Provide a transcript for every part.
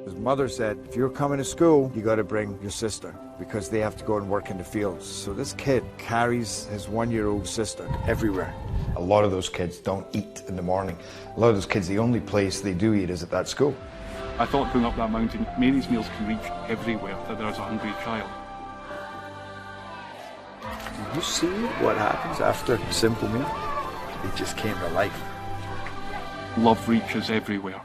His mother said, if you're coming to school, you got to bring your sister because they have to go and work in the fields. So this kid carries his 1-year-old sister everywhere. A lot of those kids don't eat in the morning. A lot of those kids, the only place they do eat is at that school. I thought going up that mountain, Mary's meals can reach everywhere that there's a hungry child. Did you see what happens after a simple meal? It just came to life. Love reaches everywhere.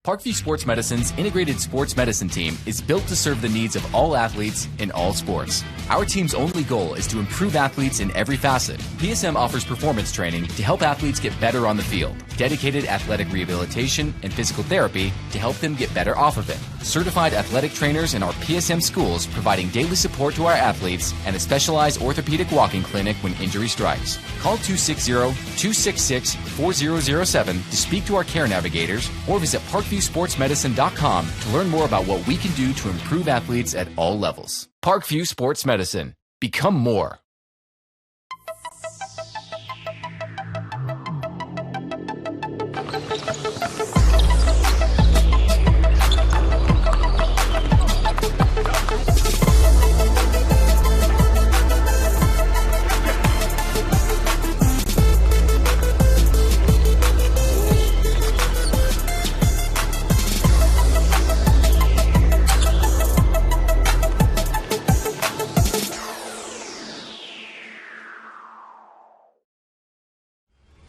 Parkview Sports Medicine's integrated sports medicine team is built to serve the needs of all athletes in all sports. Our team's only goal is to improve athletes in every facet. PSM offers performance training to help athletes get better on the field, dedicated athletic rehabilitation and physical therapy to help them get better off of it, certified athletic trainers in our PSM schools providing daily support to our athletes, and a specialized orthopedic walking clinic when injury strikes. Call 260-266-4007 to speak to our care navigators or visit ParkviewSportsMedicine.com to learn more about what we can do to improve athletes at all levels. Parkview Sports Medicine. Become more.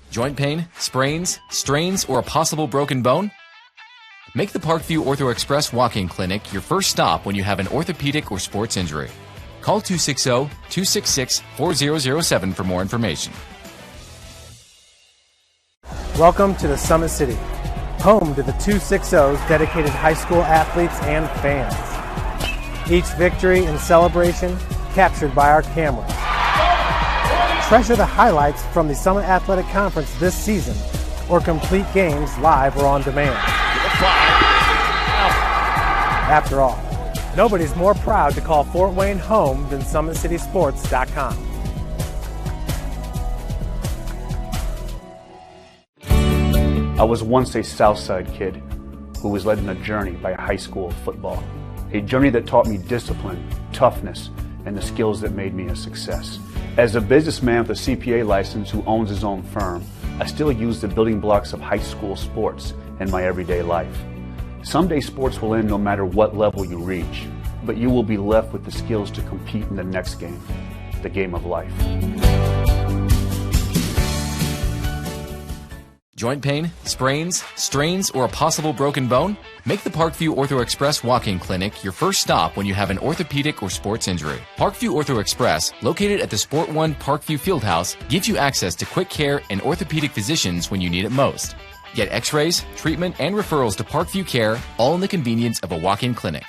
Joint pain, sprains, strains, or a possible broken bone? Make the Parkview Ortho Express walk-in clinic your first stop when you have an orthopedic or sports injury. Call 260-266-4007 for more information. Welcome to the Summit City, home to the 260's dedicated high school athletes and fans. Each victory and celebration captured by our cameras. Treasure the highlights from the Summit Athletic Conference this season, or complete games live or on demand. After all, nobody's more proud to call Fort Wayne home than SummitCitySports.com. I was once a Southside kid who was led on a journey by a high school of football. A journey that taught me discipline, toughness, and the skills that made me a success. As a businessman with a CPA license who owns his own firm, I still use the building blocks of high school sports in my everyday life. Someday sports will end no matter what level you reach, but you will be left with the skills to compete in the next game, the game of life. Joint pain, sprains, strains, or a possible broken bone? Make the Parkview Ortho Express walk-in clinic your first stop when you have an orthopedic or sports injury. Parkview Ortho Express, located at the Sport One Parkview Fieldhouse, gives you access to quick care and orthopedic physicians when you need it most. Get x-rays, treatment, and referrals to Parkview Care, all in the convenience of a walk-in clinic.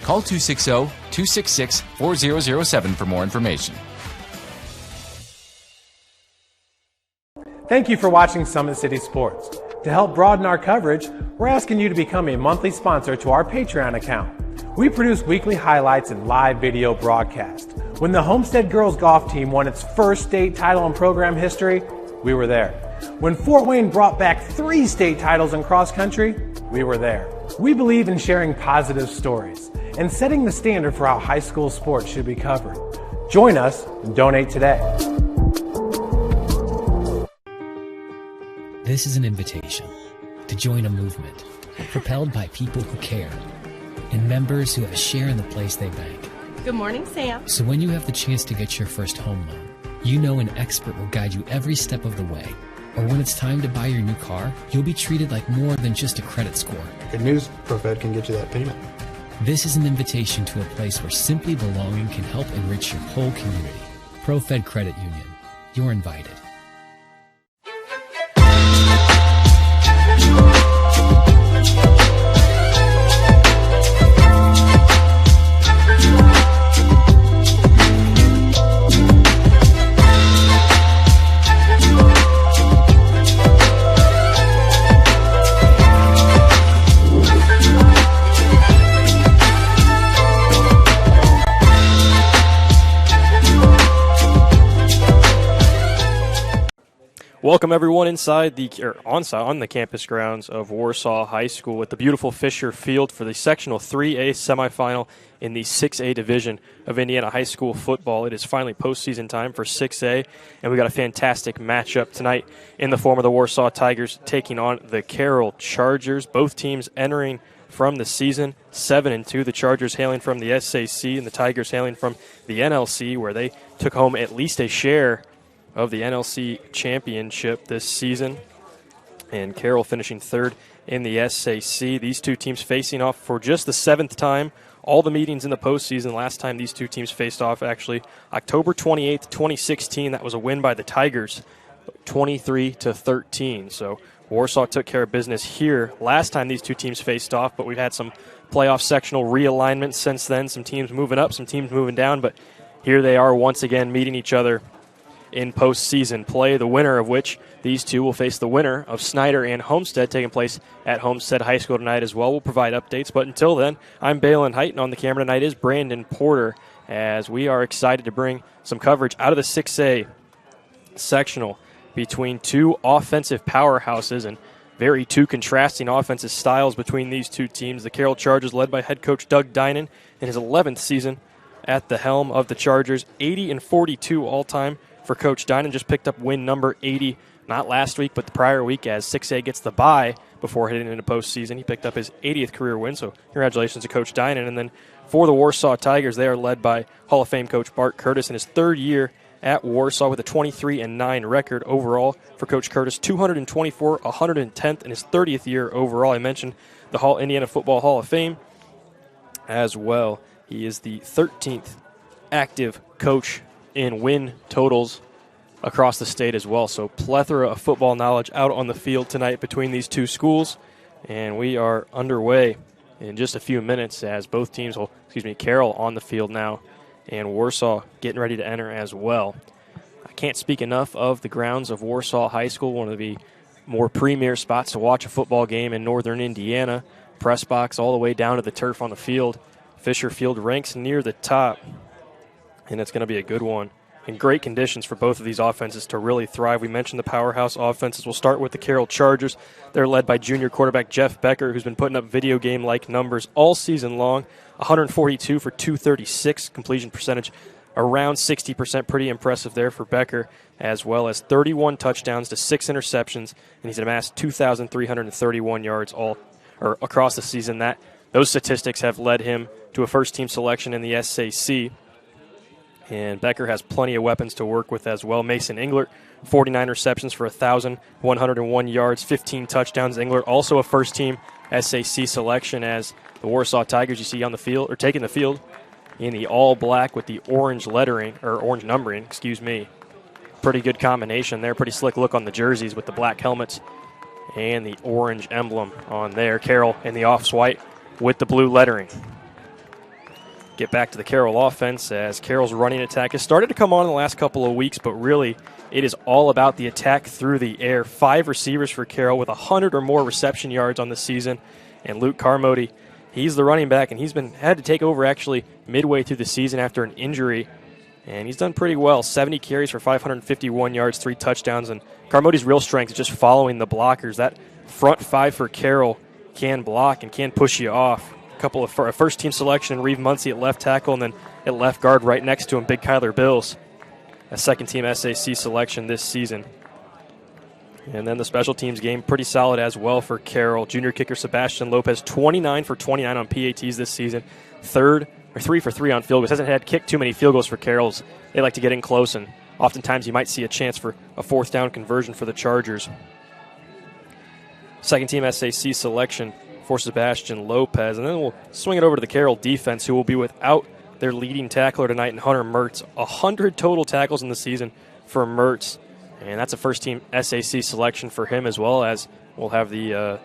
Call 260-266-4007 for more information. Thank you for watching Summit City Sports. To help broaden our coverage, we're asking you to become a monthly sponsor to our Patreon account. We produce weekly highlights and live video broadcasts. When the Homestead girls golf team won its first state title in program history, we were there. When Fort Wayne brought back 3 state titles in cross country, we were there. We believe in sharing positive stories and setting the standard for how high school sports should be covered. Join us and donate today. This is an invitation to join a movement propelled by people who care and members who have a share in the place they bank. Good morning, Sam. So when you have the chance to get your first home loan, you know an expert will guide you every step of the way. Or when it's time to buy your new car, you'll be treated like more than just a credit score. Good news, ProFed can get you that payment. This is an invitation to a place where simply belonging can help enrich your whole community. ProFed Credit Union. You're invited. Welcome everyone inside on the campus grounds of Warsaw High School at the beautiful Fisher Field for the Sectional 3A semifinal in the 6A division of Indiana High School football. It is finally postseason time for 6A, and we got a fantastic matchup tonight in the form of the Warsaw Tigers taking on the Carroll Chargers. Both teams entering from the season 7-2. The Chargers hailing from the SAC and the Tigers hailing from the NLC, where they took home at least a share of the NLC championship this season, and Carroll finishing third in the SAC. These two teams facing off for just the 7th time. All the meetings in the postseason. Last time these two teams faced off, actually, October 28th, 2016. That was a win by the Tigers, 23-13. So Warsaw took care of business here last time these two teams faced off, but we've had some playoff sectional realignment since then. Some teams moving up, some teams moving down, but here they are once again meeting each other in postseason play, the winner of which these two will face the winner of Snyder and Homestead, taking place at Homestead High School tonight as well. We'll provide updates, but until then, I'm Balin Height, and on the camera tonight is Brandon Porter, as we are excited to bring some coverage out of the 6A sectional between two offensive powerhouses and two contrasting offensive styles between these two teams. The Carroll Chargers, led by head coach Doug Dinan in his 11th season at the helm of the Chargers, 80-42 all-time for Coach Dinan. Just picked up win number 80, not last week, but the prior week, as 6A gets the bye before heading into postseason. He picked up his 80th career win, so congratulations to Coach Dinan. And then for the Warsaw Tigers, they are led by Hall of Fame coach Bart Curtis in his third year at Warsaw with a 23-9 record overall for Coach Curtis, 224, 110th in his 30th year overall. I mentioned the Indiana Football Hall of Fame as well. He is the 13th active coach in win totals across the state as well. So plethora of football knowledge out on the field tonight between these two schools. And we are underway in just a few minutes as both teams will, Carroll on the field now and Warsaw getting ready to enter as well. I can't speak enough of the grounds of Warsaw High School, one of the more premier spots to watch a football game in northern Indiana. Press box all the way down to the turf on the field. Fisher Field ranks near the top, and it's going to be a good one. In great conditions for both of these offenses to really thrive. We mentioned the powerhouse offenses. We'll start with the Carroll Chargers. They're led by junior quarterback Jeff Becker, who's been putting up video game-like numbers all season long. 142 for 236, completion percentage around 60%. Pretty impressive there for Becker, as well as 31 touchdowns to 6 interceptions, and he's amassed 2,331 yards across the season. Those statistics have led him to a first-team selection in the SAC. And Becker has plenty of weapons to work with as well. Mason Englert, 49 receptions for 1,101 yards, 15 touchdowns. Englert also a first-team SAC selection, as the Warsaw Tigers you see on the field, or taking the field in the all-black with the orange lettering, or orange numbering, Pretty good combination there. Pretty slick look on the jerseys with the black helmets and the orange emblem on there. Carroll in the off-white with the blue lettering. Get back to the Carroll offense, as Carroll's running attack has started to come on in the last couple of weeks, but really it is all about the attack through the air. 5 receivers for Carroll with 100 or more reception yards on the season. And Luke Carmody, he's the running back, and he's had to take over actually midway through the season after an injury. And he's done pretty well. 70 carries for 551 yards, 3 touchdowns. And Carmody's real strength is just following the blockers. That front 5 for Carroll can block and can push you off. A first-team selection, Reeve Muncie at left tackle, and then at left guard right next to him, Big Kyler Bills, a second-team SAC selection this season. And then the special teams game, pretty solid as well for Carroll. Junior kicker Sebastian Lopez, 29 for 29 on PATs this season, 3 for 3 on field goals. Hasn't had kicked too many field goals for Carroll's. They like to get in close, and oftentimes you might see a chance for a 4th down conversion for the Chargers. Second-team SAC selection for Sebastian Lopez. And then we'll swing it over to the Carroll defense, who will be without their leading tackler tonight in Hunter Mertz. 100 total tackles in the season for Mertz. And that's a first-team SAC selection for him, as well as we'll have the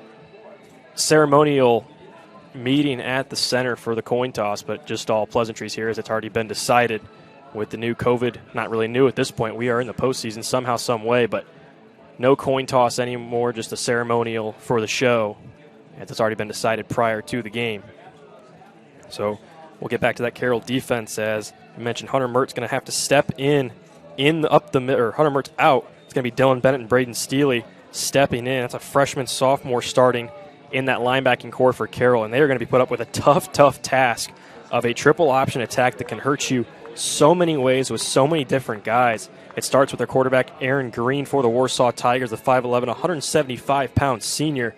ceremonial meeting at the center for the coin toss. But just all pleasantries here, as it's already been decided with the new COVID. Not really new at this point. We are in the postseason somehow, some way, but no coin toss anymore, just a ceremonial for the show. It's already been decided prior to the game. So we'll get back to that Carroll defense. As I mentioned, Hunter Mertz going to have to step Hunter Mertz out It's going to be Dylan Bennett and Braden Steely stepping in. That's a freshman, sophomore starting in that linebacking core for Carroll, and they are going to be put up with a tough task of a triple option attack that can hurt you so many ways with so many different guys. It starts with their quarterback, Aaron Green, for the Warsaw Tigers, the 5'11", 175-pound senior.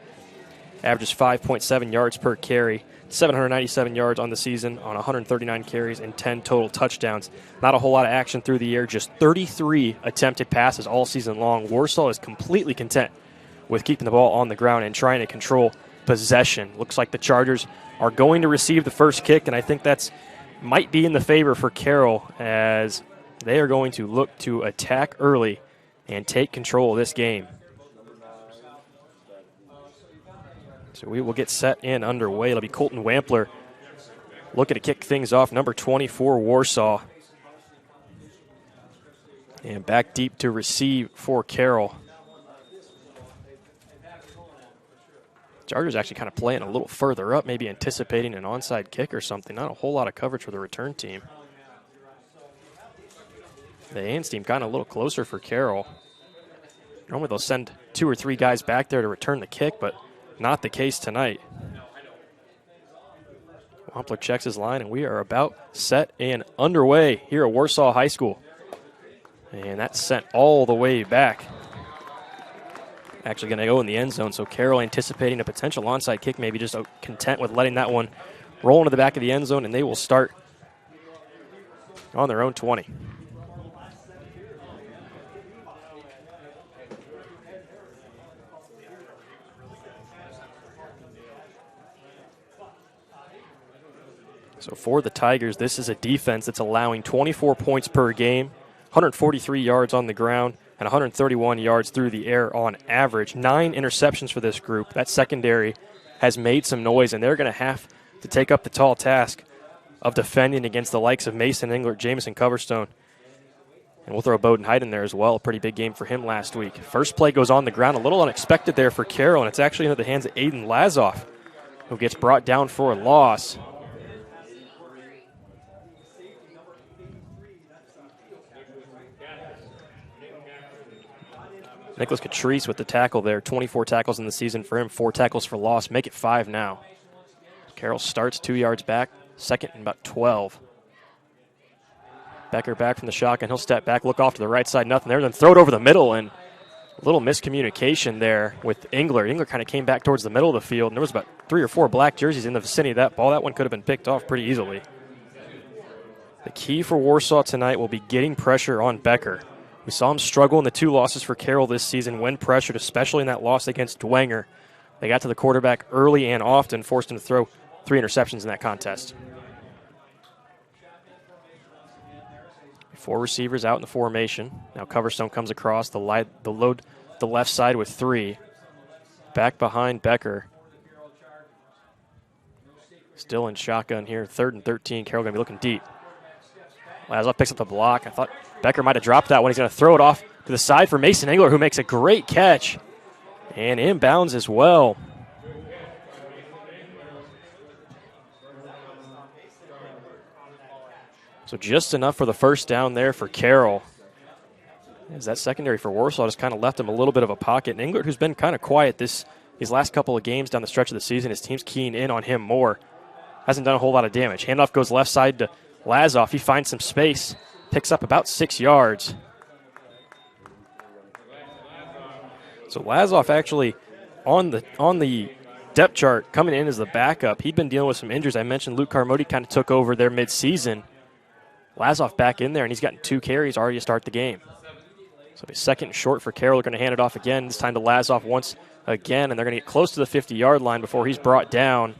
Averages 5.7 yards per carry, 797 yards on the season on 139 carries and 10 total touchdowns. Not a whole lot of action through the air, just 33 attempted passes all season long. Warsaw is completely content with keeping the ball on the ground and trying to control possession. Looks like the Chargers are going to receive the first kick, and I think that's might be in the favor for Carroll, as they are going to look to attack early and take control of this game. So we will get set and underway. It'll be Colton Wampler looking to kick things off, number 24, Warsaw. And back deep to receive for Carroll. Chargers actually kind of playing a little further up, maybe anticipating an onside kick or something. Not a whole lot of coverage for the return team. The Ains team kind of a little closer for Carroll. Normally they'll send 2 or 3 guys back there to return the kick, but not the case tonight. Wampler checks his line, and we are about set and underway here at Warsaw High School. And that's sent all the way back. Actually going to go in the end zone, so Carroll anticipating a potential onside kick, maybe just content with letting that one roll into the back of the end zone, and they will start on their own 20. So for the Tigers, this is a defense that's allowing 24 points per game, 143 yards on the ground, and 131 yards through the air on average. 9 interceptions for this group. That secondary has made some noise, and they're going to have to take up the tall task of defending against the likes of Mason Englert, Jamison Coverstone. And we'll throw Bowden Hyde in there as well. A pretty big game for him last week. First play goes on the ground. A little unexpected there for Carroll, and it's actually into the hands of Aiden Lazoff, who gets brought down for a loss. Nicholas Catrice with the tackle there. 24 tackles in the season for him, 4 tackles for loss. Make it 5 now. Carroll starts 2 yards back, second and about 12. Becker back from the shotgun. He'll step back, look off to the right side, nothing there, then throw it over the middle, and a little miscommunication there with Englert. Englert kind of came back towards the middle of the field, and there was about 3 or 4 black jerseys in the vicinity of that ball. That one could have been picked off pretty easily. The key for Warsaw tonight will be getting pressure on Becker. We saw him struggle in the 2 losses for Carroll this season when pressured, especially in that loss against Dwenger. They got to the quarterback early and often, forced him to throw 3 interceptions in that contest. 4 receivers out in the formation. Now Coverstone comes across the load the left side with 3. Back behind Becker. Still in shotgun here, 3rd and 13. Carroll going to be looking deep. Lazoff picks up the block. I thought Becker might have dropped that one. He's going to throw it off to the side for Mason Englert, who makes a great catch. And inbounds as well. So just enough for the first down there for Carroll. As that secondary for Warsaw just kind of left him a little bit of a pocket. And Englert, who's been kind of quiet these last couple of games down the stretch of the season, his team's keying in on him more. Hasn't done a whole lot of damage. Handoff goes left side to Lazoff. He finds some space, picks up about 6 yards. So Lazoff actually on the depth chart coming in as the backup. He'd been dealing with some injuries. I mentioned Luke Carmody kind of took over there mid-season. Lazoff back in there, and he's gotten 2 carries already to start the game. So a second and short for Carroll. They're going to hand it off again. This time to Lazoff once again, and they're going to get close to the 50-yard line before he's brought down.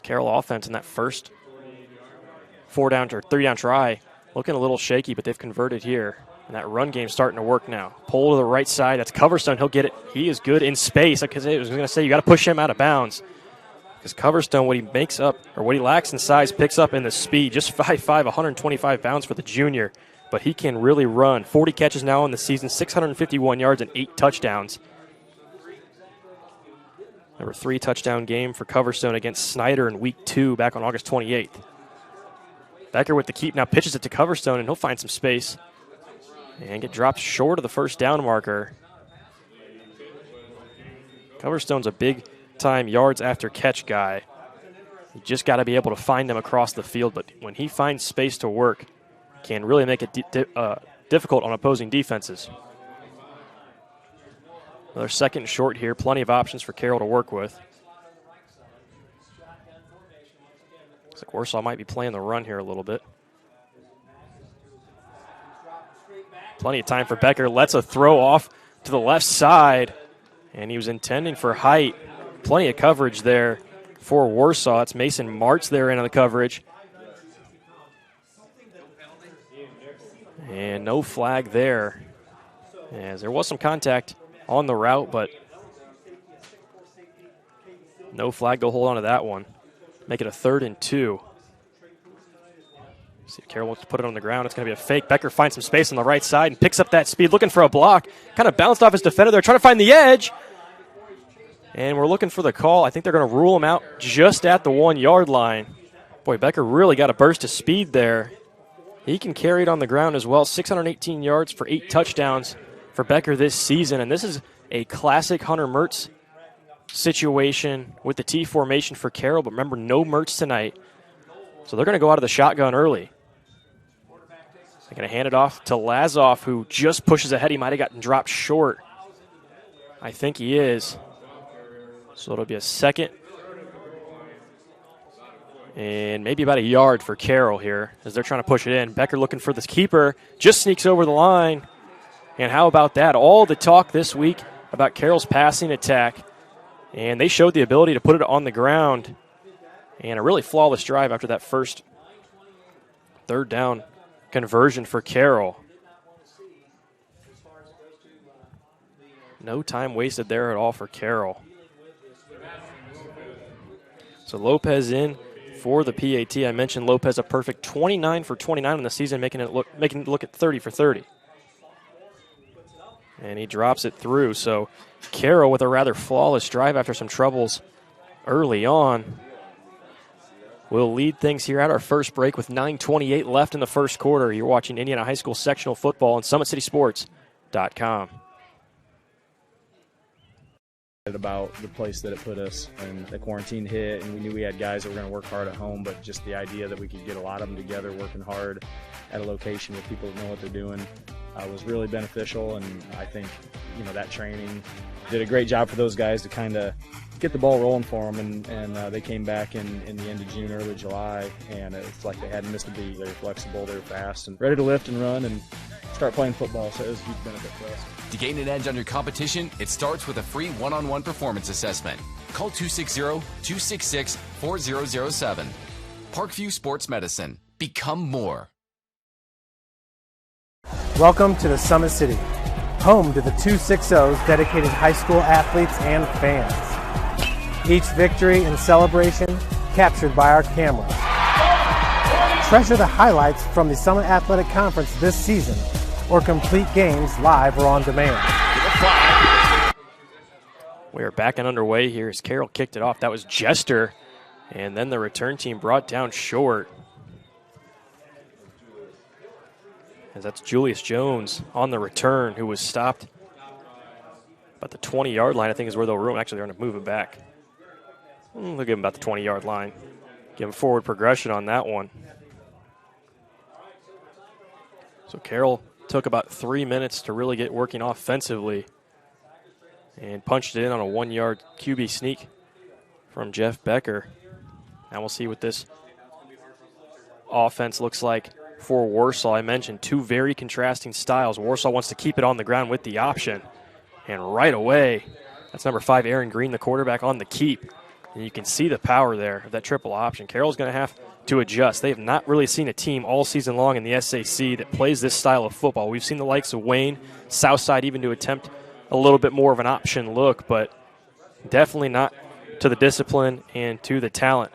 Carroll offense in that first 3-down try looking a little shaky, but they've converted here. And that run game's starting to work now. Pull to the right side. That's Coverstone. He'll get it. He is good in space. Because I was going to say, you got to push him out of bounds. Because Coverstone, what he makes up, or what he lacks in size, picks up in the speed. Just 5'5", 125 pounds for the junior. But he can really run. 40 catches now in the season, 651 yards and 8 touchdowns. Number 3 touchdown game for Coverstone against Snyder in week 2 back on August 28th. Becker with the keep now pitches it to Coverstone, and he'll find some space and get dropped short of the first down marker. Coverstone's a big-time yards after catch guy. You just got to be able to find him across the field, but when he finds space to work, can really make it difficult on opposing defenses. Another second and short here. Plenty of options for Carroll to work with. Looks like Warsaw might be playing the run here a little bit. Plenty of time for Becker. Lets a throw off to the left side. And he was intending for height. Plenty of coverage there for Warsaw. It's Mason Martz there in on the coverage. And no flag there, as there was some contact on the route, but no flag. Go hold on to that one. Make it a 3rd and 2. See if Carroll wants to put it on the ground. It's going to be a fake. Becker finds some space on the right side and picks up that speed, looking for a block. Kind of bounced off his defender there, trying to find the edge. And we're looking for the call. I think they're going to rule him out just at the 1-yard line. Boy, Becker really got a burst of speed there. He can carry it on the ground as well. 618 yards for 8 touchdowns for Becker this season. And this is a classic Hunter Mertz situation with the T formation for Carroll. But remember, no Mertz tonight. So they're going to go out of the shotgun early. They're going to hand it off to Lazoff, who just pushes ahead. He might have gotten dropped short. I think he is. So it'll be a 2nd and maybe about a yard for Carroll here as they're trying to push it in. Becker looking for this keeper. Just sneaks over the line. And how about that? All the talk this week about Carroll's passing attack. And they showed the ability to put it on the ground. And a really flawless drive after that first 3rd down conversion for Carroll. No time wasted there at all for Carroll. So Lopez in for the PAT. I mentioned Lopez a perfect 29 for 29 in the season, making it look at 30 for 30. And he drops it through. So Carroll with a rather flawless drive after some troubles early on. We'll lead things here at our first break with 9:28 left in the first quarter. You're watching Indiana High School sectional football on SummitCitySports.com. About the place that it put us, and the quarantine hit, and we knew we had guys that were going to work hard at home, but just the idea that we could get a lot of them together working hard at a location with people that know what they're doing was really beneficial. And I think, that training did a great job for those guys to kind of get the ball rolling for them, and they came back in the end of June, early July, and it's like they hadn't missed a beat. They were flexible, they were fast, and ready to lift and run and start playing football, so it was a huge benefit for us. To gain an edge on your competition, it starts with a free one-on-one performance assessment. Call 260-266-4007. Parkview Sports Medicine. Become more. Welcome to the Summit City, home to the 260's dedicated high school athletes and fans. Each victory and celebration captured by our cameras. Treasure the highlights from the Summit Athletic Conference this season, or complete games live or on demand. We are back and underway here as Carroll kicked it off. That was Jester, and then the return team brought down short. As that's Julius Jones on the return, who was stopped about the 20-yard line, I think is where they'll room. Actually, they're going to move it back. They'll give him about the 20-yard line. Give him forward progression on that one. So Carroll took about 3 minutes to really get working offensively and punched it in on a 1-yard QB sneak from Jeff Becker. Now we'll see what this offense looks like for Warsaw. I mentioned 2 very contrasting styles. Warsaw wants to keep it on the ground with the option. And right away, that's number 5, Aaron Green, the quarterback, on the keep. And you can see the power there of that triple option. Carroll's going to have to adjust. They have not really seen a team all season long in the SAC that plays this style of football. We've seen the likes of Wayne, Southside even to attempt a little bit more of an option look, but definitely not to the discipline and to the talent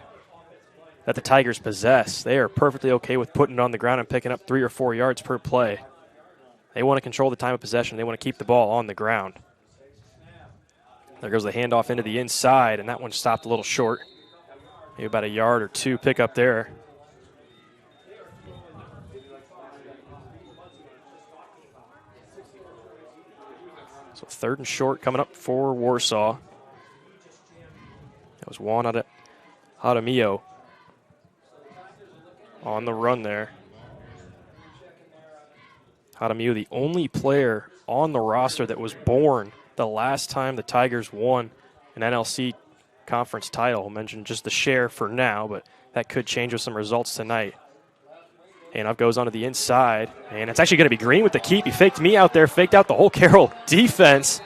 that the Tigers possess. They are perfectly okay with putting it on the ground and picking up 3 or 4 yards per play. They want to control the time of possession. They want to keep the ball on the ground. There goes the handoff into the inside, and that one stopped a little short. Maybe about a yard or two pick up there. So 3rd and short coming up for Warsaw. That was Juan Jaramillo on the run there. Jaramillo, the only player on the roster that was born the last time the Tigers won an NLC conference title. I'll mention just the share for now, but that could change with some results tonight. Handoff goes onto the inside, and it's actually going to be Green with the keep. He faked me out there, faked out the whole Carroll defense.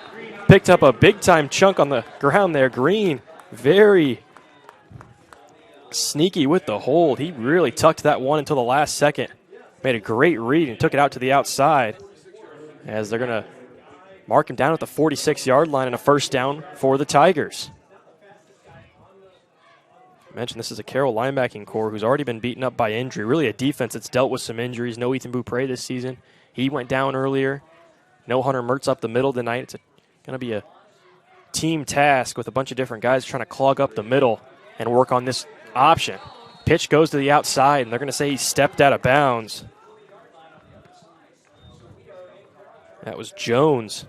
Picked up a big-time chunk on the ground there. Green, very sneaky with the hold. He really tucked that one until the last second. Made a great read and took it out to the outside as they're going to mark him down at the 46-yard line and a first down for the Tigers. I mentioned this is a Carroll linebacking core who's already been beaten up by injury. Really a defense that's dealt with some injuries. No Ethan Beaupre this season. He went down earlier. No Hunter Mertz up the middle tonight. It's going to be a team task with a bunch of different guys trying to clog up the middle and work on this option. Pitch goes to the outside, and they're going to say he stepped out of bounds. That was Jones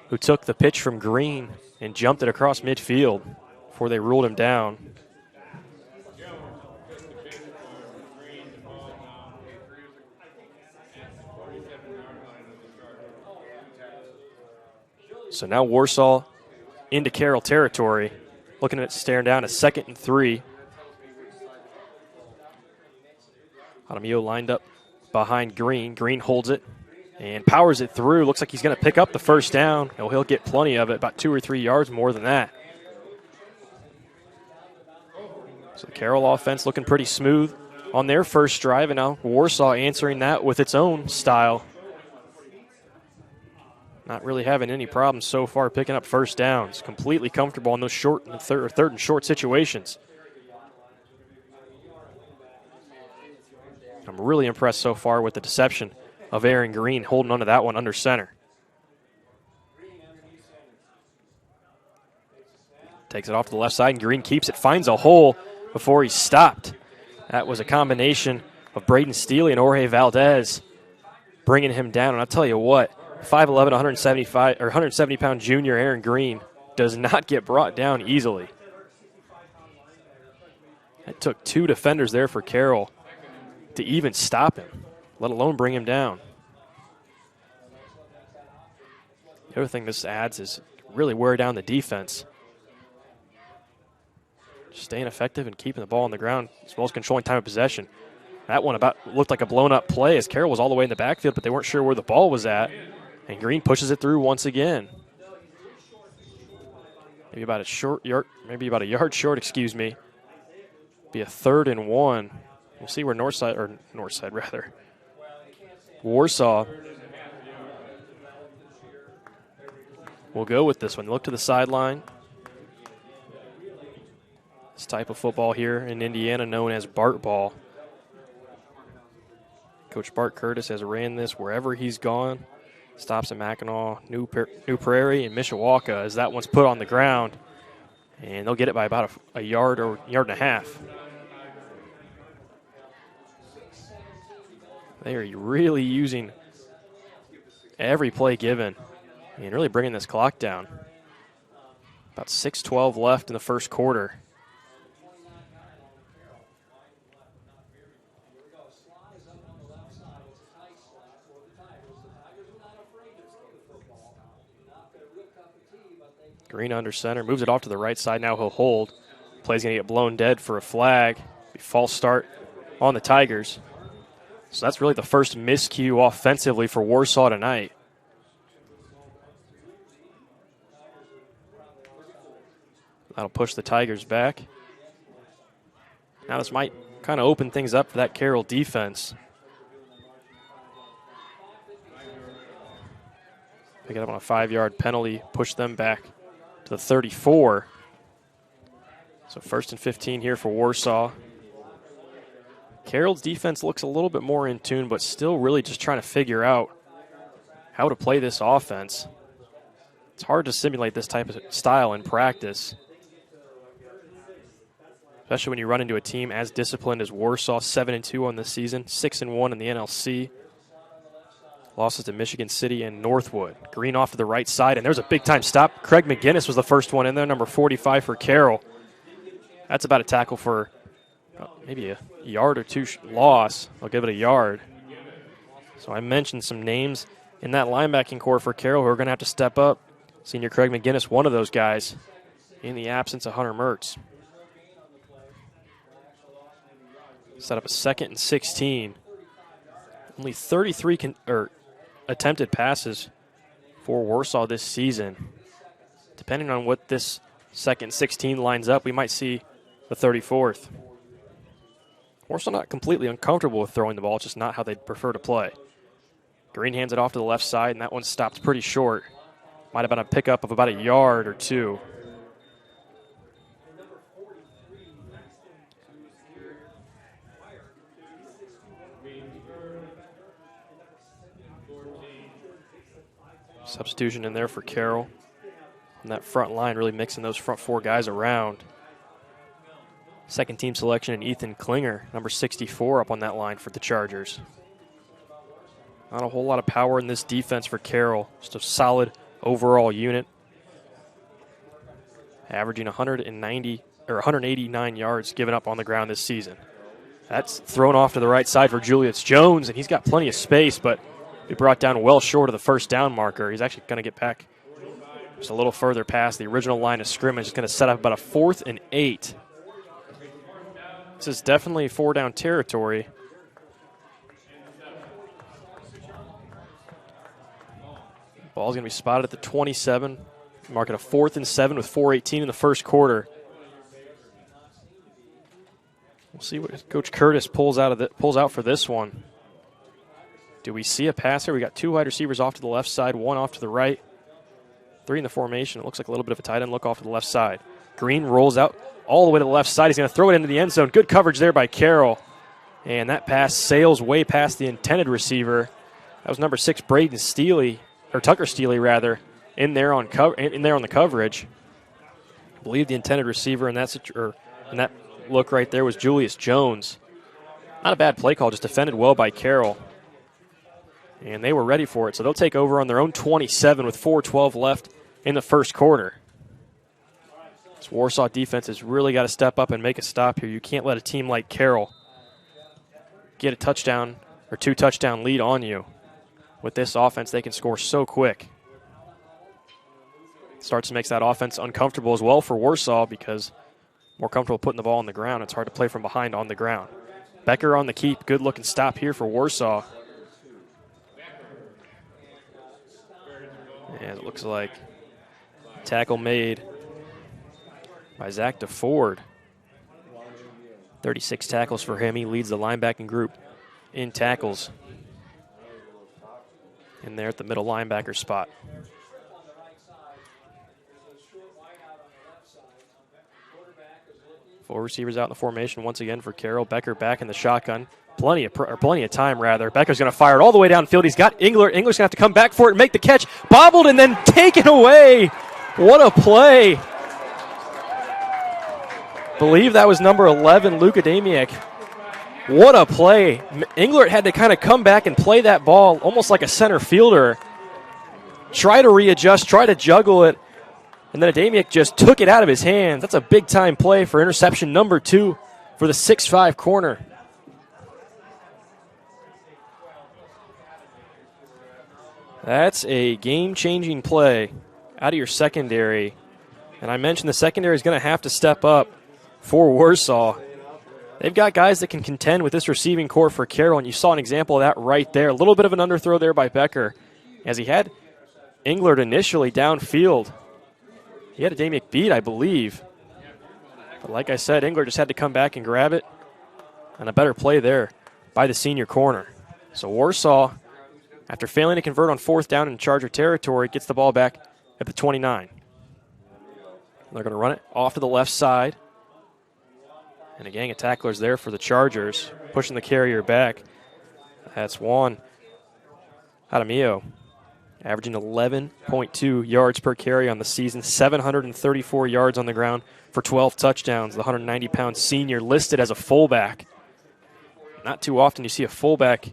who took the pitch from Green and jumped it across midfield before they ruled him down. So now Warsaw into Carroll territory, looking at staring down a 2nd and 3. Jaramillo lined up behind Green. Green holds it and powers it through. Looks like he's going to pick up the first down. He'll get plenty of it, about 2 or 3 yards more than that. So the Carroll offense looking pretty smooth on their first drive, and now Warsaw answering that with its own style. Not really having any problems so far picking up first downs. Completely comfortable in those short and third and short situations. I'm really impressed so far with the deception of Aaron Green holding onto that one under center. Takes it off to the left side, and Green keeps it, finds a hole before he's stopped. That was a combination of Braden Steele and Jorge Valdez bringing him down. And I'll tell you what, 5'11", 170-pound junior Aaron Green does not get brought down easily. It took 2 defenders there for Carroll to even stop him, let alone bring him down. The other thing this adds is really wear down the defense. Just staying effective and keeping the ball on the ground as well as controlling time of possession. That one looked like a blown-up play as Carroll was all the way in the backfield, but they weren't sure where the ball was at. And Green pushes it through once again. Maybe about a yard short, excuse me. Be a 3rd and 1. We'll see where Warsaw will go with this one. Look to the sideline. This type of football here in Indiana known as Bart ball. Coach Bart Curtis has ran this wherever he's gone. Stops at Mackinac, New Prairie, and Mishawaka as that one's put on the ground. And they'll get it by about a yard or yard and a half. They are really using every play given and really bringing this clock down. About 6:12 left in the first quarter. Green under center, moves it off to the right side. Now he'll hold. Play's going to get blown dead for a flag. False start on the Tigers. So that's really the first miscue offensively for Warsaw tonight. That'll push the Tigers back. Now this might kind of open things up for that Carroll defense. Pick it up on a 5-yard penalty, push them back to the 34. So 1st and 15 here for Warsaw. Carroll's defense looks a little bit more in tune, but still really just trying to figure out how to play this offense. It's hard to simulate this type of style in practice, especially when you run into a team as disciplined as Warsaw, 7-2 on the season, 6-1 in the NLC. Losses to Michigan City and Northwood. Green off to the right side, and there's a big-time stop. Craig McGinnis was the first one in there, number 45 for Carroll. That's about a tackle for maybe a yard or two loss. I'll give it a yard. So I mentioned some names in that linebacking core for Carroll who are going to have to step up. Senior Craig McGinnis, one of those guys, in the absence of Hunter Mertz. Set up a 2nd and 16. Only 33 attempted passes for Warsaw this season. Depending on what this 2nd 16 lines up, we might see the 34th. Warsaw not completely uncomfortable with throwing the ball, it's just not how they'd prefer to play. Green hands it off to the left side, and that one stopped pretty short. Might have been a pickup of about a yard or two. Substitution in there for Carroll. And that front line really mixing those front 4 guys around. Second team selection in Ethan Klinger, number 64, up on that line for the Chargers. Not a whole lot of power in this defense for Carroll. Just a solid overall unit. Averaging 189 yards given up on the ground this season. That's thrown off to the right side for Julius Jones, and he's got plenty of space, but he brought down well short of the first down marker. He's actually going to get back just a little further past the original line of scrimmage. He's going to set up about a 4th and 8. This is definitely 4-down territory. Ball's going to be spotted at the 27. Mark it a 4th and 7 with 4:18 in the first quarter. We'll see what Coach Curtis pulls out for this one. Do we see a pass here? We got 2 wide receivers off to the left side, 1 off to the right. 3 in the formation. It looks like a little bit of a tight end look off to the left side. Green rolls out all the way to the left side. He's going to throw it into the end zone. Good coverage there by Carroll. And that pass sails way past the intended receiver. That was number 6, Braden Steely, or Tucker Steely rather, in there on the coverage. I believe the intended receiver in that look right there was Julius Jones. Not a bad play call, just defended well by Carroll. And they were ready for it, so they'll take over on their own 27 with 4:12 left in the first quarter. This Warsaw defense has really got to step up and make a stop here. You can't let a team like Carroll get a touchdown or 2 touchdown lead on you. With this offense, they can score so quick. Starts to make that offense uncomfortable as well for Warsaw because more comfortable putting the ball on the ground. It's hard to play from behind on the ground. Becker on the keep. Good looking stop here for Warsaw. And it looks like tackle made by Zach DeFord. 36 tackles for him. He leads the linebacking group in tackles in there at the middle linebacker spot. Four receivers out in the formation once again for Carroll. Becker back in the shotgun. Plenty of time, rather. Becker's going to fire it all the way downfield. He's got Englert. Englert's going to have to come back for it and make the catch. Bobbled and then taken away. What a play. Believe that was number 11, Luka Damiak. What a play. Englert had to kind of come back and play that ball almost like a center fielder. Try to readjust, try to juggle it, and then Damiak just took it out of his hands. That's a big-time play for interception number 2 for the 6'5 corner. That's a game-changing play out of your secondary. And I mentioned the secondary is going to have to step up for Warsaw. They've got guys that can contend with this receiving core for Carroll, and you saw an example of that right there. A little bit of an underthrow there by Becker as he had Englert initially downfield. He had a Damiak beat, I believe. But like I said, Englert just had to come back and grab it. And a better play there by the senior corner. So Warsaw, after failing to convert on 4th down in Charger territory, gets the ball back at the 29. They're going to run it off to the left side. And a gang of tacklers there for the Chargers, pushing the carrier back. That's Juan Jaramillo. averaging 11.2 yards per carry on the season, 734 yards on the ground for 12 touchdowns. The 190-pound senior listed as a fullback. Not too often you see a fullback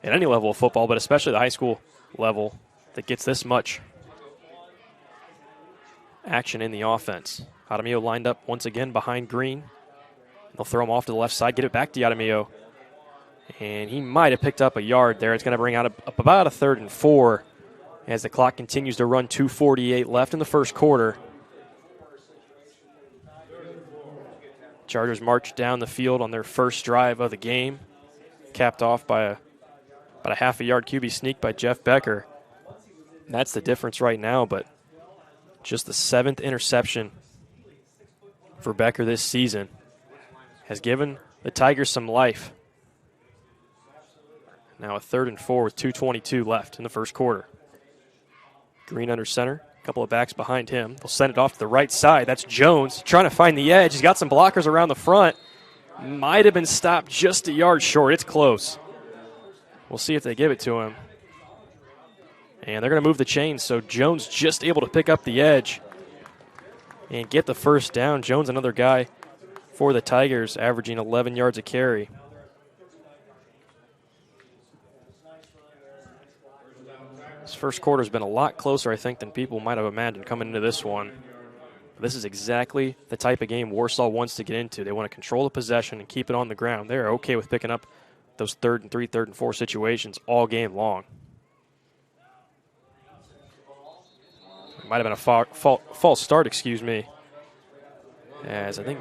at any level of football, but especially the high school level, that gets this much action in the offense. Adamio lined up once again behind Green. They'll throw him off to the left side, get it back to Adamio. And he might have picked up a yard there. It's going to bring out up about a 3rd and 4 as the clock continues to run. 2:48 left in the first quarter. Chargers march down the field on their first drive of the game, capped off by about a half a yard QB sneak by Jeff Becker. And that's the difference right now, but just the 7th interception for Becker this season has given the Tigers some life. Now a 3rd and 4 with 2:22 left in the first quarter. Green under center, a couple of backs behind him. They'll send it off to the right side. That's Jones trying to find the edge. He's got some blockers around the front. Might have been stopped just a yard short. It's close. We'll see if they give it to him. And they're going to move the chains, so Jones just able to pick up the edge and get the first down. Jones, another guy for the Tigers, averaging 11 yards a carry. This first quarter has been a lot closer, I think, than people might have imagined coming into this one. This is exactly the type of game Warsaw wants to get into. They want to control the possession and keep it on the ground. They're okay with picking up those 3rd and 3, 3rd and 4 situations all game long. It might have been a false start, as I think.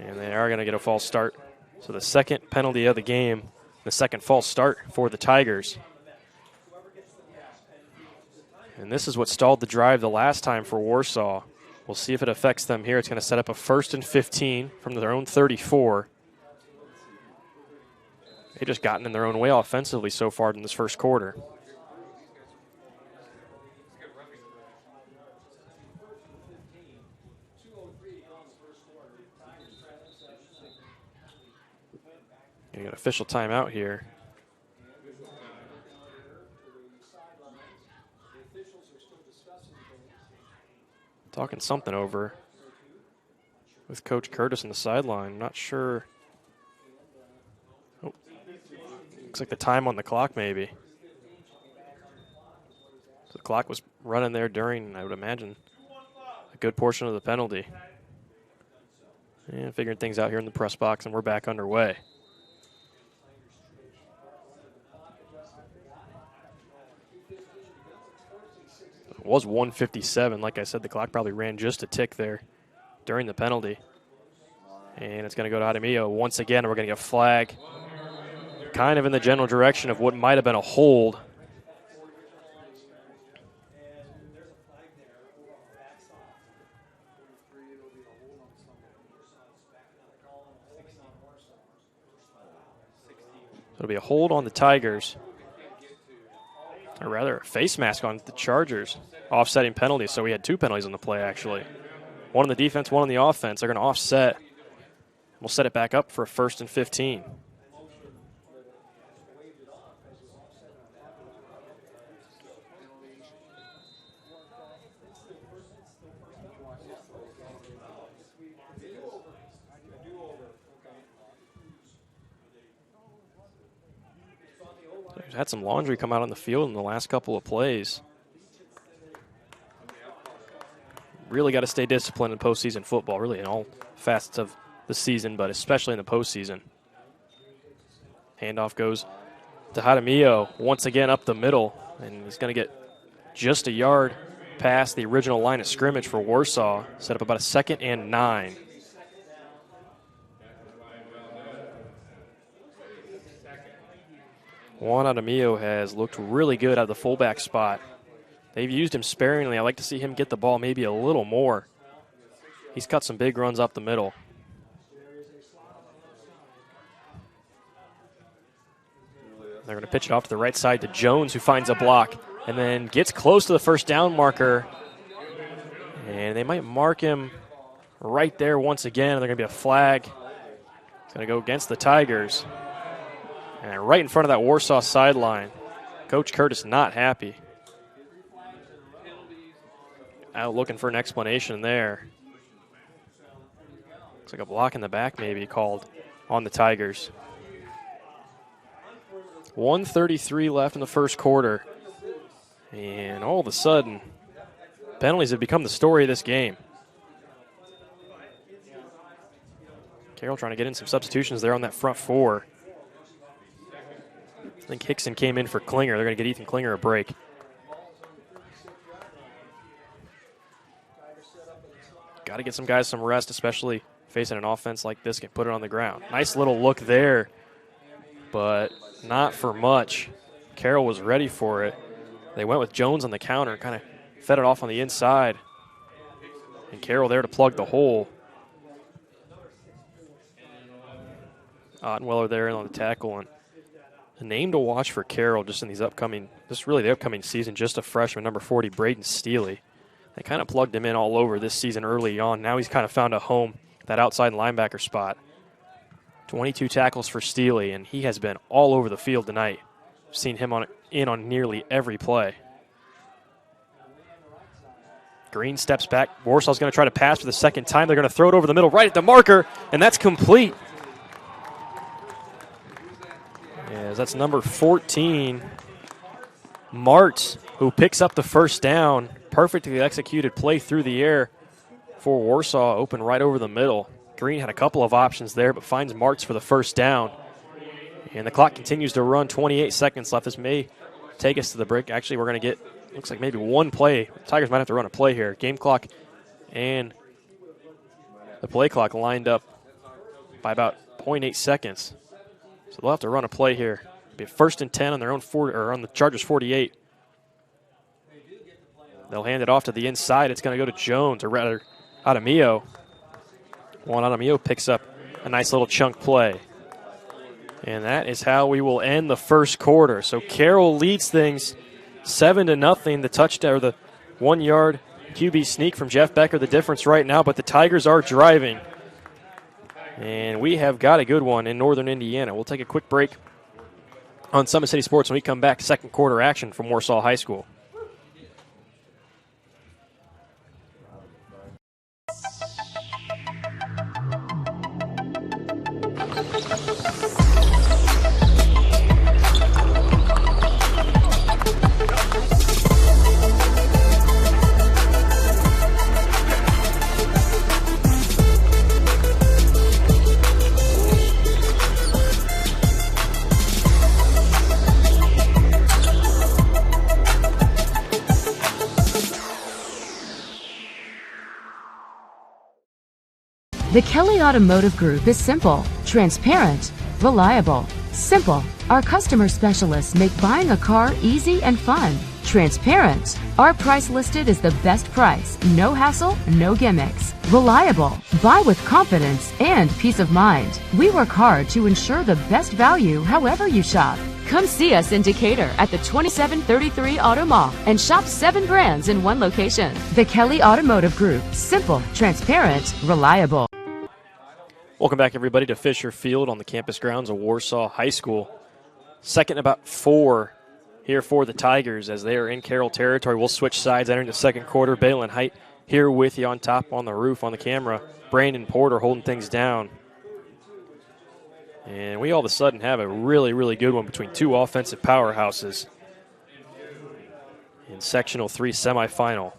And they are going to get a false start. So the second penalty of the game, the second false start for the Tigers. And this is what stalled the drive the last time for Warsaw. We'll see if it affects them here. It's going to set up a 1st and 15 from their own 34. They've just gotten in their own way offensively so far in this first quarter. You got official timeout here. Talking something over with Coach Curtis on the sideline. Not sure. Oh, looks like the time on the clock maybe. So the clock was running there during, I would imagine, a good portion of the penalty. And figuring things out here in the press box, and we're back underway. It was 1:57. Like I said, the clock probably ran just a tick there during the penalty. And it's going to go to Adamio once again. We're going to get a flag kind of in the general direction of what might have been a hold. It'll be a hold on the Tigers. Or rather, a face mask on the Chargers. Offsetting penalties, so we had 2 penalties on the play, actually. One on the defense, one on the offense. They're going to offset. We'll set it back up for a 1st and 15. Had some laundry come out on the field in the last couple of plays. Really got to stay disciplined in postseason football, really in all facets of the season, but especially in the postseason. Handoff goes to Jaramillo once again up the middle, and he's going to get just a yard past the original line of scrimmage for Warsaw. Set up about a 2nd and 9. Juan Adamio has looked really good at the fullback spot. They've used him sparingly. I like to see him get the ball maybe a little more. He's cut some big runs up the middle. They're going to pitch it off to the right side to Jones, who finds a block and then gets close to the first down marker. And they might mark him right there once again. They're going to be a flag. It's going to go against the Tigers. And right in front of that Warsaw sideline. Coach Curtis not happy. Out looking for an explanation there. Looks like a block in the back maybe called on the Tigers. 1:33 left in the first quarter. And all of a sudden, penalties have become the story of this game. Carroll trying to get in some substitutions there on that front four. I think Hickson came in for Klinger. They're going to get Ethan Klinger a break. Got to get some guys some rest, especially facing an offense like this, get put it on the ground. Nice little look there, but not for much. Carroll was ready for it. They went with Jones on the counter, kind of fed it off on the inside. And Carroll there to plug the hole. Ottenweller there on the tackle. And a name to watch for Carroll just in these upcoming, the upcoming season, just a freshman, number 40, Braden Steely. They kind of plugged him in all over this season early on. Now he's kind of found a home, that outside linebacker spot. 22 tackles for Steely, and he has been all over the field tonight. I've seen him in on nearly every play. Green steps back. Warsaw's going to try to pass for the second time. They're going to throw it over the middle right at the marker, and that's complete. Yes, that's number 14, Martz, who picks up the first down. Perfectly executed play through the air for Warsaw, open right over the middle. Green had a couple of options there, but finds Martz for the first down. And the clock continues to run, 28 seconds left. This may take us to the break. Actually, we're going to get, looks like maybe one play. The Tigers might have to run a play here. Game clock and the play clock lined up by about 0.8 seconds. So they'll have to run a play here. It'll be a 1st and 10 on their own 40, or on the Chargers 48. They'll hand it off to the inside. It's going to go to Jones, or rather, Adamio. Juan Adamio picks up a nice little chunk play. And that is how we will end the first quarter. So Carroll leads things 7-0. The touchdown, or the 1-yard QB sneak from Jeff Becker, the difference right now. But the Tigers are driving. And we have got a good one in Northern Indiana. We'll take a quick break on Summit City Sports when we come back. Second quarter action from Warsaw High School. The Kelly Automotive Group is simple, transparent, reliable. Simple. Our customer specialists make buying a car easy and fun. Transparent. Our price listed is the best price. No hassle, no gimmicks. Reliable. Buy with confidence and peace of mind. We work hard to ensure the best value however you shop. Come see us in Decatur at the 2733 Auto Mall and shop 7 brands in one location. The Kelly Automotive Group. Simple, transparent, reliable. Welcome back, everybody, to Fisher Field on the campus grounds of Warsaw High School. Second about 4 here for the Tigers as they are in Carroll territory. We'll switch sides entering the second quarter. Balin Height here with you on top on the roof on the camera. Brandon Porter holding things down. And we all of a sudden have a really, really good one between two offensive powerhouses in Sectional 3 semifinal.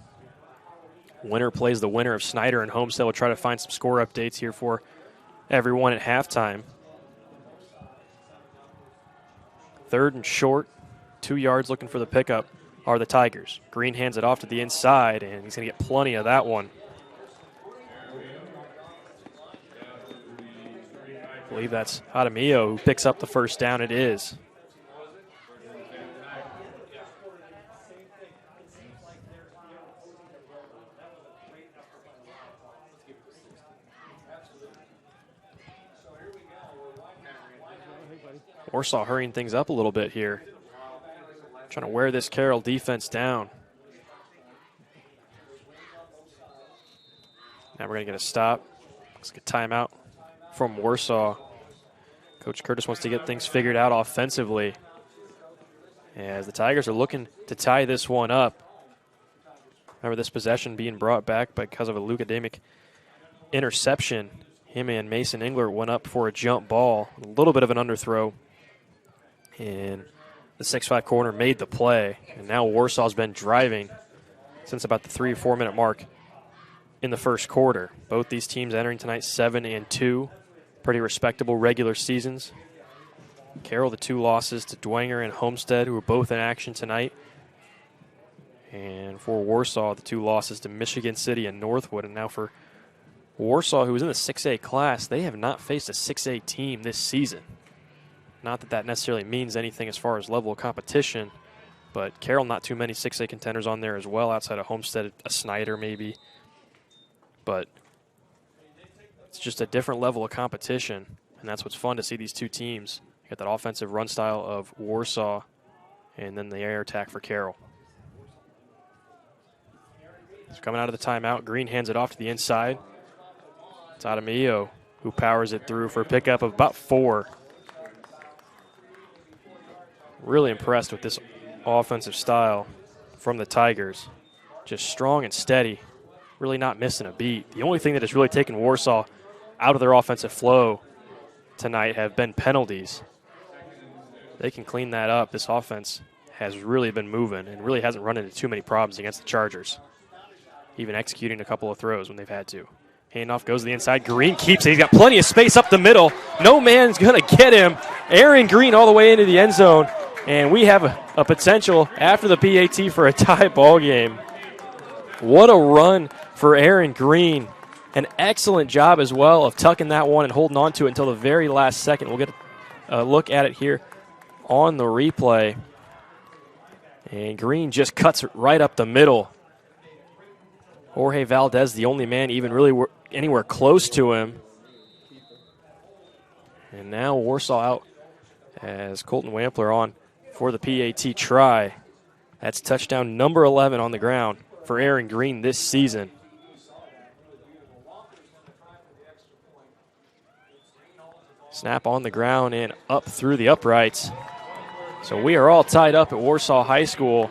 Winner plays the winner of Snyder and Homestead. We'll try to find some score updates here for everyone at halftime. 3rd and short, 2 yards looking for the pickup are the Tigers. Green hands it off to the inside, and he's going to get plenty of that one. I believe that's Adamio who picks up the first down. It is. Warsaw hurrying things up a little bit here. Trying to wear this Carroll defense down. Now we're going to get a stop. Let's get timeout from Warsaw. Coach Curtis wants to get things figured out offensively. as the Tigers are looking to tie this one up. Remember this possession being brought back because of a Luke Adamic interception. Him and Mason Engler went up for a jump ball, a little bit of an underthrow, and the 6'5" corner made the play. And now Warsaw's been driving since about the 3 or 4 minute mark in the first quarter. Both these teams entering tonight 7-2, pretty respectable regular seasons. Carroll, the 2 losses to Dwenger and Homestead, who are both in action tonight. And for Warsaw, the 2 losses to Michigan City and Northwood. And now for Warsaw, who was in the 6A class, they have not faced a 6A team this season. Not that that necessarily means anything as far as level of competition, but Carroll, not too many 6A contenders on there as well, outside of Homestead, a Snyder maybe. But it's just a different level of competition, and that's what's fun to see these 2 teams. You got that offensive run style of Warsaw, and then the air attack for Carroll. So coming out of the timeout, Green hands it off to the inside. It's Adamio who powers it through for a pickup of about 4. Really impressed with this offensive style from the Tigers. Just strong and steady, really not missing a beat. The only thing that has really taken Warsaw out of their offensive flow tonight have been penalties. They can clean that up. This offense has really been moving and really hasn't run into too many problems against the Chargers, even executing a couple of throws when they've had to. Handoff goes to the inside. Green keeps it. He's got plenty of space up the middle. No man's going to get him. Aaron Green all the way into the end zone. And we have a potential after the PAT for a tie ball game. What a run for Aaron Green. An excellent job as well of tucking that one and holding on to it until the very last second. We'll get a look at it here on the replay. And Green just cuts it right up the middle. Jorge Valdez, the only man even really anywhere close to him. And now Warsaw out as Colton Wampler on for the PAT try. That's touchdown number 11 on the ground for Aaron Green this season. Snap on the ground and up through the uprights. So we are all tied up at Warsaw High School.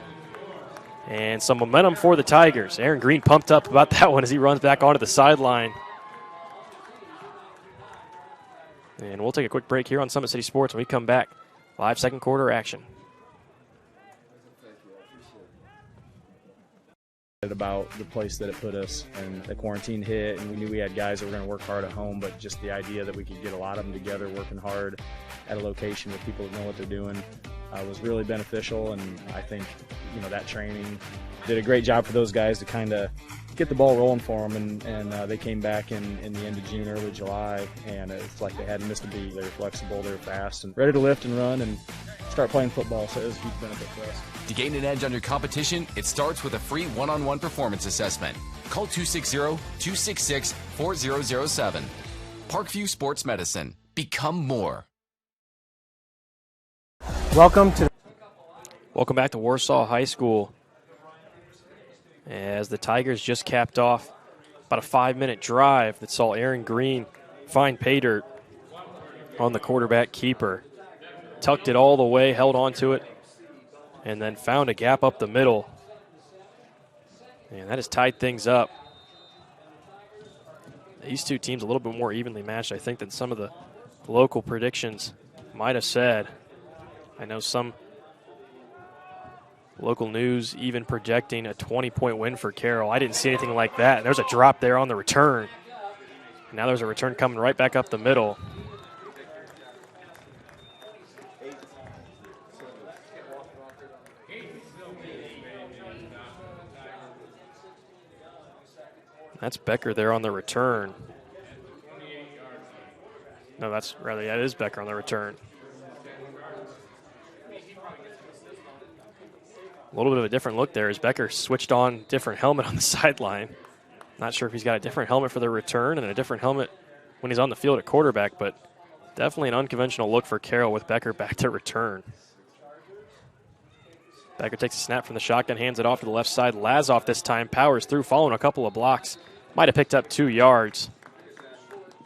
And some momentum for the Tigers. Aaron Green pumped up about that one as he runs back onto the sideline. And we'll take a quick break here on Summit City Sports. When we come back, live second quarter action. About the place that it put us, and the quarantine hit, and we knew we had guys that were going to work hard at home, but just the idea that we could get a lot of them together working hard at a location with people that know what they're doing was really beneficial. And I think that training did a great job for those guys to kind of get the ball rolling for them, and they came back in the end of June, early July, and it's like they hadn't missed a beat. They were flexible, they were fast, and ready to lift and run and start playing football, so it was a huge benefit for us. To gain an edge on your competition, it starts with a free one-on-one performance assessment. Call 260-266-4007. Parkview Sports Medicine. Become more. Welcome back to Warsaw High School. As the Tigers just capped off about a 5-minute drive that saw Aaron Green find pay dirt on the quarterback keeper. Tucked it all the way, held on to it, and then found a gap up the middle. And that has tied things up. These 2 teams a little bit more evenly matched, I think, than some of the local predictions might have said. I know some local news even projecting a 20-point win for Carroll. I didn't see anything like that. There's a drop there on the return. Now there's a return coming right back up the middle. That's Becker there on the return. No, that is Becker on the return. A little bit of a different look there as Becker switched on different helmet on the sideline. Not sure if he's got a different helmet for the return and a different helmet when he's on the field at quarterback, but definitely an unconventional look for Carroll with Becker back to return. Becker takes a snap from the shotgun, hands it off to the left side. Lazoff this time powers through, following a couple of blocks. Might have picked up 2 yards.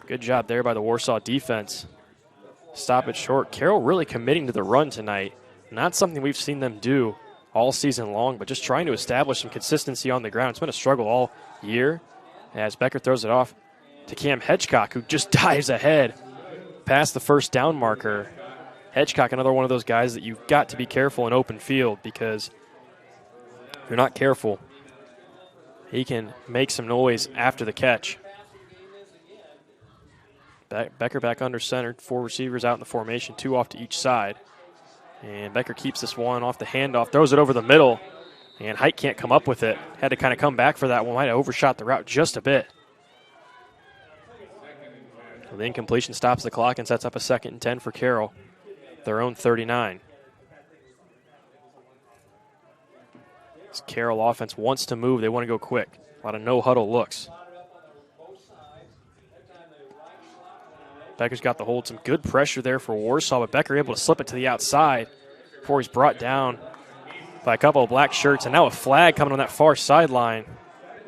Good job there by the Warsaw defense. Stop it short. Carroll really committing to the run tonight. Not something we've seen them do all season long, but just trying to establish some consistency on the ground. It's been a struggle all year as Becker throws it off to Cam Hedgecock, who just dives ahead past the first down marker. Hedgecock, another one of those guys that you've got to be careful in open field, because if you're not careful, he can make some noise after the catch. Becker back under center, 4 receivers out in the formation, 2 off to each side. And Becker keeps this one off the handoff, throws it over the middle, and Height can't come up with it. Had to kind of come back for that one. Might have overshot the route just a bit. So the incompletion stops the clock and sets up a 2nd and 10 for Carroll, their own 39. This Carroll offense wants to move. They want to go quick. A lot of no-huddle looks. Becker's got the hold. Some good pressure there for Warsaw, but Becker able to slip it to the outside before he's brought down by a couple of black shirts. And now a flag coming on that far sideline.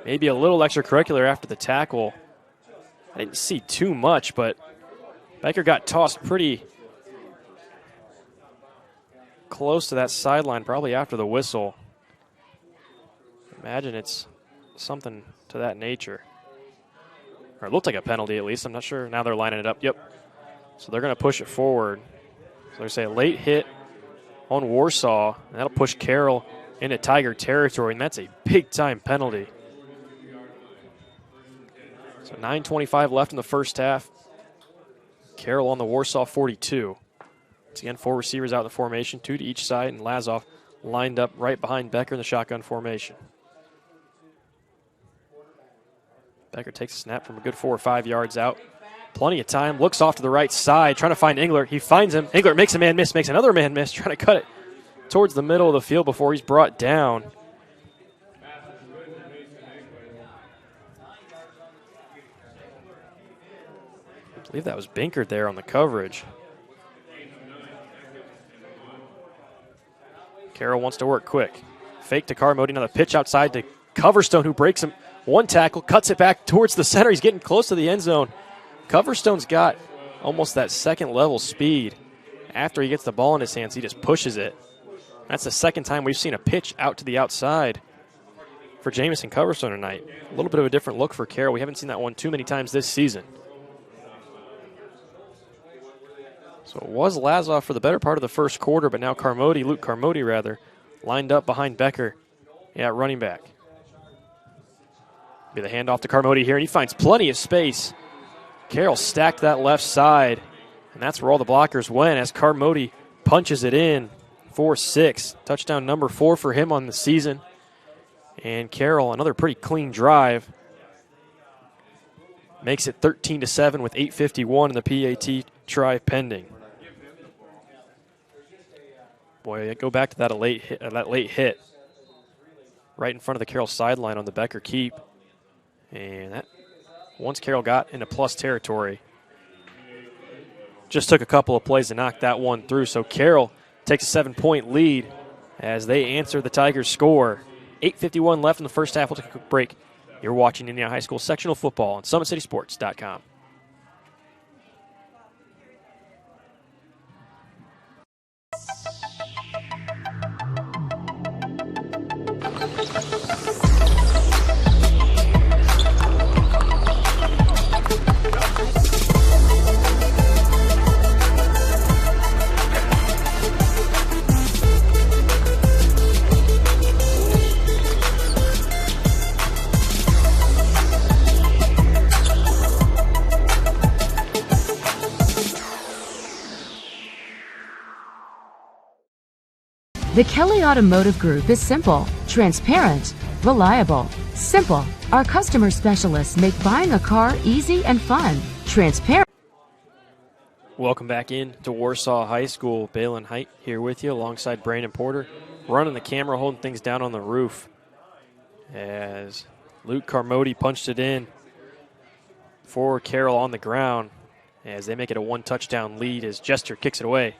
Maybe a little extracurricular after the tackle. I didn't see too much, but Becker got tossed pretty close to that sideline, probably after the whistle. Imagine it's something to that nature. Or it looked like a penalty at least. I'm not sure. Now they're lining it up. Yep. So they're going to push it forward. So they say a late hit on Warsaw, and that'll push Carroll into Tiger territory, and that's a big-time penalty. So 9:25 left in the first half. Carroll on the Warsaw 42. Once again, 4 receivers out in the formation, 2 to each side, and Lazoff lined up right behind Becker in the shotgun formation. Becker takes a snap from a good 4 or 5 yards out. Plenty of time. Looks off to the right side, trying to find Engler. He finds him. Engler makes a man miss, makes another man miss, trying to cut it towards the middle of the field before he's brought down. I believe that was Binkert there on the coverage. Carroll wants to work quick. Fake to Carmody. Now the pitch outside to Coverstone, who breaks him. 1 tackle, cuts it back towards the center. He's getting close to the end zone. Coverstone's got almost that second-level speed. After he gets the ball in his hands, he just pushes it. That's the second time we've seen a pitch out to the outside for Jamison Coverstone tonight. A little bit of a different look for Carroll. We haven't seen that one too many times this season. So it was Lazoff for the better part of the first quarter, but now Luke Carmody, lined up behind Becker at running back. Be the handoff to Carmody here, and he finds plenty of space. Carroll stacked that left side, and that's where all the blockers went as Carmody punches it in. 4-6. Touchdown number 4 for him on the season. And Carroll, another pretty clean drive. Makes it 13-7 with 8:51 in the PAT try pending. Boy, go back to that late hit right in front of the Carroll sideline on the Becker keep. And that, once Carroll got into plus territory, just took a couple of plays to knock that one through. So Carroll takes a 7-point lead as they answer the Tigers' score. 8:51 left in the first half. We'll take a quick break. You're watching Indiana High School sectional football on SummitCitySports.com. The Kelly Automotive Group is simple, transparent, reliable. Simple. Our customer specialists make buying a car easy and fun. Transparent. Welcome back in to Warsaw High School. Balin Height here with you alongside Brandon Porter. Running the camera, holding things down on the roof as Luke Carmody punched it in for Carroll on the ground as they make it a 1-touchdown lead as Jester kicks it away.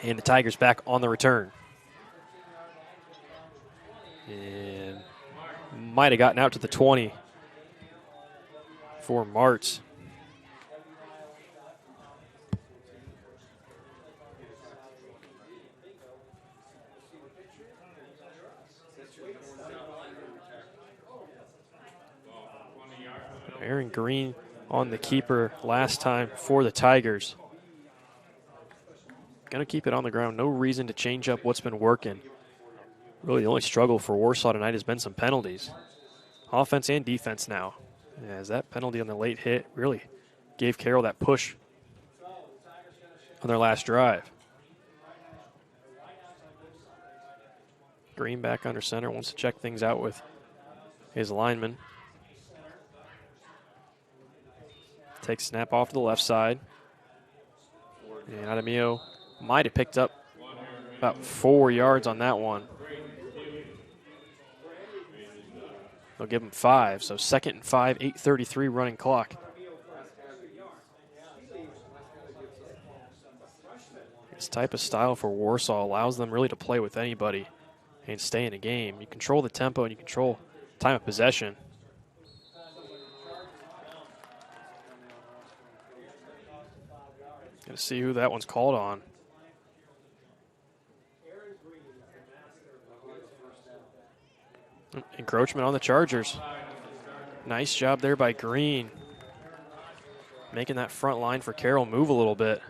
And the Tigers back on the return. And might have gotten out to the 20 for Martz. Aaron Green on the keeper last time for the Tigers. Going to keep it on the ground. No reason to change up what's been working. Really, the only struggle for Warsaw tonight has been some penalties. Offense and defense now. As that penalty on the late hit really gave Carroll that push on their last drive. Green back under center, wants to check things out with his lineman. Takes snap off to the left side. And Adamio might have picked up about 4 yards on that one. They'll give him 5, so 2nd and 5, 8:33 running clock. This type of style for Warsaw allows them really to play with anybody and stay in a game. You control the tempo and you control time of possession. Gonna see who that one's called on. Encroachment on the Chargers. Nice job there by Green. Making that front line for Carroll move a little bit.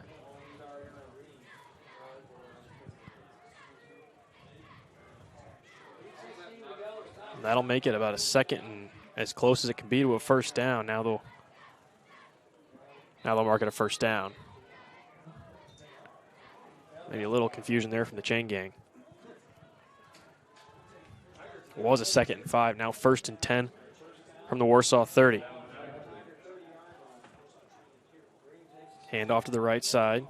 And that'll make it about a 2nd and as close as it can be to a first down. Now they'll mark it a first down. Maybe a little confusion there from the chain gang. It was a 2nd and 5, now 1st and 10 from the Warsaw 30. Hand off to the right side.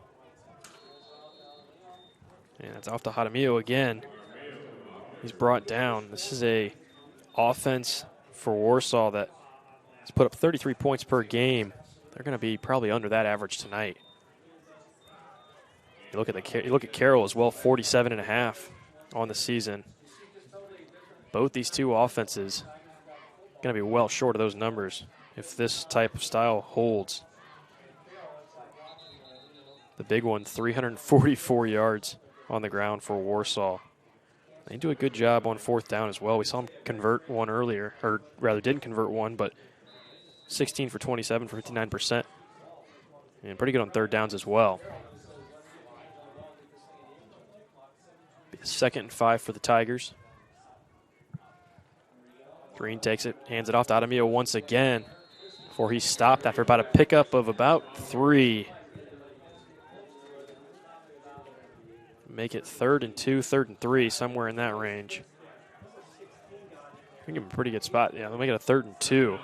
And it's off to Jaramillo again. He's brought down. This is a offense for Warsaw that has put up 33 points per game. They're going to be probably under that average tonight. You look at Carroll as well, 47.5 on the season. Both these two offenses going to be well short of those numbers if this type of style holds. The big one, 344 yards on the ground for Warsaw. They do a good job on 4th down as well. We saw them convert one earlier, or rather didn't convert one, but 16 for 27 for 59%. And pretty good on 3rd downs as well. 2nd and 5 for the Tigers. Green takes it, hands it off to Adamio once again before he's stopped after about a pickup of about 3. Make it 3rd and 2, 3rd and 3, somewhere in that range. I think it's a pretty good spot. Yeah, they'll make it a 3rd and 2.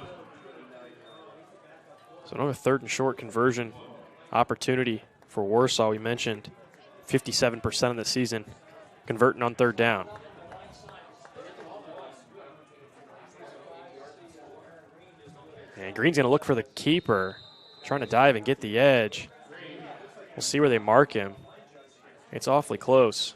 So another 3rd and short conversion opportunity for Warsaw. We mentioned 57% of the season converting on 3rd down. And Green's going to look for the keeper, trying to dive and get the edge. We'll see where they mark him. It's awfully close.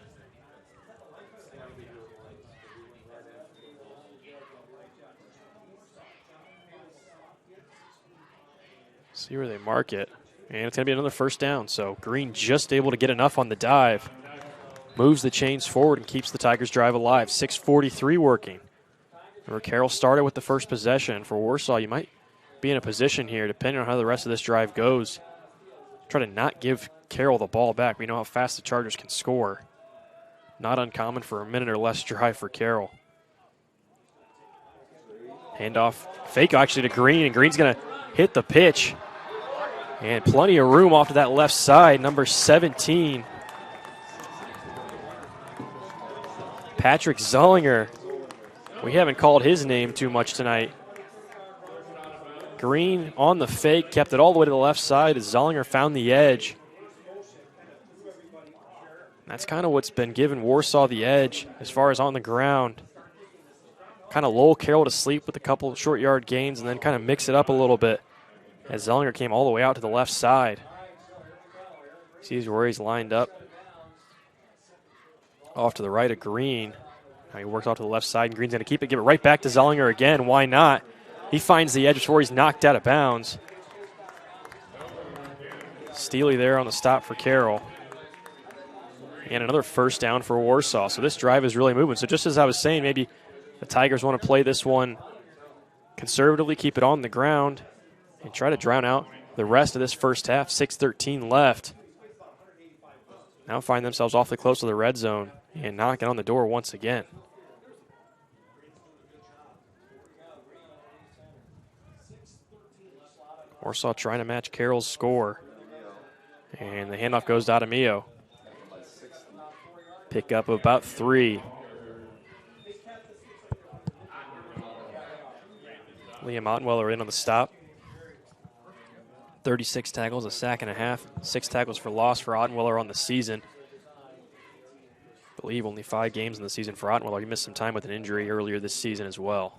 See where they mark it. And it's going to be another first down. So Green just able to get enough on the dive. Moves the chains forward and keeps the Tigers' drive alive. 6:43 working. Remember, Carroll started with the first possession. For Warsaw, you might be in a position here, depending on how the rest of this drive goes. Try to not give Carroll the ball back. We know how fast the Chargers can score. Not uncommon for a minute or less drive for Carroll. Handoff, fake actually to Green, and Green's going to hit the pitch. And plenty of room off to that left side, number 17. Patrick Zollinger. We haven't called his name too much tonight. Green on the fake, kept it all the way to the left side as Zollinger found the edge. That's kind of what's been giving Warsaw the edge as far as on the ground. Kind of lull Carroll to sleep with a couple of short yard gains and then kind of mix it up a little bit as Zollinger came all the way out to the left side. Sees where he's lined up. Off to the right of Green. Now he works off to the left side, and Green's going to keep it, give it right back to Zollinger again. Why not? He finds the edge before he's knocked out of bounds. Steely there on the stop for Carroll. And another first down for Warsaw. So this drive is really moving. So just as I was saying, maybe the Tigers want to play this one conservatively keep it on the ground and try to drown out the rest of this first half. 6:13 left. Now find themselves awfully close to the red zone and knocking on the door once again. Warsaw trying to match Carroll's score. And the handoff goes to Adamio. Pick up about 3. Liam Ottenweller in on the stop. 36 tackles, a sack and a half. 6 tackles for loss for Ottenweller on the season. I believe only 5 games in the season for Ottenweller. He missed some time with an injury earlier this season as well.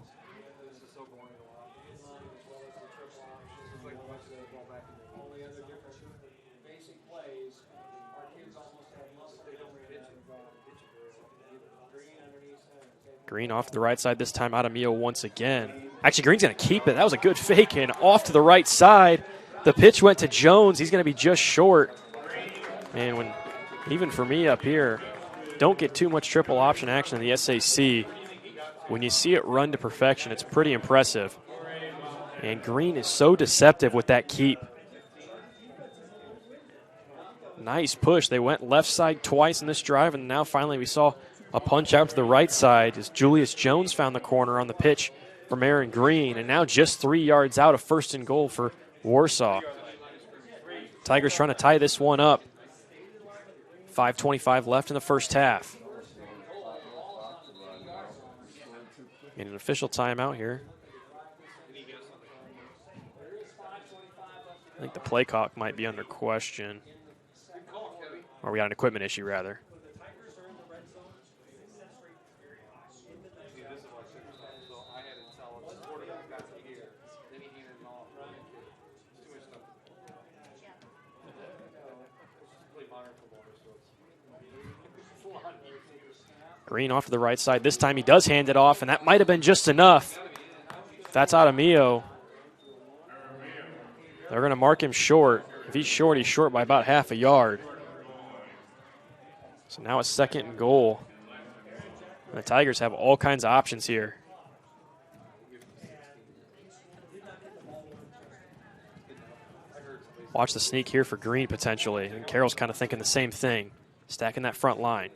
Green off to the right side, this time Adamio once again. Actually, Green's going to keep it. That was a good fake, and off to the right side. The pitch went to Jones. He's going to be just short. And even for me up here, don't get too much triple option action in the SAC. When you see it run to perfection, it's pretty impressive. And Green is so deceptive with that keep. Nice push. They went left side twice in this drive, and now finally we saw a punch out to the right side as Julius Jones found the corner on the pitch from Aaron Green, and now just 3 yards out of 1st and goal for Warsaw. Tigers trying to tie this one up. 5:25 left in the first half. And an official timeout here. I think the play clock might be under question. Or we got an equipment issue, rather. Green off to the right side. This time he does hand it off, and that might have been just enough. That's Adamio. They're going to mark him short. If he's short by about half a yard. So now it's 2nd and goal. And the Tigers have all kinds of options here. Watch the sneak here for Green potentially. And Carroll's kind of thinking the same thing, stacking that front line.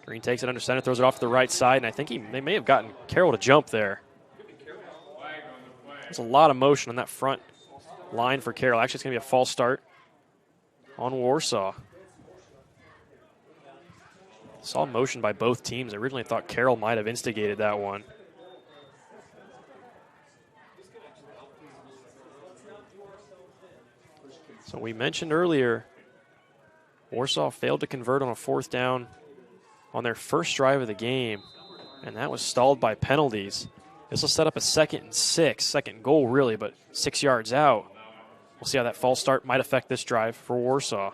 Green takes it under center, throws it off to the right side, and I think they may have gotten Carroll to jump there. There's a lot of motion on that front line for Carroll. Actually, it's going to be a false start on Warsaw. Saw motion by both teams. I originally thought Carroll might have instigated that one. So we mentioned earlier, Warsaw failed to convert on a 4th down on their first drive of the game, and that was stalled by penalties. This will set up a 2nd and 6, 2nd goal really, but 6 yards out. We'll see how that false start might affect this drive for Warsaw.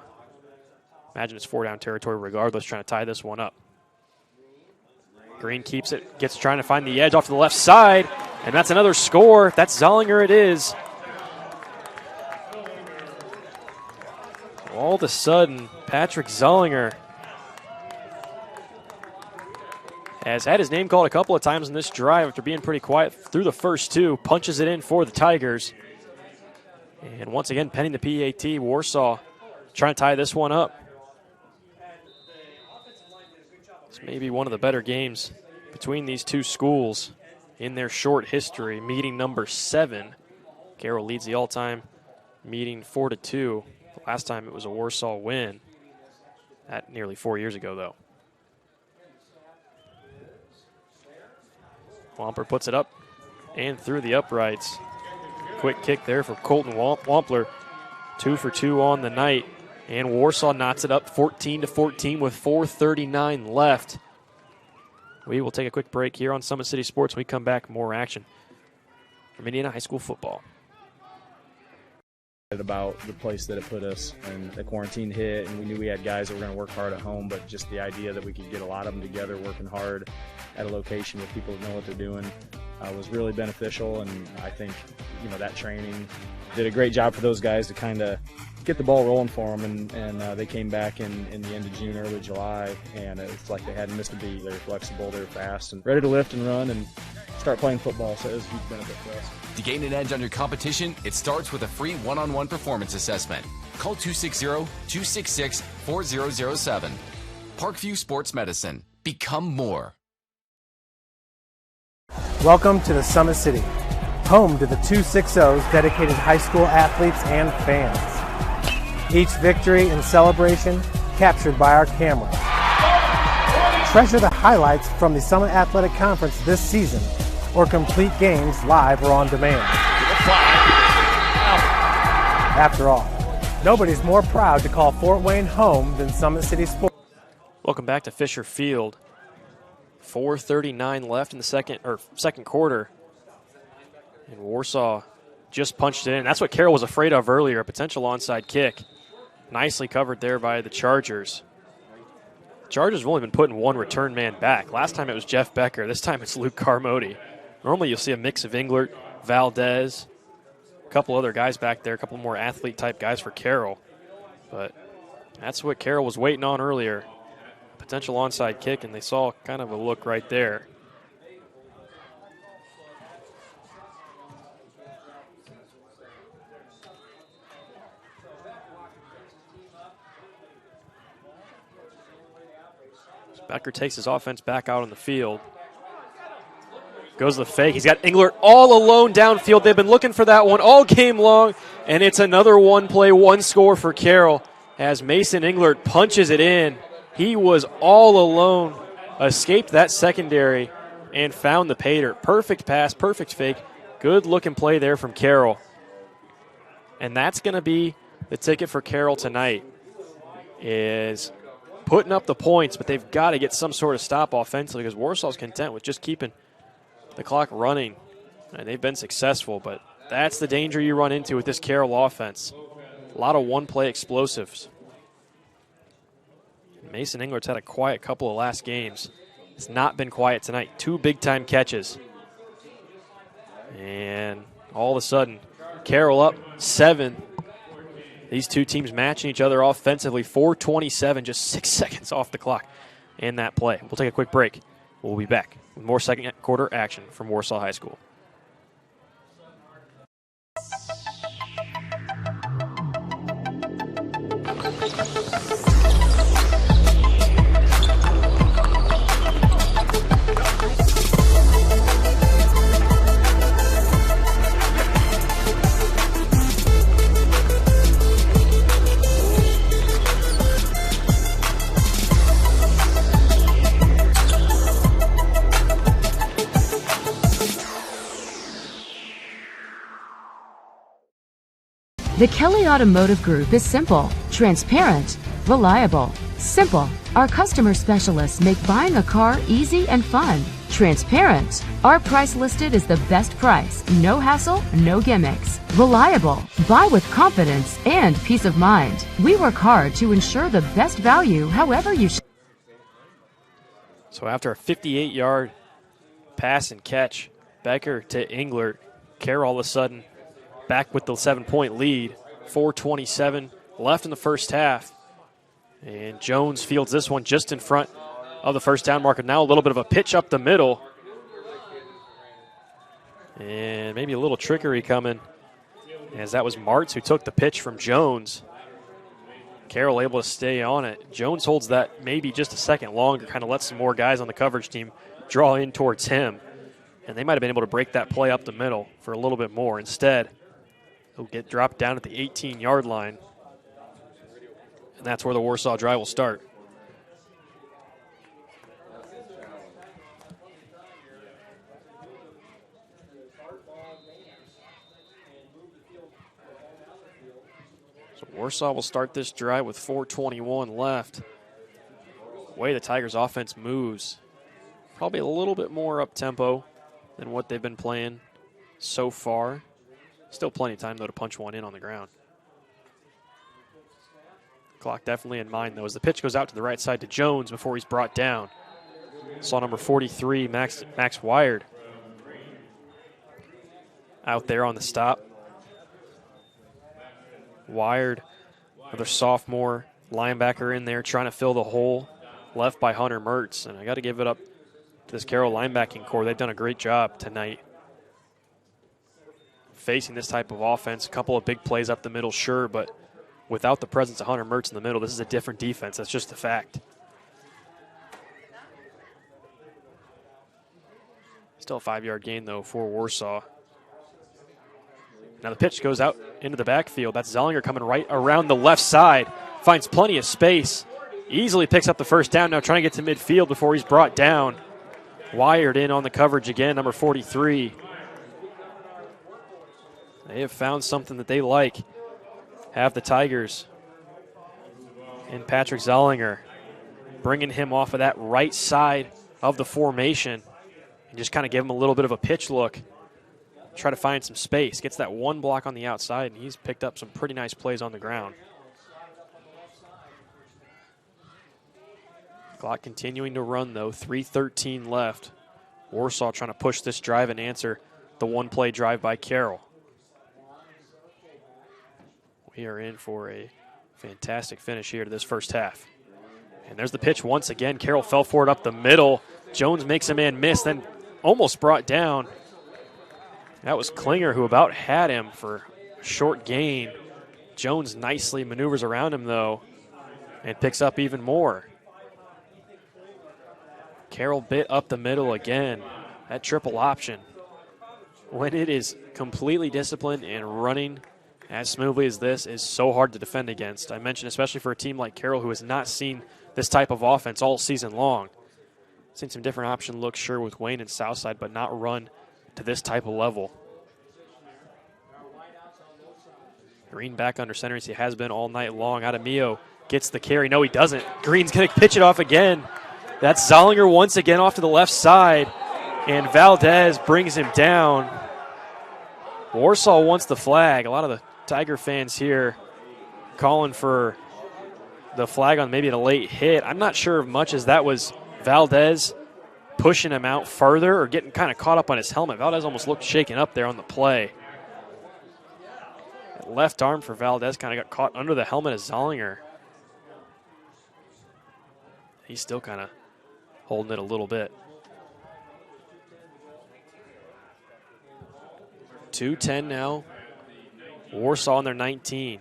Imagine it's 4-down territory regardless, trying to tie this one up. Green keeps it, trying to find the edge off to the left side, and that's another score. That's Zollinger it is. All of a sudden, Patrick Zollinger has had his name called a couple of times in this drive after being pretty quiet through the first 2. Punches it in for the Tigers. And once again, pending the PAT, Warsaw trying to tie this one up. This may be one of the better games between these two schools in their short history. Meeting number 7. Carroll leads the all-time meeting 4-2. The last time it was a Warsaw win. That nearly 4 years ago, though. Wampler puts it up and through the uprights. Quick kick there for Colton Wampler. 2 for 2 on the night. And Warsaw knots it up 14-14 with 4:39 left. We will take a quick break here on Summit City Sports. When we come back, more action from Indiana High School football. About the place that it put us, and the quarantine hit, and we knew we had guys that were going to work hard at home, but just the idea that we could get a lot of them together working hard at a location with people that know what they're doing was really beneficial, and I think that training did a great job for those guys to kind of get the ball rolling for them, and they came back in the end of June, early July, and it's like they hadn't missed a beat. They were flexible, they were fast, and ready to lift and run and start playing football, so it was a huge benefit for us. To gain an edge on your competition, it starts with a free one-on-one performance assessment. Call 260-266-4007. Parkview Sports Medicine. Become more. Welcome to the Summit City, home to the 260's dedicated high school athletes and fans. Each victory and celebration captured by our camera. Treasure the highlights from the Summit Athletic Conference this season, or complete games live or on demand. After all, nobody's more proud to call Fort Wayne home than Summit City Sports. Welcome back to Fisher Field. 4:39 left in the second quarter. And Warsaw just punched it in. That's what Carroll was afraid of earlier, a potential onside kick. Nicely covered there by the Chargers. Chargers have only been putting one return man back. Last time it was Jeff Becker. This time it's Luke Carmody. Normally you'll see a mix of Englert, Valdez, a couple other guys back there, a couple more athlete-type guys for Carroll. But that's what Carroll was waiting on earlier. Potential onside kick, and they saw kind of a look right there. So Becker takes his offense back out on the field. Goes the fake. He's got Englert all alone downfield. They've been looking for that one all game long, and it's another one-play, one-score for Carroll as Mason Englert punches it in. He was all alone, escaped that secondary, and found the pay dirt. Perfect pass, perfect fake. Good-looking play there from Carroll. And that's going to be the ticket for Carroll tonight, is putting up the points, but they've got to get some sort of stop offensively because Warsaw's content with just keeping the clock running. And they've been successful, but that's the danger you run into with this Carroll offense. A lot of one-play explosives. Mason Englert's had a quiet couple of last games. It's not been quiet tonight. 2 big-time catches. And all of a sudden, Carroll up 7. These two teams matching each other offensively. 4:27, just 6 seconds off the clock in that play. We'll take a quick break. We'll be back with more second quarter action from Warsaw High School. The Kelly Automotive Group is simple, transparent, reliable. Simple. Our customer specialists make buying a car easy and fun. Transparent. Our price listed is the best price. No hassle, no gimmicks. Reliable. Buy with confidence and peace of mind. We work hard to ensure the best value however you So after a 58-yard pass and catch, Becker to Englert, Carroll all of a sudden back with the 7-point lead. 4:27 left in the first half. And Jones fields this one just in front of the first down marker. Now a little bit of a pitch up the middle. And maybe a little trickery coming, as that was Martz who took the pitch from Jones. Carroll able to stay on it. Jones holds that maybe just a second longer, kind of lets some more guys on the coverage team draw in towards him. And they might have been able to break that play up the middle for a little bit more. Instead, he'll get dropped down at the 18-yard line. And that's where the Warsaw drive will start. So Warsaw will start this drive with 4:21 left. The way the Tigers offense moves, probably a little bit more up-tempo than what they've been playing so far. Still plenty of time, though, to punch one in on the ground. Clock definitely in mind, though, as the pitch goes out to the right side to Jones before he's brought down. Saw number 43, Max Wired. out there on the stop. Wired, another sophomore linebacker in there trying to fill the hole left by Hunter Mertz. And I got to give it up to this Carroll linebacking core. They've done a great job tonight facing this type of offense. A couple of big plays up the middle, sure, but without the presence of Hunter Mertz in the middle, this is a different defense. That's just a fact. Still a 5-yard gain, though, for Warsaw. Now the pitch goes out into the backfield. That's Zellinger coming right around the left side. Finds plenty of space. Easily picks up the first down. Now trying to get to midfield before he's brought down. Wired in on the coverage again, number 43. They have found something that they like. Have the Tigers. And Patrick Zellinger bringing him off of that right side of the formation. And just kind of give him a little bit of a pitch look. Try to find some space. Gets that one block on the outside, and he's picked up some pretty nice plays on the ground. Clock continuing to run, though. 3:13 left. Warsaw trying to push this drive and answer the one-play drive by Carroll. We are in for a fantastic finish here to this first half. And there's the pitch once again. Carroll fell for it up the middle. Jones makes a man miss, then almost brought down. That was Klinger who about had him for a short gain. Jones nicely maneuvers around him, though, and picks up even more. Carroll bit up the middle again. That triple option, when it is completely disciplined and running as smoothly as this, is so hard to defend against. I mentioned especially for a team like Carroll who has not seen this type of offense all season long. Seen some different option looks, sure, with Wayne and Southside, but not run to this type of level. Green back under center as he has been all night long. Adamio gets the carry. No, he doesn't. Green's going to pitch it off again. That's Zollinger once again off to the left side, and Valdez brings him down. Warsaw wants the flag. A lot of the Tiger fans here calling for the flag on maybe a late hit. I'm not sure as much as that was Valdez pushing him out further or getting kind of caught up on his helmet. Valdez almost looked shaken up there on the play. That left arm for Valdez kind of got caught under the helmet of Zollinger. He's still kind of holding it a little bit. 2:10 now. Warsaw on their 19.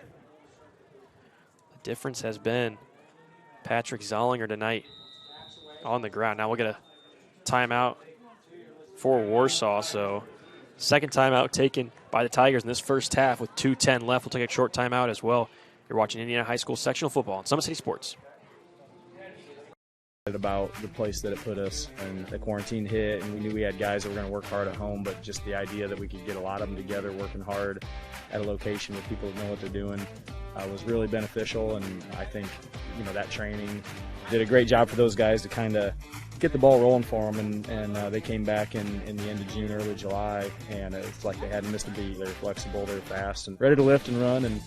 The difference has been Patrick Zollinger tonight on the ground. Now we'll get a timeout for Warsaw. So second timeout taken by the Tigers in this first half with 2:10 left. We'll take a short timeout as well. You're watching Indiana High School sectional football on Summit City Sports. About the place that it put us, and the quarantine hit, and we knew we had guys that were going to work hard at home, but just the idea that we could get a lot of them together working hard at a location with people that know what they're doing was really beneficial. And I think, that training did a great job for those guys to kind of get the ball rolling for them, and they came back in the end of June, early July, and it's like they hadn't missed a beat. They were flexible, they were fast, and ready to lift and run and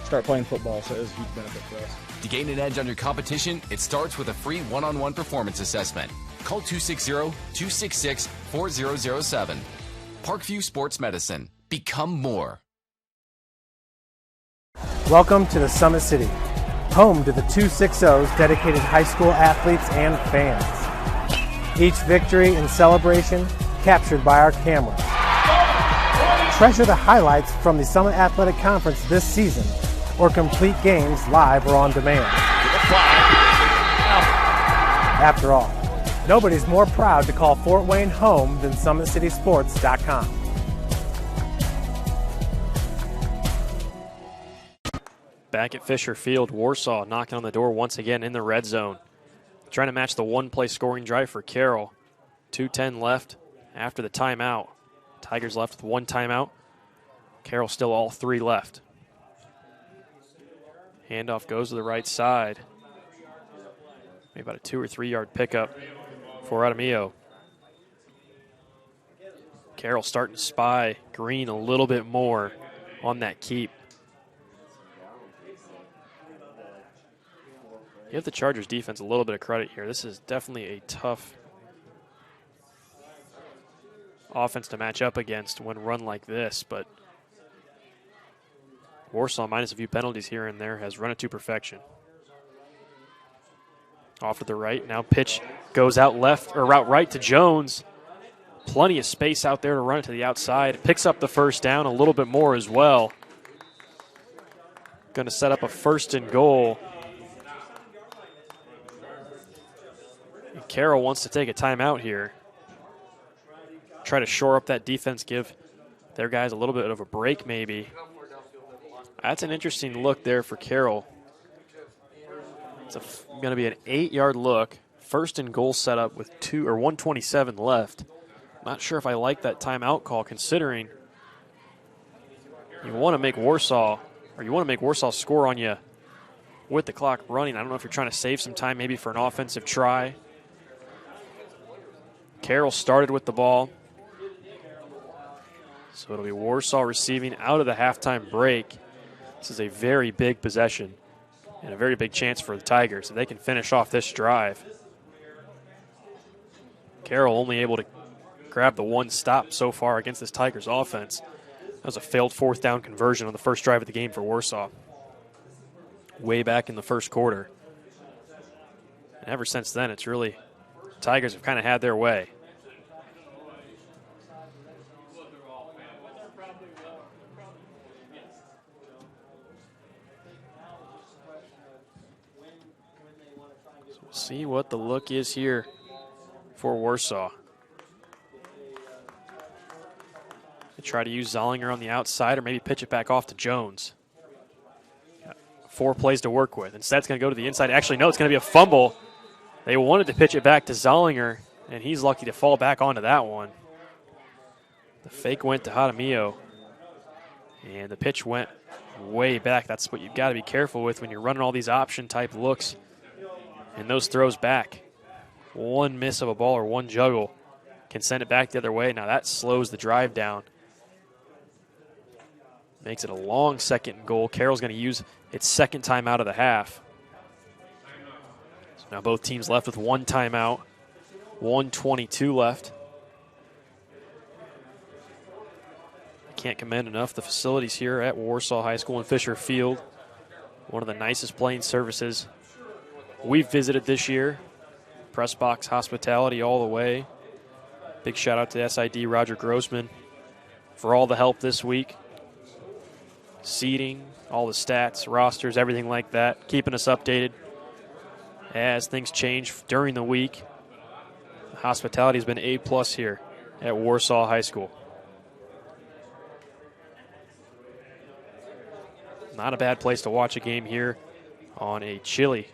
start playing football, so it was a huge benefit for us. To gain an edge on your competition, it starts with a free one-on-one performance assessment. Call 260-266-4007. Parkview Sports Medicine. Become more. Welcome to the Summit City, home to the 260's dedicated high school athletes and fans. Each victory and celebration captured by our camera. Treasure the highlights from the Summit Athletic Conference this season, or complete games live or on demand. After all, nobody's more proud to call Fort Wayne home than SummitCitySports.com. Back at Fisher Field, Warsaw knocking on the door once again in the red zone. Trying to match the one-play scoring drive for Carroll. 2:10 left after the timeout. Tigers left with one timeout. Carroll still all three left. Handoff goes to the right side. Maybe about a 2 or 3 yard pickup for Adamio. Carroll starting to spy Green a little bit more on that keep. Give the Chargers defense a little bit of credit here. This is definitely a tough offense to match up against when run like this, but Warsaw, minus a few penalties here and there, has run it to perfection. Off to the right, now pitch goes out left, or route right to Jones. Plenty of space out there to run it to the outside. Picks up the first down, a little bit more as well. Going to set up a 1st and goal. And Carroll wants to take a timeout here. Try to shore up that defense, give their guys a little bit of a break maybe. That's an interesting look there for Carroll. It's going to be an 8-yard look. 1st and goal set up with 1:27 left. Not sure if I like that timeout call, considering you want to make Warsaw score on you with the clock running. I don't know if you're trying to save some time maybe for an offensive try. Carroll started with the ball. So it'll be Warsaw receiving out of the halftime break. This is a very big possession and a very big chance for the Tigers. If they can finish off this drive. Carroll only able to grab the one stop so far against this Tigers offense. That was a failed 4th down conversion on the first drive of the game for Warsaw. Way back in the first quarter. And ever since then, it's really, Tigers have kind of had their way. So we'll see what the look is here for Warsaw. They try to use Zollinger on the outside or maybe pitch it back off to Jones. Got 4 plays to work with. Instead, it's going to go to the inside. Actually, no, it's going to be a fumble. They wanted to pitch it back to Zollinger, and he's lucky to fall back onto that one. The fake went to Jaramillo, and the pitch went way back. That's what you've got to be careful with when you're running all these option-type looks and those throws back. One miss of a ball or one juggle can send it back the other way. Now that slows the drive down. Makes it a long 2nd and goal. Carroll's going to use its 2nd time out of the half. So now both teams left with 1 timeout. 1:22 left. I can't commend enough the facilities here at Warsaw High School and Fisher Field. One of the nicest playing services we've visited this year. Press box hospitality all the way. Big shout out to SID Roger Grossman for all the help this week. Seating, all the stats, rosters, everything like that. Keeping us updated as things change during the week. The hospitality has been A+ here at Warsaw High School. Not a bad place to watch a game here on a chilly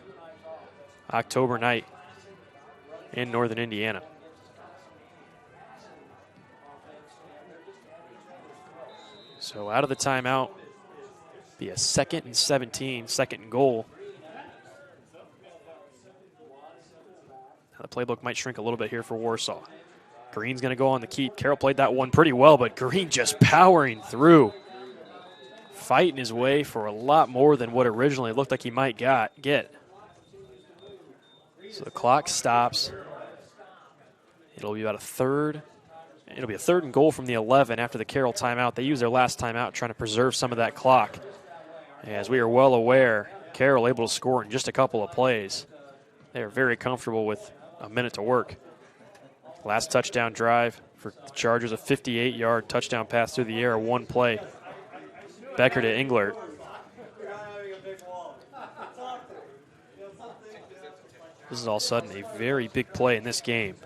October night in northern Indiana. So out of the timeout, be a 2nd and 17, 2nd and goal. Now the playbook might shrink a little bit here for Warsaw. Green's going to go on the keep. Carroll played that one pretty well, but Green just powering through. Fighting his way for a lot more than what originally looked like he might get. So the clock stops. It'll be about a 3rd. It'll be a 3rd and goal from the 11 after the Carroll timeout. They used their last timeout trying to preserve some of that clock. As we are well aware, Carroll able to score in just a couple of plays. They are very comfortable with a minute to work. Last touchdown drive for the Chargers, a 58-yard touchdown pass through the air, 1 play. Becker to Englert. This is all of a sudden a very big play in this game.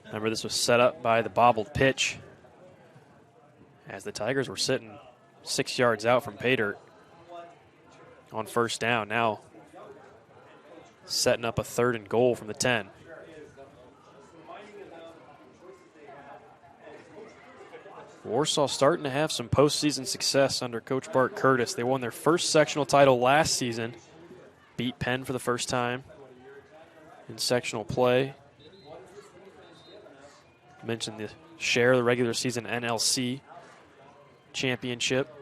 Remember, this was set up by the bobbled pitch as the Tigers were sitting 6 yards out from pay dirt on 1st down. Now setting up a 3rd and goal from the 10. Warsaw starting to have some postseason success under Coach Bart Curtis. They won their first sectional title last season, beat Penn for the first time in sectional play. Mentioned the share of the regular season NLC championship.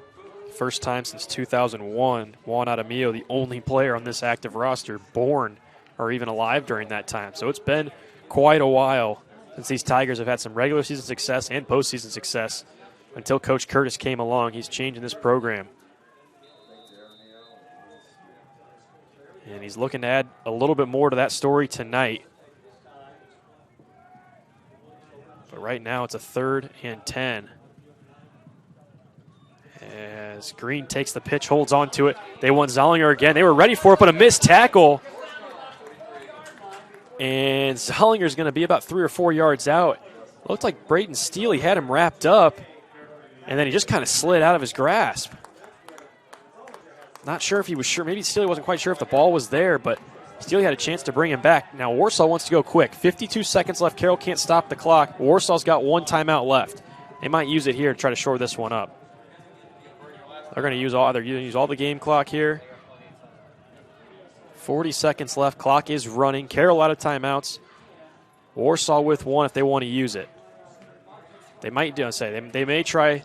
First time since 2001. Juan Jaramillo, the only player on this active roster born or even alive during that time. So it's been quite a while since these Tigers have had some regular season success and postseason success. Until Coach Curtis came along, he's changing this program. And he's looking to add a little bit more to that story tonight. But right now it's a 3rd and 10. As Green takes the pitch, holds on to it. They want Zollinger again. They were ready for it, but a missed tackle. And Zollinger's going to be about 3 or 4 yards out. Looked like Brayton Steele had him wrapped up, and then he just kind of slid out of his grasp. Not sure if he was sure. Maybe Steele wasn't quite sure if the ball was there, but Steele had a chance to bring him back. Now Warsaw wants to go quick. 52 seconds left. Carroll can't stop the clock. Warsaw's got 1 timeout left. They might use it here to try to shore this one up. They're going to use all the game clock here. 40 seconds left. Clock is running. Carroll out of timeouts. Warsaw with 1 if they want to use it. They might they may try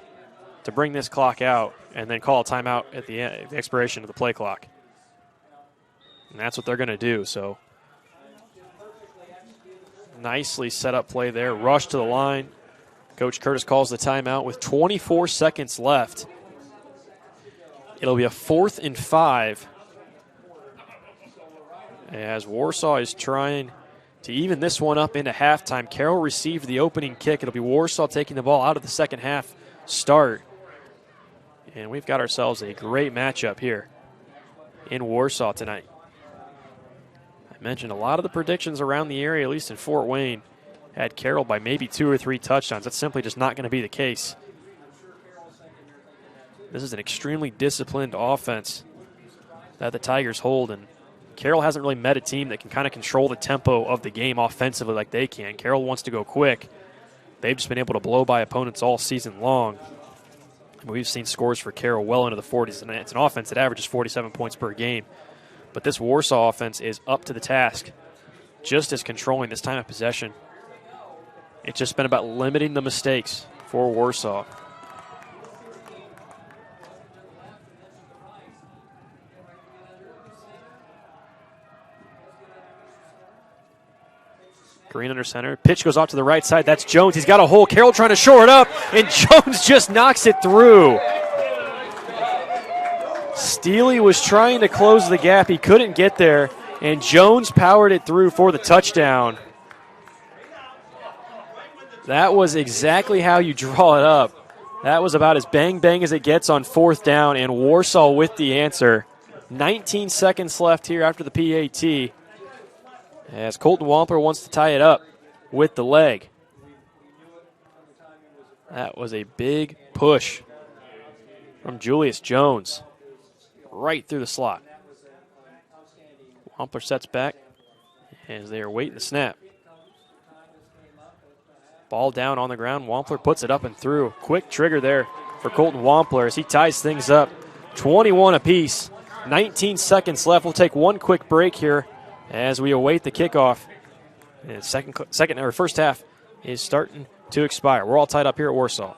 to bring this clock out and then call a timeout at the expiration of the play clock. And that's what they're going to do. So nicely set up play there. Rush to the line. Coach Curtis calls the timeout with 24 seconds left. It'll be a 4th and 5 as Warsaw is trying to even this one up into halftime. Carroll received the opening kick. It'll be Warsaw taking the ball out of the second half start. And we've got ourselves a great matchup here in Warsaw tonight. I mentioned a lot of the predictions around the area, at least in Fort Wayne, had Carroll by maybe 2 or 3 touchdowns. That's simply just not going to be the case. This is an extremely disciplined offense that the Tigers hold, and Carroll hasn't really met a team that can kind of control the tempo of the game offensively like they can. Carroll wants to go quick. They've just been able to blow by opponents all season long. And we've seen scores for Carroll well into the 40s, and it's an offense that averages 47 points per game. But this Warsaw offense is up to the task, just as controlling this time of possession. It's just been about limiting the mistakes for Warsaw. Green under center. Pitch goes off to the right side. That's Jones. He's got a hole. Carroll trying to shore it up, and Jones just knocks it through. Steely was trying to close the gap. He couldn't get there, and Jones powered it through for the touchdown. That was exactly how you draw it up. That was about as bang-bang as it gets on 4th down, and Warsaw with the answer. 19 seconds left here after the PAT. As Colton Wampler wants to tie it up with the leg. That was a big push from Julius Jones right through the slot. Wampler sets back as they are waiting to snap. Ball down on the ground. Wampler puts it up and through. Quick trigger there for Colton Wampler as he ties things up. 21 apiece. 19 seconds left. We'll take one quick break here as we await the kickoff. And first half is starting to expire. We're all tied up here at Warsaw.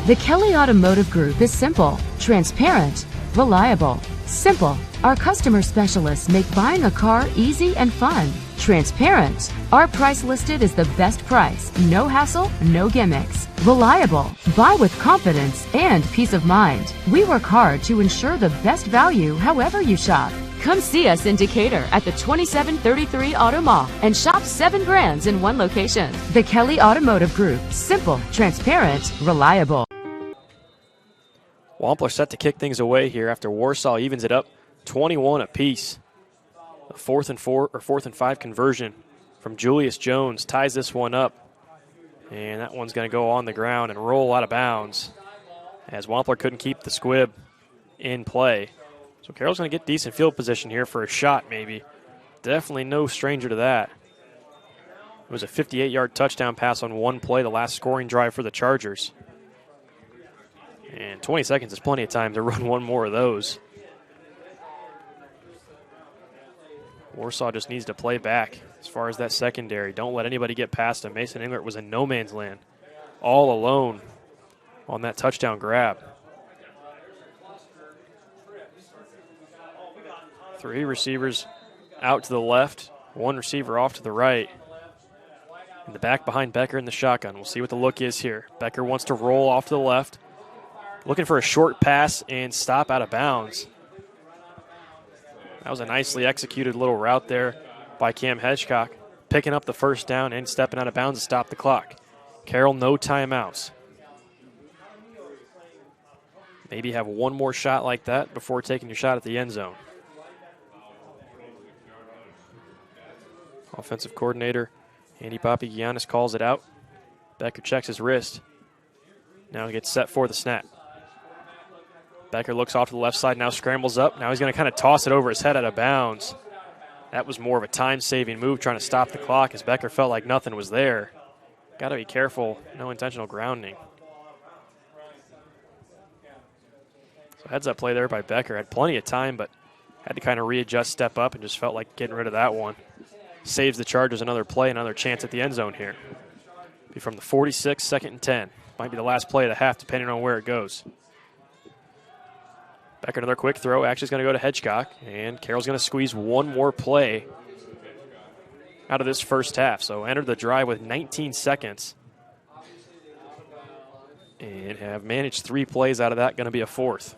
The Kelly Automotive Group is simple, transparent, reliable. Simple. Our customer specialists make buying a car easy and fun. Transparent. Our price listed is the best price. No hassle, no gimmicks. Reliable. Buy with confidence and peace of mind. We work hard to ensure the best value however you shop. Come see us in Decatur at the 2733 Auto Mall and shop 7 brands in one location. The Kelly Automotive Group. Simple, transparent, reliable. Wampler set to kick things away here after Warsaw evens it up 21 apiece. A 4th and 4 or 4th and 5 conversion from Julius Jones ties this one up. And that one's going to go on the ground and roll out of bounds as Wampler couldn't keep the squib in play. So Carroll's going to get decent field position here for a shot maybe. Definitely no stranger to that. It was a 58-yard touchdown pass on one play, the last scoring drive for the Chargers. And 20 seconds is plenty of time to run one more of those. Warsaw just needs to play back as far as that secondary. Don't let anybody get past him. Mason Englert was in no man's land, all alone on that touchdown grab. 3 receivers out to the left, 1 receiver off to the right. In the back behind Becker in the shotgun. We'll see what the look is here. Becker wants to roll off to the left. Looking for a short pass and stop out of bounds. That was a nicely executed little route there by Cam Hedgecock, picking up the first down and stepping out of bounds to stop the clock. Carroll, no timeouts. Maybe have one more shot like that before taking your shot at the end zone. Offensive coordinator Andy Papagiannis calls it out. Becker checks his wrist. Now he gets set for the snap. Becker looks off to the left side, now scrambles up. Now he's going to kind of toss it over his head out of bounds. That was more of a time-saving move, trying to stop the clock as Becker felt like nothing was there. Got to be careful, no intentional grounding. So heads-up play there by Becker. Had plenty of time, but had to kind of readjust, step up, and just felt like getting rid of that one. Saves the Chargers another play, another chance at the end zone here. Be from the 46, 2nd and 10. Might be the last play of the half, depending on where it goes. Becker, another quick throw. Actually, is going to go to Hedgecock, and Carroll's going to squeeze one more play out of this first half. So enter the drive with 19 seconds and have managed 3 plays out of that. Going to be a 4th.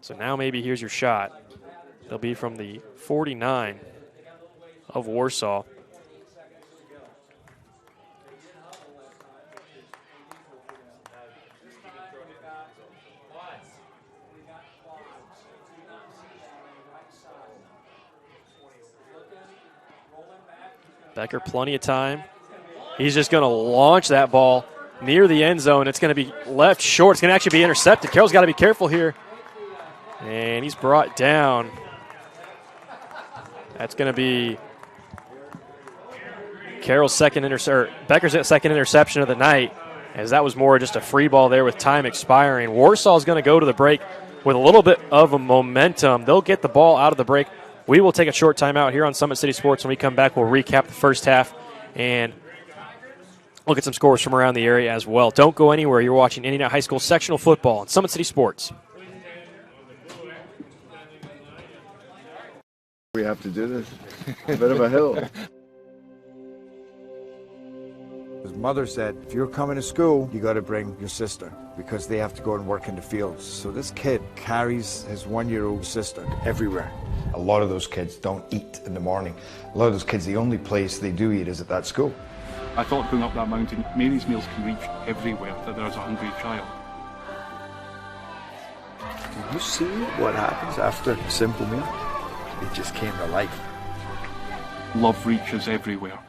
So now maybe here's your shot. It'll be from the 49 of Warsaw. Becker, plenty of time. He's just going to launch that ball near the end zone. It's going to be left short. It's going to actually be intercepted. Carroll's got to be careful here. And he's brought down. That's going to be Becker's second interception of the night, as that was more just a free ball there with time expiring. Warsaw's going to go to the break with a little bit of a momentum. They'll get the ball out of the break. We will take a short timeout here on Summit City Sports. When we come back, we'll recap the first half and look at some scores from around the area as well. Don't go anywhere. You're watching Indiana High School sectional football on Summit City Sports. We have to do this. A bit of a hill. His mother said, if you're coming to school, you got to bring your sister because they have to go and work in the fields. So this kid carries his 1-year-old sister everywhere. A lot of those kids don't eat in the morning. A lot of those kids, the only place they do eat is at that school. I thought going up that mountain, Manny's meals can reach everywhere that there's a hungry child. Did you see what happens after a simple meal? It just came to life. Love reaches everywhere.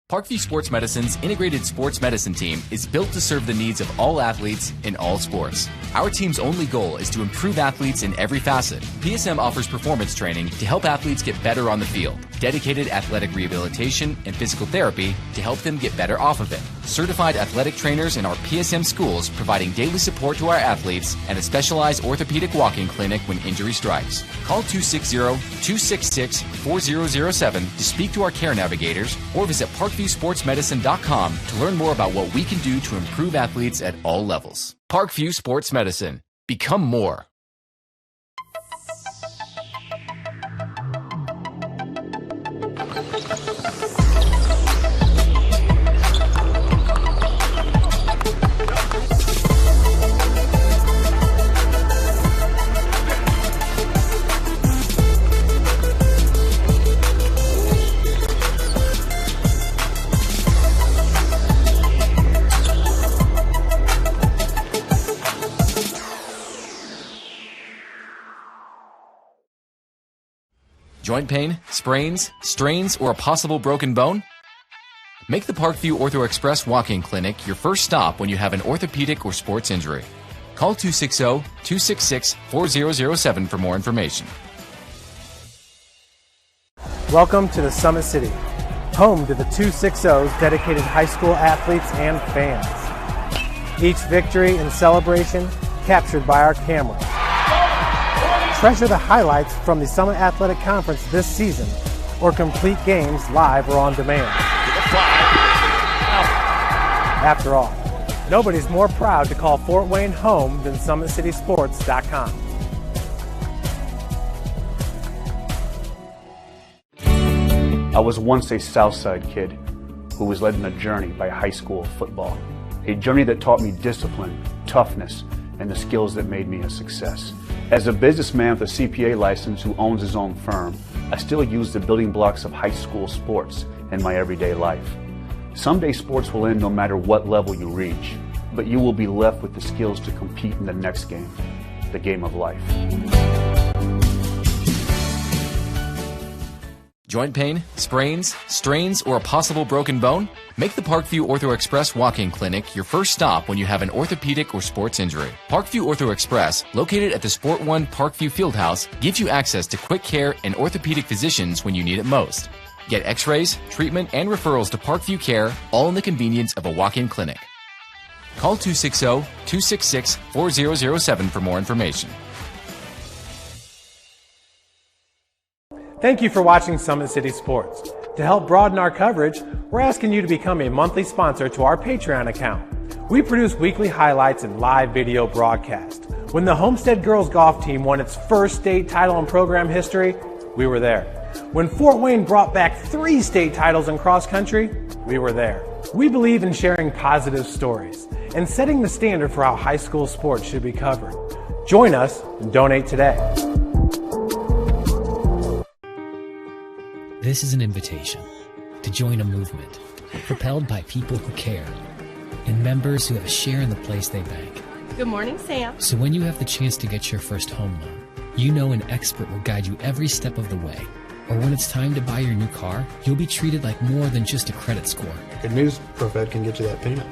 Parkview Sports Medicine's integrated sports medicine team is built to serve the needs of all athletes in all sports. Our team's only goal is to improve athletes in every facet. PSM offers performance training to help athletes get better on the field, dedicated athletic rehabilitation and physical therapy to help them get better off of it, certified athletic trainers in our PSM schools providing daily support to our athletes, and a specialized orthopedic walk-in clinic when injury strikes. Call 260-266-4007 to speak to our care navigators or visit ParkviewSportsMedicine.com to learn more about what we can do to improve athletes at all levels. Parkview Sports Medicine. Become more. Joint pain, sprains, strains, or a possible broken bone? Make the Parkview Ortho Express walk-in clinic your first stop when you have an orthopedic or sports injury. Call 260-266-4007 for more information. Welcome to the Summit City, home to the 260's dedicated high school athletes and fans. Each victory and celebration captured by our camera. Treasure the highlights from the Summit Athletic Conference this season, or complete games live or on demand. After all, nobody's more proud to call Fort Wayne home than SummitCitySports.com. I was once a Southside kid who was led on a journey by high school football. A journey that taught me discipline, toughness, and the skills that made me a success. As a businessman with a CPA license who owns his own firm, I still use the building blocks of high school sports in my everyday life. Someday sports will end no matter what level you reach, but you will be left with the skills to compete in the next game, the game of life. Joint pain, sprains, strains, or a possible broken bone? Make the Parkview Ortho Express walk-in clinic your first stop when you have an orthopedic or sports injury. Parkview Ortho Express, located at the Sport One Parkview Fieldhouse, gives you access to quick care and orthopedic physicians when you need it most. Get x-rays, treatment, and referrals to Parkview Care, all in the convenience of a walk-in clinic. Call 260-266-4007 for more information. Thank you for watching Summit City Sports. To help broaden our coverage, we're asking you to become a monthly sponsor to our Patreon account. We produce weekly highlights and live video broadcast. When the Homestead girls golf team won its first state title in program history, we were there. When Fort Wayne brought back 3 state titles in cross country, we were there. We believe in sharing positive stories and setting the standard for how high school sports should be covered. Join us and donate today. This is an invitation to join a movement propelled by people who care and members who have a share in the place they bank. Good morning, Sam. So when you have the chance to get your first home loan, you know an expert will guide you every step of the way. Or when it's time to buy your new car, you'll be treated like more than just a credit score. Good news, ProFed can get you that payment.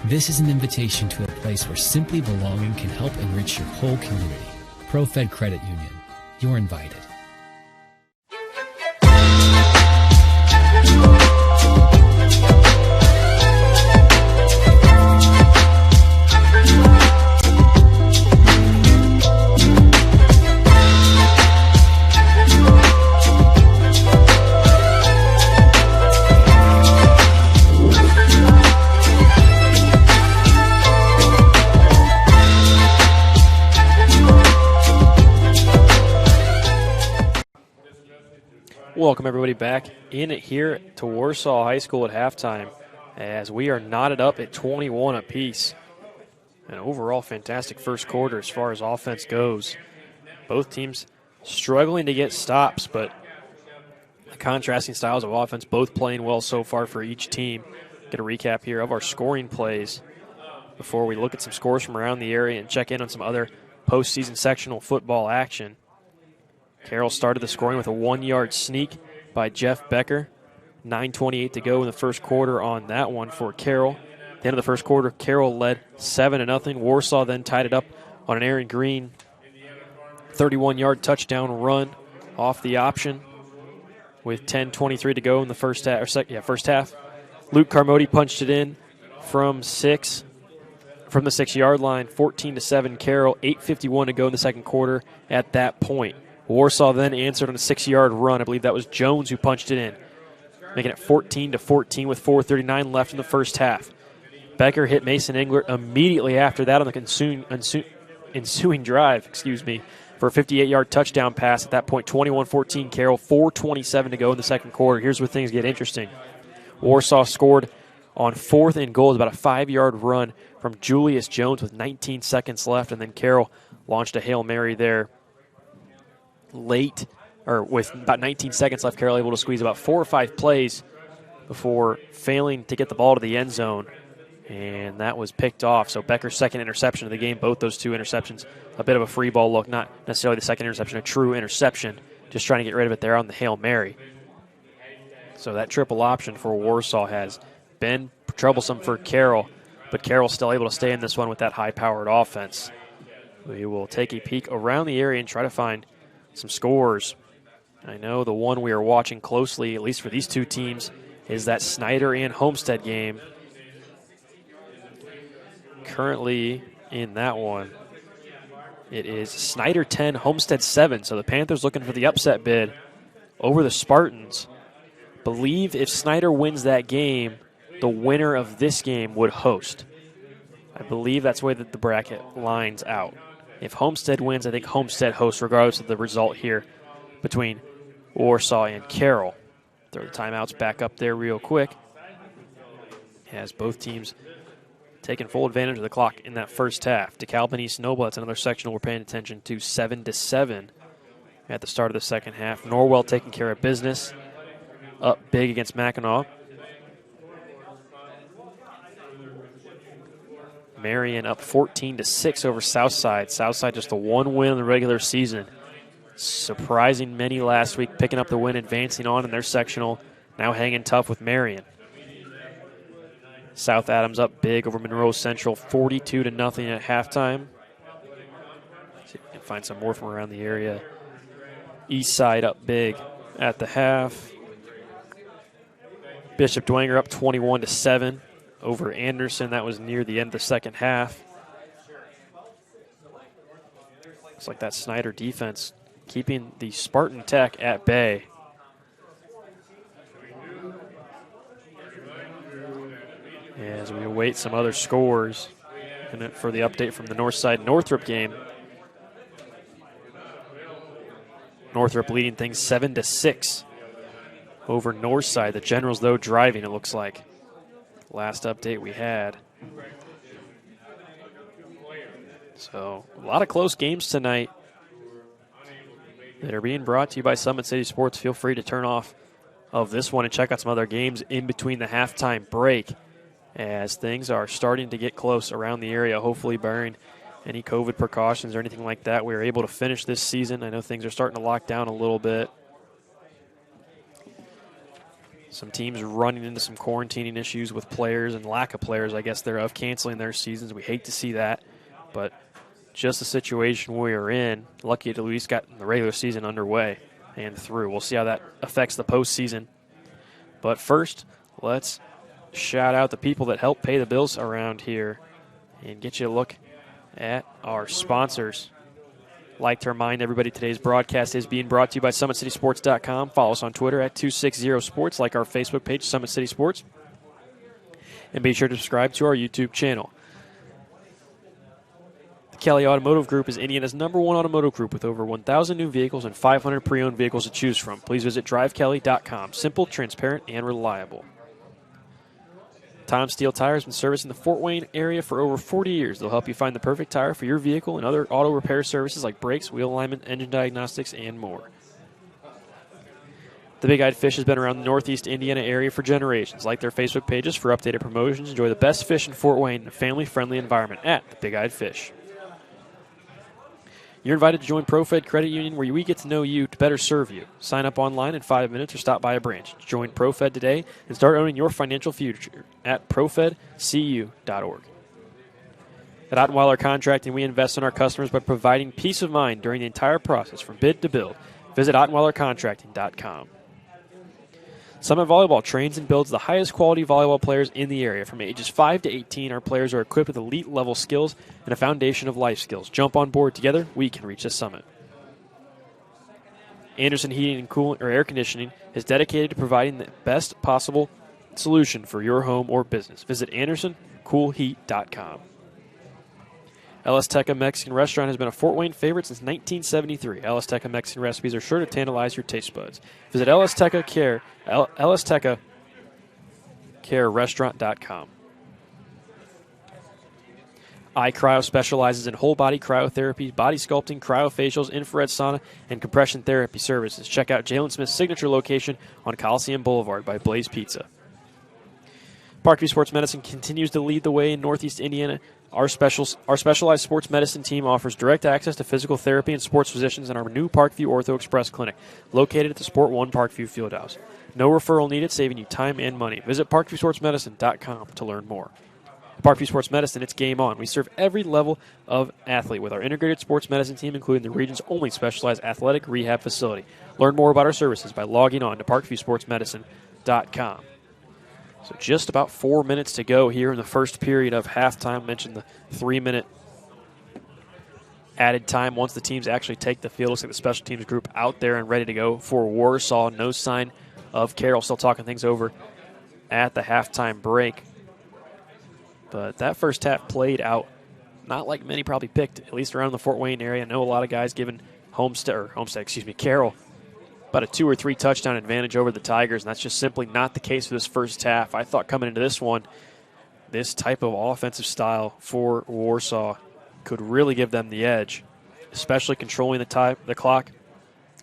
This is an invitation to a place where simply belonging can help enrich your whole community. ProFed Credit Union. You're invited. Welcome everybody back in here to Warsaw High School at halftime as we are knotted up at 21 apiece. An overall fantastic first quarter as far as offense goes. Both teams struggling to get stops, but the contrasting styles of offense both playing well so far for each team. Get a recap here of our scoring plays before we look at some scores from around the area and check in on some other postseason sectional football action. Carroll started the scoring with a 1-yard sneak by Jeff Becker. 9:28 to go in the first quarter on that one for Carroll. At the end of the first quarter, Carroll led 7-0. Warsaw then tied it up on an Aaron Green 31-yard touchdown run off the option with 10:23 to go in the first half. First half. Luke Carmody punched it in from the 6-yard line, 14-7 Carroll. 8:51 to go in the second quarter at that point. Warsaw then answered on a 6-yard run. I believe that was Jones who punched it in, making it 14-14 with 4:39 left in the first half. Becker hit Mason Englert immediately after that on the ensuing drive, for a 58-yard touchdown pass. At that point, 21-14 Carroll, 4:27 to go in the second quarter. Here's where things get interesting. Warsaw scored on 4th and goal. It was about a 5-yard run from Julius Jones with 19 seconds left, and then Carroll launched a Hail Mary there. With about 19 seconds left, Carroll able to squeeze about 4 or 5 plays before failing to get the ball to the end zone, and that was picked off. So Becker's second interception of the game, both those 2 interceptions, a bit of a free ball look, not necessarily the second interception, a true interception, just trying to get rid of it there on the Hail Mary. So that triple option for Warsaw has been troublesome for Carroll, but Carroll's still able to stay in this one with that high-powered offense. We will take a peek around the area and try to find some scores. I know the one we are watching closely, at least for these two teams, is that Snyder and Homestead game. Currently in that one, it is Snyder 10, Homestead 7. So the Panthers looking for the upset bid over the Spartans. Believe if Snyder wins that game, the winner of this game would host. I believe that's the way that the bracket lines out. If Homestead wins, I think Homestead hosts regardless of the result here between Warsaw and Carroll. Throw the timeouts back up there real quick, as both teams taking full advantage of the clock in that first half. DeKalb and East Noble, that's another sectional we're paying attention to, 7-7 at the start of the second half. Norwell taking care of business, up big against Mackinac. Marion up 14-6 over Southside. Southside just a one win in the regular season. Surprising many last week, picking up the win, advancing on in their sectional, now hanging tough with Marion. South Adams up big over Monroe Central, 42-0 at halftime. See if we can find some more from around the area. East Side up big at the half. Bishop Dwenger up 21-7 over Anderson. That was near the end of the second half. Looks like that Snyder defense keeping the Spartan Tech at bay. As we await some other scores and for the update from the Northside Northrop game. Northrop leading things 7-6 over Northside. The Generals, though, driving, it looks like. Last update we had. So, a lot of close games tonight that are being brought to you by Summit City Sports. Feel free to turn off of this one and check out some other games in between the halftime break, as things are starting to get close around the area, hopefully barring any COVID precautions or anything like that. We were able to finish this season. I know things are starting to lock down a little bit. Some teams running into some quarantining issues with players and lack of players, I guess, thereof, canceling their seasons. We hate to see that, but just the situation we are in. Lucky to at least got the regular season underway and through. We'll see how that affects the postseason. But first, let's shout out the people that help pay the bills around here and get you a look at our sponsors. Like to remind everybody today's broadcast is being brought to you by SummitCitySports.com. Follow us on Twitter at 260Sports, like our Facebook page, Summit City Sports. And be sure to subscribe to our YouTube channel. The Kelly Automotive Group is Indiana's #1 automotive group with over 1,000 new vehicles and 500 pre-owned vehicles to choose from. Please visit DriveKelly.com. Simple, transparent, and reliable. Tom Steel Tire has been servicing the Fort Wayne area for over 40 years. They'll help you find the perfect tire for your vehicle and other auto repair services like brakes, wheel alignment, engine diagnostics, and more. The Big Eyed Fish has been around the Northeast Indiana area for generations. Like their Facebook pages for updated promotions. Enjoy the best fish in Fort Wayne in a family-friendly environment at the Big Eyed Fish. You're invited to join ProFed Credit Union, where we get to know you to better serve you. Sign up online in 5 minutes or stop by a branch. Join ProFed today and start owning your financial future at profedcu.org. At Ottenweiler Contracting, we invest in our customers by providing peace of mind during the entire process from bid to build. Visit OttenweilerContracting.com. Summit Volleyball trains and builds the highest quality volleyball players in the area. From ages 5 to 18, our players are equipped with elite-level skills and a foundation of life skills. Jump on board together. We can reach the summit. Anderson Heating and Cooling or Air Conditioning is dedicated to providing the best possible solution for your home or business. Visit AndersonCoolHeat.com. El Azteca Mexican Restaurant has been a Fort Wayne favorite since 1973. El Azteca Mexican recipes are sure to tantalize your taste buds. Visit El Azteca Restaurant.com. iCryo specializes in whole-body cryotherapy, body sculpting, cryofacials, infrared sauna, and compression therapy services. Check out Jalen Smith's signature location on Coliseum Boulevard by Blaze Pizza. Parkview Sports Medicine continues to lead the way in Northeast Indiana Our specialized sports medicine team offers direct access to physical therapy and sports physicians in our new Parkview Ortho Express Clinic, located at the Sport 1 Parkview Fieldhouse. No referral needed, saving you time and money. Visit ParkviewSportsMedicine.com to learn more. At Parkview Sports Medicine, it's game on. We serve every level of athlete with our integrated sports medicine team, including the region's only specialized athletic rehab facility. Learn more about our services by logging on to ParkviewSportsMedicine.com. So just about 4 minutes to go here in the first period of halftime. I mentioned the 3-minute added time once the teams actually take the field. Looks like the special teams group out there and ready to go for Warsaw. No sign of Carroll. Still talking things over at the halftime break. But that first half played out not like many probably picked, at least around the Fort Wayne area. I know a lot of guys giving Carroll about a 2 or 3 touchdown advantage over the Tigers, and that's just simply not the case for this first half. I thought coming into this one, this type of offensive style for Warsaw could really give them the edge, especially controlling the clock,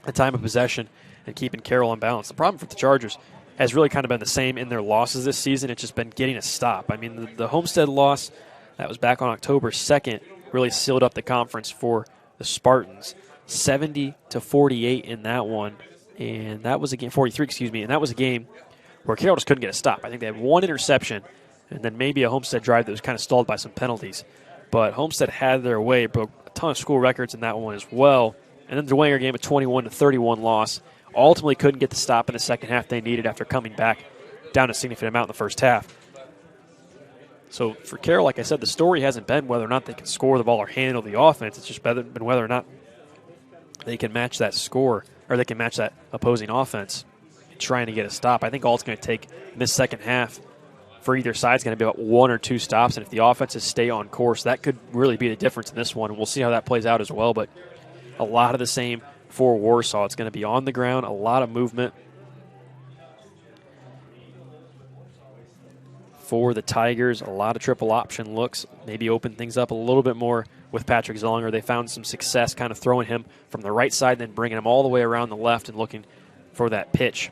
the time of possession, and keeping Carroll on balance. The problem for the Chargers has really kind of been the same in their losses this season. It's just been getting a stop. I mean, the Homestead loss, that was back on October 2nd, really sealed up the conference for the Spartans. 70-48 in that one. And that was a game, 43, and that was a game where Carroll just couldn't get a stop. I think they had one interception and then maybe a Homestead drive that was kind of stalled by some penalties. But Homestead had their way, broke a ton of school records in that one as well. And then the Wanger game, a 21-31 loss. Ultimately couldn't get the stop in the second half they needed after coming back down a significant amount in the first half. So for Carroll, like I said, the story hasn't been whether or not they can score the ball or handle the offense. It's just been whether or not they can match that score, or they can match that opposing offense trying to get a stop. I think all it's going to take in this second half for either side is going to be about 1 or 2 stops, and if the offenses stay on course, that could really be the difference in this one, and we'll see how that plays out as well. But a lot of the same for Warsaw. It's going to be on the ground, a lot of movement. For the Tigers, a lot of triple option looks, maybe open things up a little bit more with Patrick Zollinger. They found some success kind of throwing him from the right side, then bringing him all the way around the left and looking for that pitch.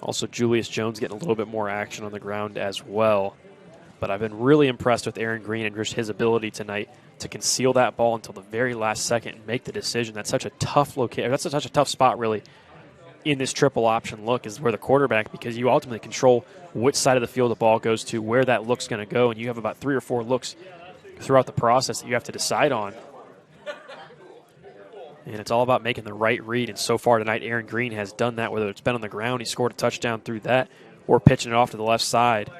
Also, Julius Jones getting a little bit more action on the ground as well. But I've been really impressed with Aaron Green and just his ability tonight to conceal that ball until the very last second and make the decision. That's such a tough location. That's such a tough spot, really, in this triple option look, is where the quarterback, because you ultimately control which side of the field the ball goes to, where that look's going to go, and you have about 3 or 4 looks throughout the process that you have to decide on. And it's all about making the right read, and so far tonight Aaron Green has done that, whether it's been on the ground, he scored a touchdown through that, or pitching it off to the left side.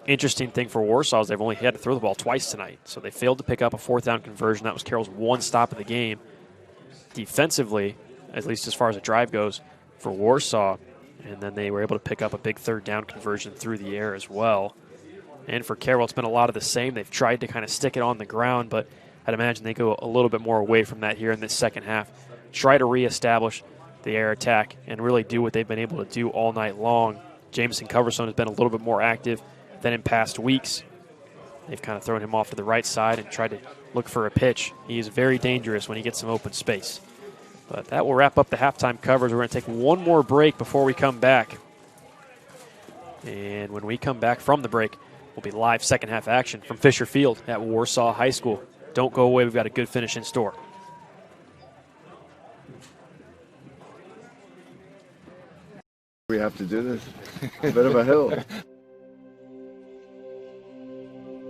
Interesting thing for Warsaw is they've only had to throw the ball twice tonight, so they failed to pick up a 4th down conversion. That was Carroll's 1 stop of the game. Defensively, at least as far as the drive goes, for Warsaw, and then they were able to pick up a big 3rd down conversion through the air as well. And for Carroll, it's been a lot of the same. They've tried to kind of stick it on the ground, but I'd imagine they go a little bit more away from that here in this second half. Try to reestablish the air attack and really do what they've been able to do all night long. Jamison Coverstone has been a little bit more active than in past weeks. They've kind of thrown him off to the right side and tried to look for a pitch. He is very dangerous when he gets some open space. But that will wrap up the halftime coverage. We're going to take one more break before we come back. And when we come back from the break, we'll be live second half action from Fisher Field at Warsaw High School. Don't go away. We've got a good finish in store. We have to do this. A bit of a hill.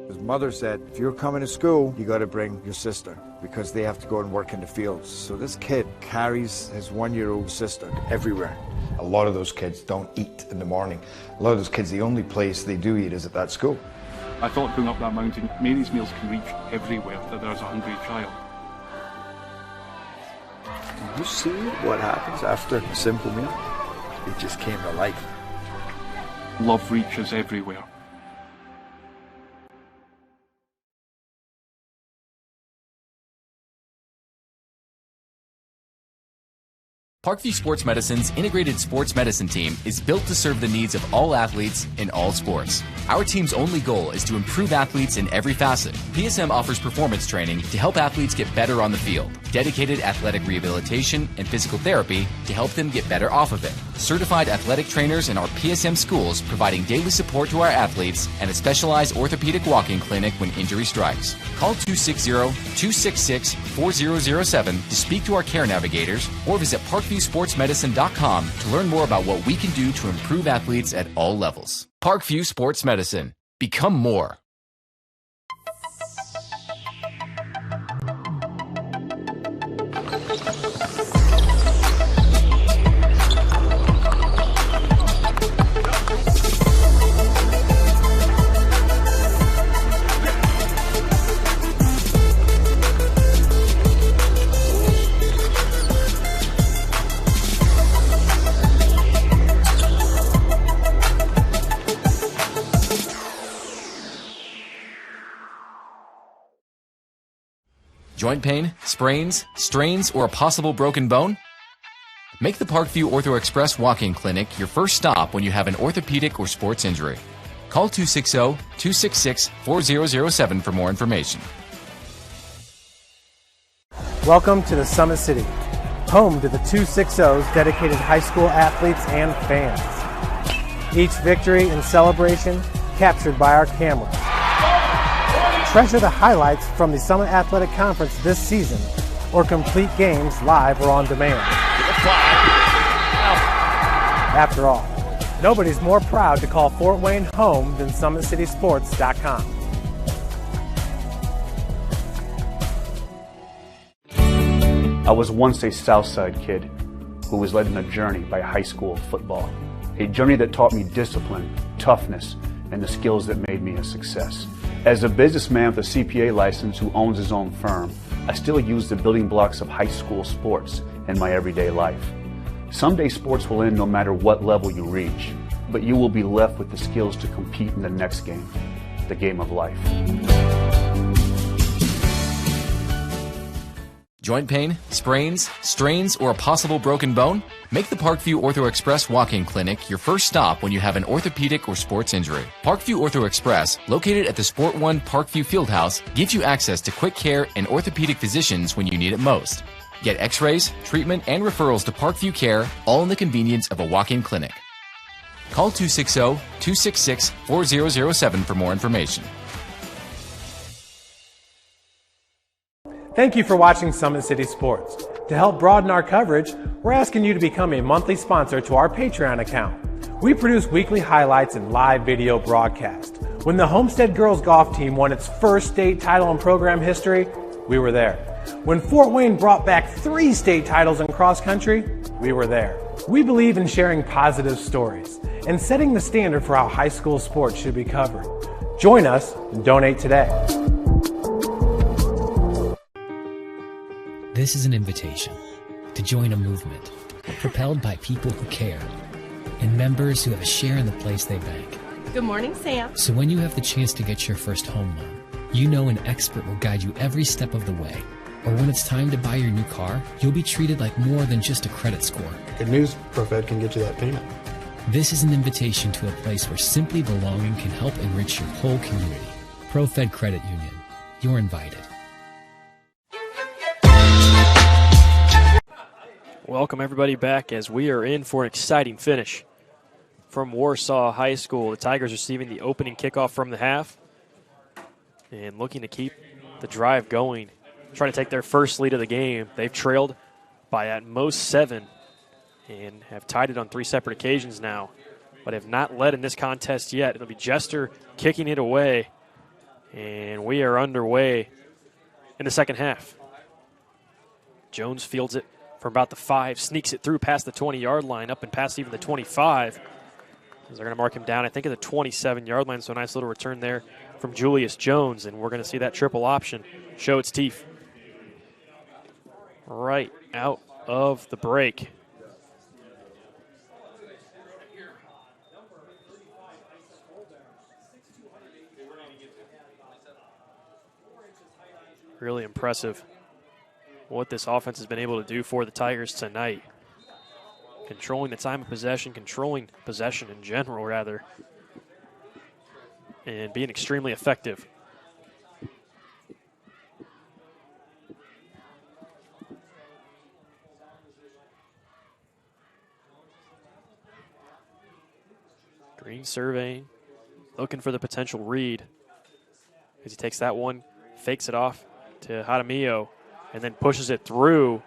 His mother said, if you're coming to school, you got to bring your sister because they have to go and work in the fields. So this kid carries his 1-year-old sister everywhere. A lot of those kids don't eat in the morning. A lot of those kids, the only place they do eat is at that school. I thought going up that mountain, Manny's meals can reach everywhere that there's a hungry child. You see what happens after a simple meal? It just came to life. Love reaches everywhere. Parkview Sports Medicine's integrated sports medicine team is built to serve the needs of all athletes in all sports. Our team's only goal is to improve athletes in every facet. PSM offers performance training to help athletes get better on the field, dedicated athletic rehabilitation and physical therapy to help them get better off of it, certified athletic trainers in our PSM schools providing daily support to our athletes, and a specialized orthopedic walk-in clinic when injury strikes. Call 260-266-4007 to speak to our care navigators or visit parkviewsportsmedicine.com to learn more about what we can do to improve athletes at all levels. Parkview Sports Medicine. Become more. Joint pain, sprains, strains, or a possible broken bone? Make the Parkview Ortho Express walk-in clinic your first stop when you have an orthopedic or sports injury. Call 260-266-4007 for more information. Welcome to the Summit City, home to the 260's dedicated high school athletes and fans. Each victory and celebration captured by our cameras. Treasure the highlights from the Summit Athletic Conference this season, or complete games live or on demand. After all, nobody's more proud to call Fort Wayne home than SummitCitySports.com. I was once a Southside kid who was led on a journey by high school football. A journey that taught me discipline, toughness, and the skills that made me a success. As a businessman with a CPA license who owns his own firm, I still use the building blocks of high school sports in my everyday life. Someday sports will end no matter what level you reach, but you will be left with the skills to compete in the next game, the game of life. Joint pain, sprains, strains, or a possible broken bone? Make the Parkview Ortho Express walk-in clinic your first stop when you have an orthopedic or sports injury. Parkview Ortho Express, located at the Sport One Parkview Fieldhouse, gives you access to quick care and orthopedic physicians when you need it most. Get x-rays, treatment, and referrals to Parkview Care, all in the convenience of a walk-in clinic. Call 260-266-4007 for more information. Thank you for watching Summit City Sports. To help broaden our coverage, we're asking you to become a monthly sponsor to our Patreon account. We produce weekly highlights and live video broadcast. When the Homestead girls golf team won its first state title in program history, we were there. When Fort Wayne brought back 3 state titles in cross country, we were there. We believe in sharing positive stories and setting the standard for how high school sports should be covered. Join us and donate today. This is an invitation to join a movement propelled by people who care and members who have a share in the place they bank. Good morning, Sam. So when you have the chance to get your first home loan, you know an expert will guide you every step of the way. Or when it's time to buy your new car, you'll be treated like more than just a credit score. Good news, ProFed can get you that payment. This is an invitation to a place where simply belonging can help enrich your whole community. ProFed Credit Union. You're invited. Welcome everybody back as we are in for an exciting finish from Warsaw High School. The Tigers receiving the opening kickoff from the half and looking to keep the drive going, trying to take their first lead of the game. They've trailed by at most 7 and have tied it on 3 separate occasions now, but have not led in this contest yet. It'll be Jester kicking it away, and we are underway in the second half. Jones fields it from about the 5, sneaks it through past the 20-yard line, up and past even the 25. As they're going to mark him down, I think, at the 27-yard line, so a nice little return there from Julius Jones, and we're going to see that triple option show its teeth right out of the break. Really impressive what this offense has been able to do for the Tigers tonight. Controlling the time of possession, controlling possession in general, rather, and being extremely effective. Green surveying, looking for the potential read. As he takes that one, fakes it off to Jaramillo, and then pushes it through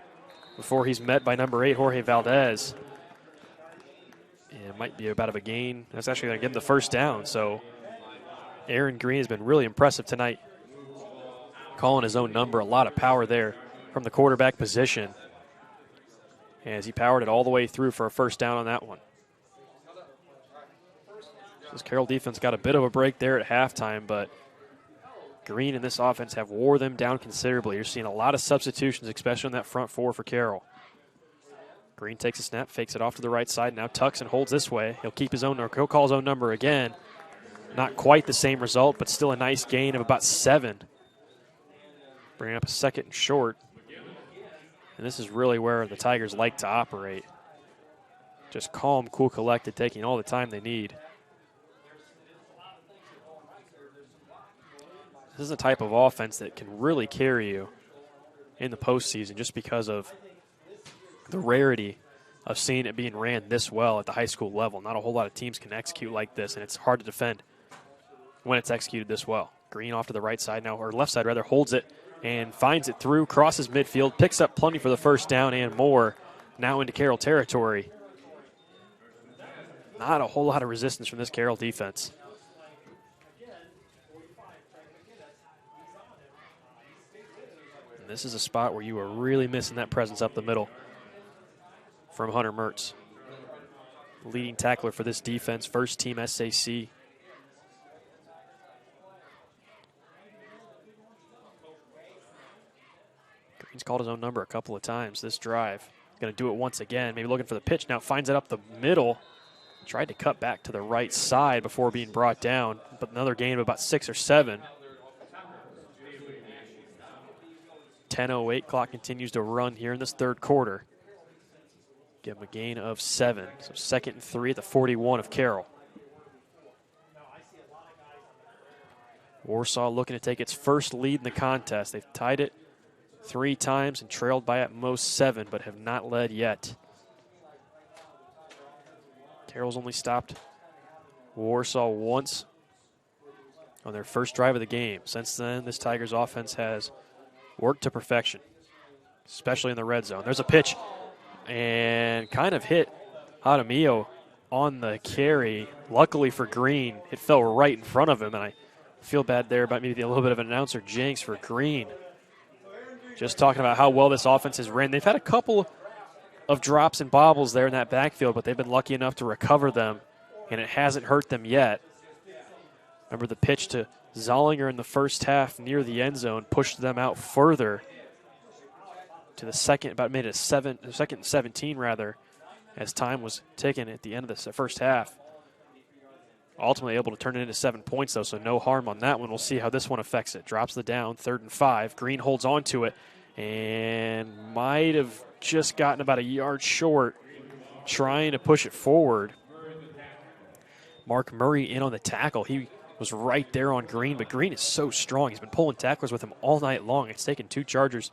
before he's met by number 8, Jorge Valdez. And it might be about a gain. That's actually going to give him the first down. So Aaron Green has been really impressive tonight, calling his own number. A lot of power there from the quarterback position, as he powered it all the way through for a first down on that one. This Carroll defense got a bit of a break there at halftime, but Green and this offense have wore them down considerably. You're seeing a lot of substitutions, especially on that front four for Carroll. Green takes a snap, fakes it off to the right side, now tucks and holds this way. He'll keep his own, or he'll call his own number again. Not quite the same result, but still a nice gain of about 7. Bringing up a 2nd and short. And this is really where the Tigers like to operate. Just calm, cool, collected, taking all the time they need. This is a type of offense that can really carry you in the postseason just because of the rarity of seeing it being ran this well at the high school level. Not a whole lot of teams can execute like this, and it's hard to defend when it's executed this well. Green off to the right side now, or left side rather, holds it and finds it through, crosses midfield, picks up plenty for the first down and more, now into Carroll territory. Not a whole lot of resistance from this Carroll defense. And this is a spot where you are really missing that presence up the middle from Hunter Mertz. Leading tackler for this defense, first team SAC. Green's called his own number a couple of times this drive. Going to do it once again, maybe looking for the pitch now, finds it up the middle. Tried to cut back to the right side before being brought down, but another gain of about 6 or 7. 10:08, clock continues to run here in this third quarter. Give him a gain of 7. So 2nd and 3 at the 41 of Carroll. Warsaw looking to take its first lead in the contest. They've tied it 3 times and trailed by at most 7, but have not led yet. Carroll's only stopped Warsaw once on their first drive of the game. Since then, this Tigers offense has worked to perfection, especially in the red zone. There's a pitch and kind of hit Jaramillo on the carry. Luckily for Green, it fell right in front of him, and I feel bad there about maybe a little bit of an announcer jinx for Green. Just talking about how well this offense has ran. They've had a couple of drops and bobbles there in that backfield, but they've been lucky enough to recover them, and it hasn't hurt them yet. Remember the pitch to Zollinger in the first half near the end zone pushed them out further to the second, about made it 2nd and 17 rather, as time was ticking at the end of the first half. Ultimately able to turn it into 7 points, though, so no harm on that one. We'll see how this one affects it. Drops the down, 3rd and 5. Green holds on to it and might have just gotten about a yard short trying to push it forward. Mark Murray in on the tackle. He was right there on Green, but Green is so strong. He's been pulling tacklers with him all night long. It's taken 2 Chargers,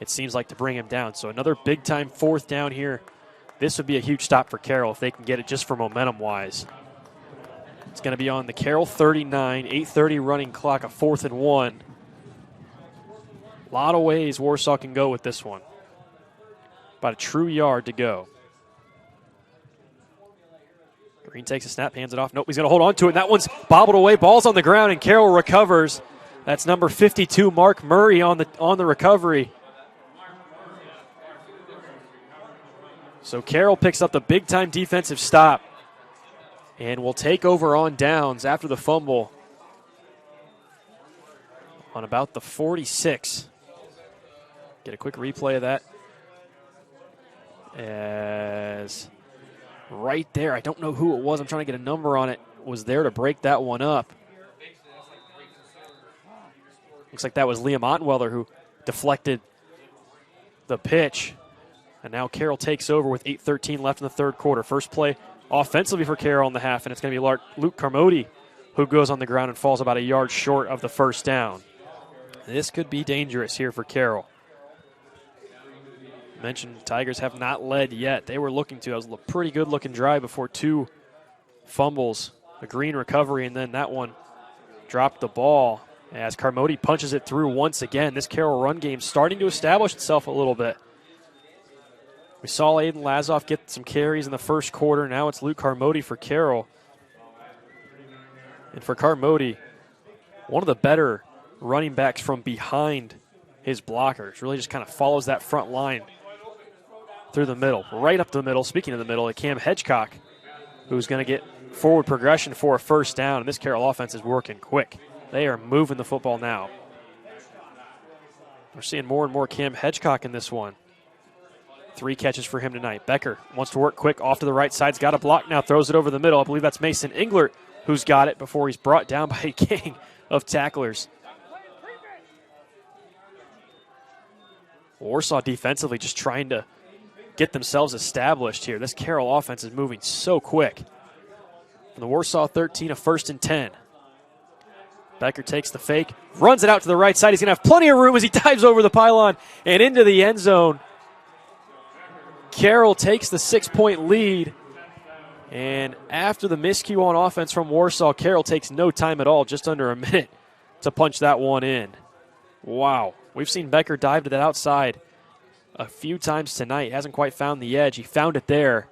it seems like, to bring him down. So another big-time 4th down here. This would be a huge stop for Carroll if they can get it just for momentum-wise. It's going to be on the Carroll 39, 8:30 running clock, a 4th and 1. A lot of ways Warsaw can go with this one. About a true yard to go. Green takes a snap, hands it off. Nope, he's going to hold on to it. And that one's bobbled away. Ball's on the ground, and Carroll recovers. That's number 52, Mark Murray, on the recovery. So Carroll picks up the big-time defensive stop and will take over on downs after the fumble on about the 46. Get a quick replay of that. As right there, I don't know who it was, I'm trying to get a number on it, was there to break that one up. Looks like that was Liam Ottenweller who deflected the pitch. And now Carroll takes over with 8:13 left in the third quarter. First play offensively for Carroll in the half, and it's going to be Luke Carmody who goes on the ground and falls about a yard short of the first down. This could be dangerous here for Carroll. Mentioned Tigers have not led yet. They were looking to. It was a pretty good-looking drive before 2 fumbles A Green recovery, and then that one dropped the ball as Carmody punches it through once again. This Carroll run game starting to establish itself a little bit. We saw Aiden Lazoff get some carries in the first quarter. Now it's Luke Carmody for Carroll. And for Carmody, one of the better running backs from behind his blockers. Really just kind of follows that front line through the middle. Right up the middle, speaking of the middle, Cam Hedgecock, who's going to get forward progression for a first down. And this Carroll offense is working quick. They are moving the football now. We're seeing more and more Cam Hedgecock in this one. 3 catches for him tonight. Becker wants to work quick off to the right side. He's got a block now, throws it over the middle. I believe that's Mason Englert who's got it before he's brought down by a gang of tacklers. Warsaw defensively just trying to get themselves established here. This Carroll offense is moving so quick. From the Warsaw 13, a 1st and 10. Becker takes the fake, runs it out to the right side. He's going to have plenty of room as he dives over the pylon and into the end zone. Carroll takes the 6-point lead. And after the miscue on offense from Warsaw, Carroll takes no time at all, just under a minute to punch that one in. Wow. We've seen Becker dive to that outside a few times tonight. Hasn't quite found the edge. He found it there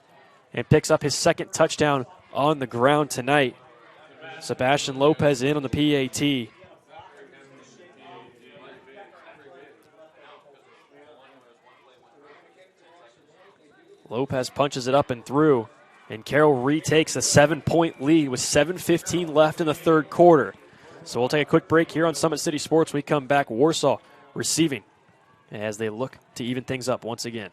and picks up his 2nd touchdown on the ground tonight. Sebastian Lopez in on the PAT. Lopez punches it up and through, and Carroll retakes a 7-point lead with 7:15 left in the 3rd quarter. So we'll take a quick break here on Summit City Sports. We come back, Warsaw receiving as they look to even things up once again.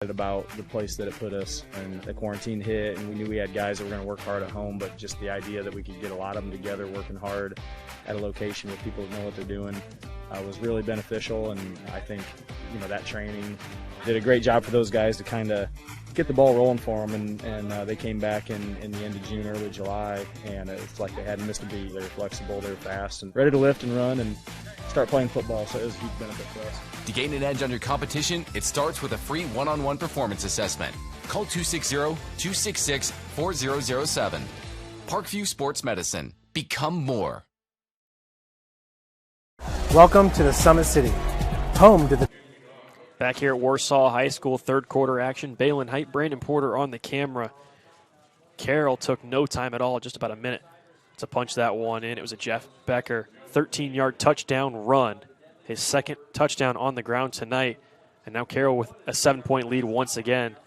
About the place that it put us, and the quarantine hit, and we knew we had guys that were going to work hard at home, but just the idea that we could get a lot of them together working hard at a location with people that know what they're doing was really beneficial. And I think that training did a great job for those guys to kind of get the ball rolling for them, and they came back in the end of June, early July, and it's like they hadn't missed a beat. They were flexible, they were fast, and ready to lift and run and start playing football, so it was a huge benefit for us. To gain an edge on your competition, it starts with a free one-on-one performance assessment. Call 260-266-4007. Parkview Sports Medicine. Become more. Welcome to the Summit City, home to the... Back here at Warsaw High School, 3rd quarter action. Balin Height, Brandon Porter on the camera. Carroll took no time at all, just about a minute to punch that one in. It was a Jeff Becker 13-yard touchdown run. His 2nd touchdown on the ground tonight. And now Carroll with a 7-point lead once again.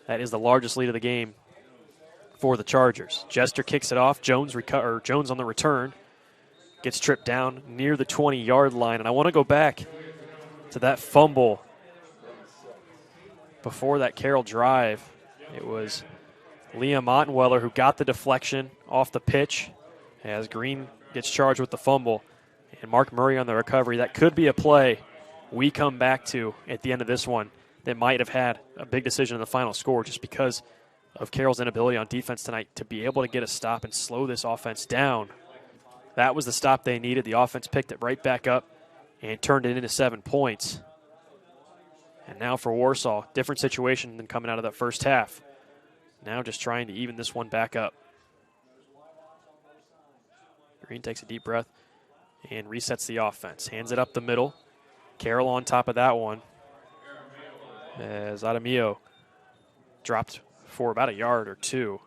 That is the largest lead of the game for the Chargers. Jester kicks it off. Jones on the return. Gets tripped down near the 20-yard line. And I want to go back to that fumble before that Carroll drive. It was Liam Ottenweller who got the deflection off the pitch as Green gets charged with the fumble. And Mark Murray on the recovery. That could be a play we come back to at the end of this one that might have had a big decision in the final score just because of Carroll's inability on defense tonight to be able to get a stop and slow this offense down. That was the stop they needed. The offense picked it right back up and turned it into 7 points. And now for Warsaw, different situation than coming out of that first half. Now just trying to even this one back up. Green takes a deep breath and resets the offense. Hands it up the middle. Carroll on top of that one as Adamio dropped for about a yard or two.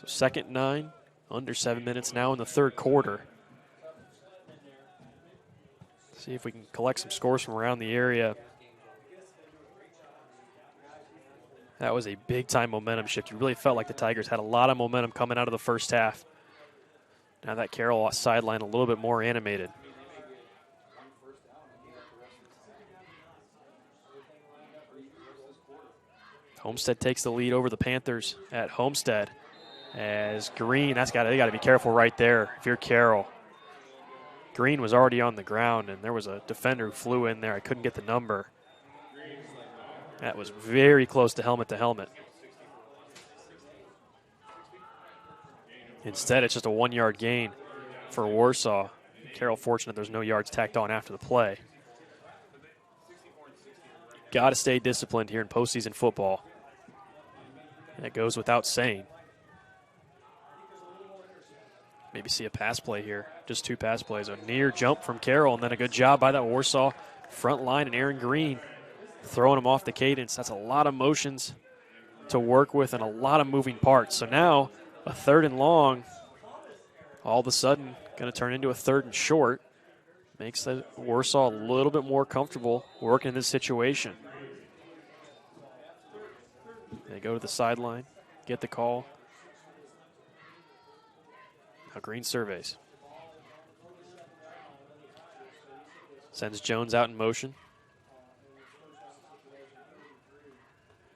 So 2nd and 9, under 7 minutes now in the 3rd quarter. See if we can collect some scores from around the area. That was a big-time momentum shift. You really felt like the Tigers had a lot of momentum coming out of the first half. Now that Carroll sideline a little bit more animated. Homestead takes the lead over the Panthers at Homestead as Green, they got to be careful right there if you're Carroll. Green was already on the ground, and there was a defender who flew in there. I couldn't get the number. That was very close to helmet. Instead, it's just a 1-yard gain for Warsaw. Carroll fortunate there's no yards tacked on after the play. got to stay disciplined here in postseason football. That goes without saying. Maybe see a pass play here. Just 2 pass plays. A near jump from Carroll, and then a good job by that Warsaw front line and Aaron Green throwing him off the cadence. That's a lot of motions to work with and a lot of moving parts. So now a 3rd and long, all of a sudden going to turn into a 3rd and short. Makes the Warsaw a little bit more comfortable working in this situation. They go to the sideline, get the call. Now Green surveys. Sends Jones out in motion.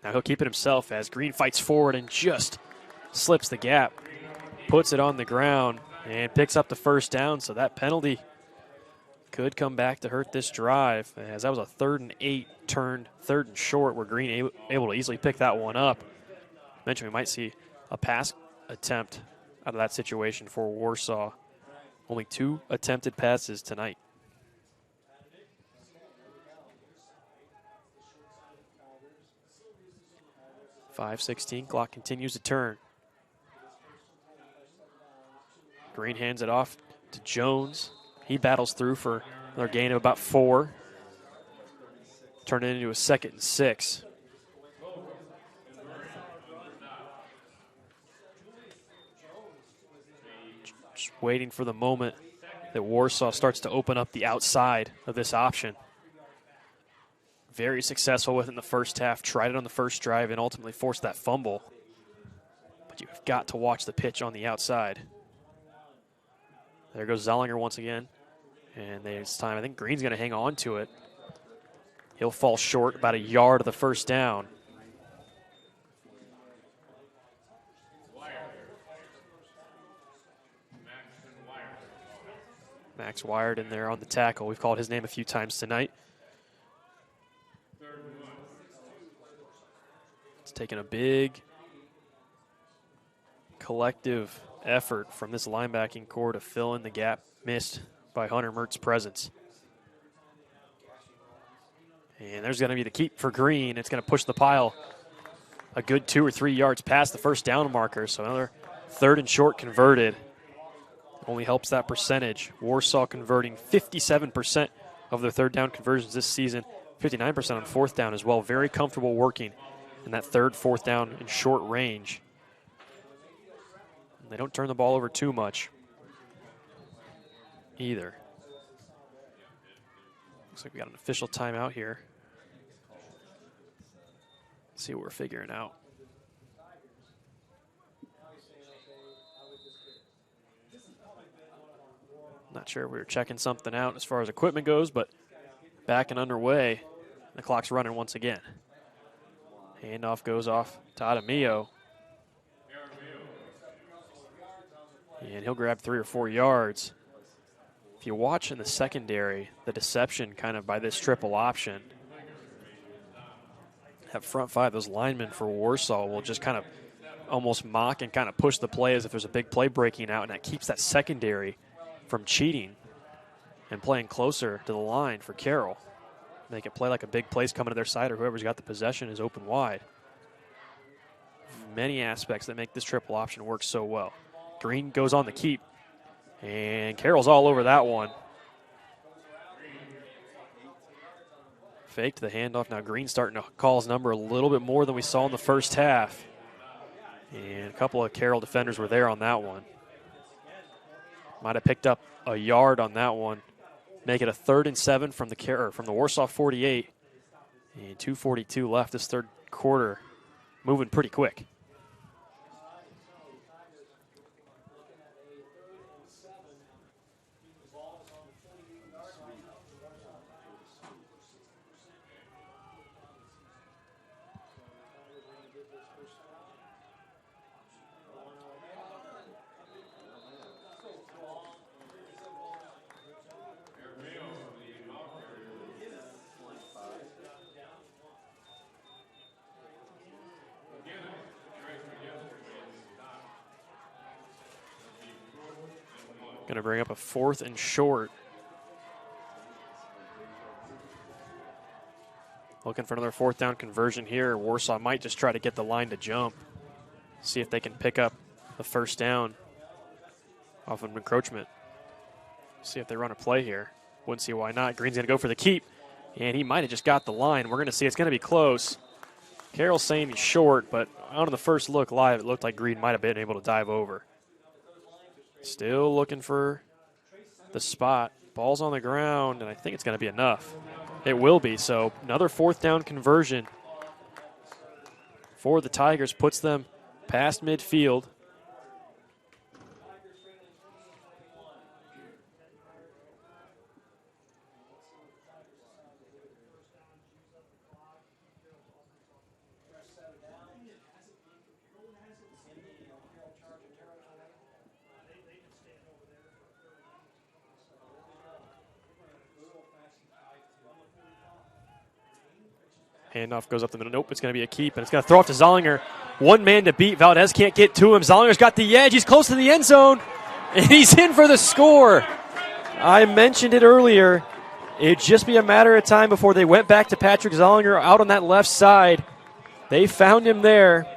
Now he'll keep it himself as Green fights forward and just slips the gap. Puts it on the ground and picks up the first down, so that penalty could come back to hurt this drive, as that was a 3rd and 8 turned 3rd and short where Green able to easily pick that one up. Mentioned we might see a pass attempt out of that situation for Warsaw. Only 2 attempted passes tonight. 5:16, clock continues to turn. Green hands it off to Jones. He battles through for another gain of about 4. Turn it into a 2nd and 6. Just waiting for the moment that Warsaw starts to open up the outside of this option. Very successful with it in the first half. Tried it on the first drive and ultimately forced that fumble. But you've got to watch the pitch on the outside. There goes Zollinger once again. And this time I think Green's going to hang on to it. He'll fall short about a yard of the first down. Max Wired in there on the tackle. We've called his name a few times tonight. It's taken a big collective effort from this linebacking core to fill in the gap missed by Hunter Mertz's presence. And there's going to be the keep for Green. It's going to push the pile a good 2 or 3 yards past the first down marker. So another 3rd and short converted. Only helps that percentage. Warsaw converting 57% of their 3rd down conversions this season, 59% on 4th down as well. Very comfortable working in that 3rd, 4th down in short range. And they don't turn the ball over too much either. Looks like we got an official timeout here. Let's see what we're figuring out. Not sure if we were checking something out as far as equipment goes, but back and underway. The clock's running once again. Handoff goes off to Adamio. And he'll grab 3 or 4 yards. If you watch in the secondary, the deception kind of by this triple option, that front 5, those linemen for Warsaw will just kind of almost mock and kind of push the play as if there's a big play breaking out, and that keeps that secondary from cheating and playing closer to the line for Carroll. Make it play like a big play's coming to their side, or whoever's got the possession is open wide. Many aspects that make this triple option work so well. Green goes on the keep, and Carroll's all over that one. Faked the handoff. Now Green starting to call his number a little bit more than we saw in the first half. And a couple of Carroll defenders were there on that one. Might have picked up a yard on that one. Make it a 3rd and 7 from the Warsaw 48. And 2:42 left this 3rd quarter. Moving pretty quick. Going to bring up a 4th and short. Looking for another 4th down conversion here. Warsaw might just try to get the line to jump. See if they can pick up the 1st down off of an encroachment. See if they run a play here. Wouldn't see why not. Green's going to go for the keep, and he might have just got the line. We're going to see it's going to be close. Carroll's saying he's short, but out on the first look live, it looked like Green might have been able to dive over. Still looking for the spot. Ball's on the ground, and I think it's going to be enough. It will be, so another 4th down conversion for the Tigers puts them past midfield. Handoff goes up the middle. Nope, it's going to be a keep, and it's going to throw off to Zollinger. One man to beat. Valdez can't get to him. Zollinger's got the edge. He's close to the end zone, and he's in for the score. I mentioned it earlier. It'd just be a matter of time before they went back to Patrick Zollinger out on that left side. They found him there,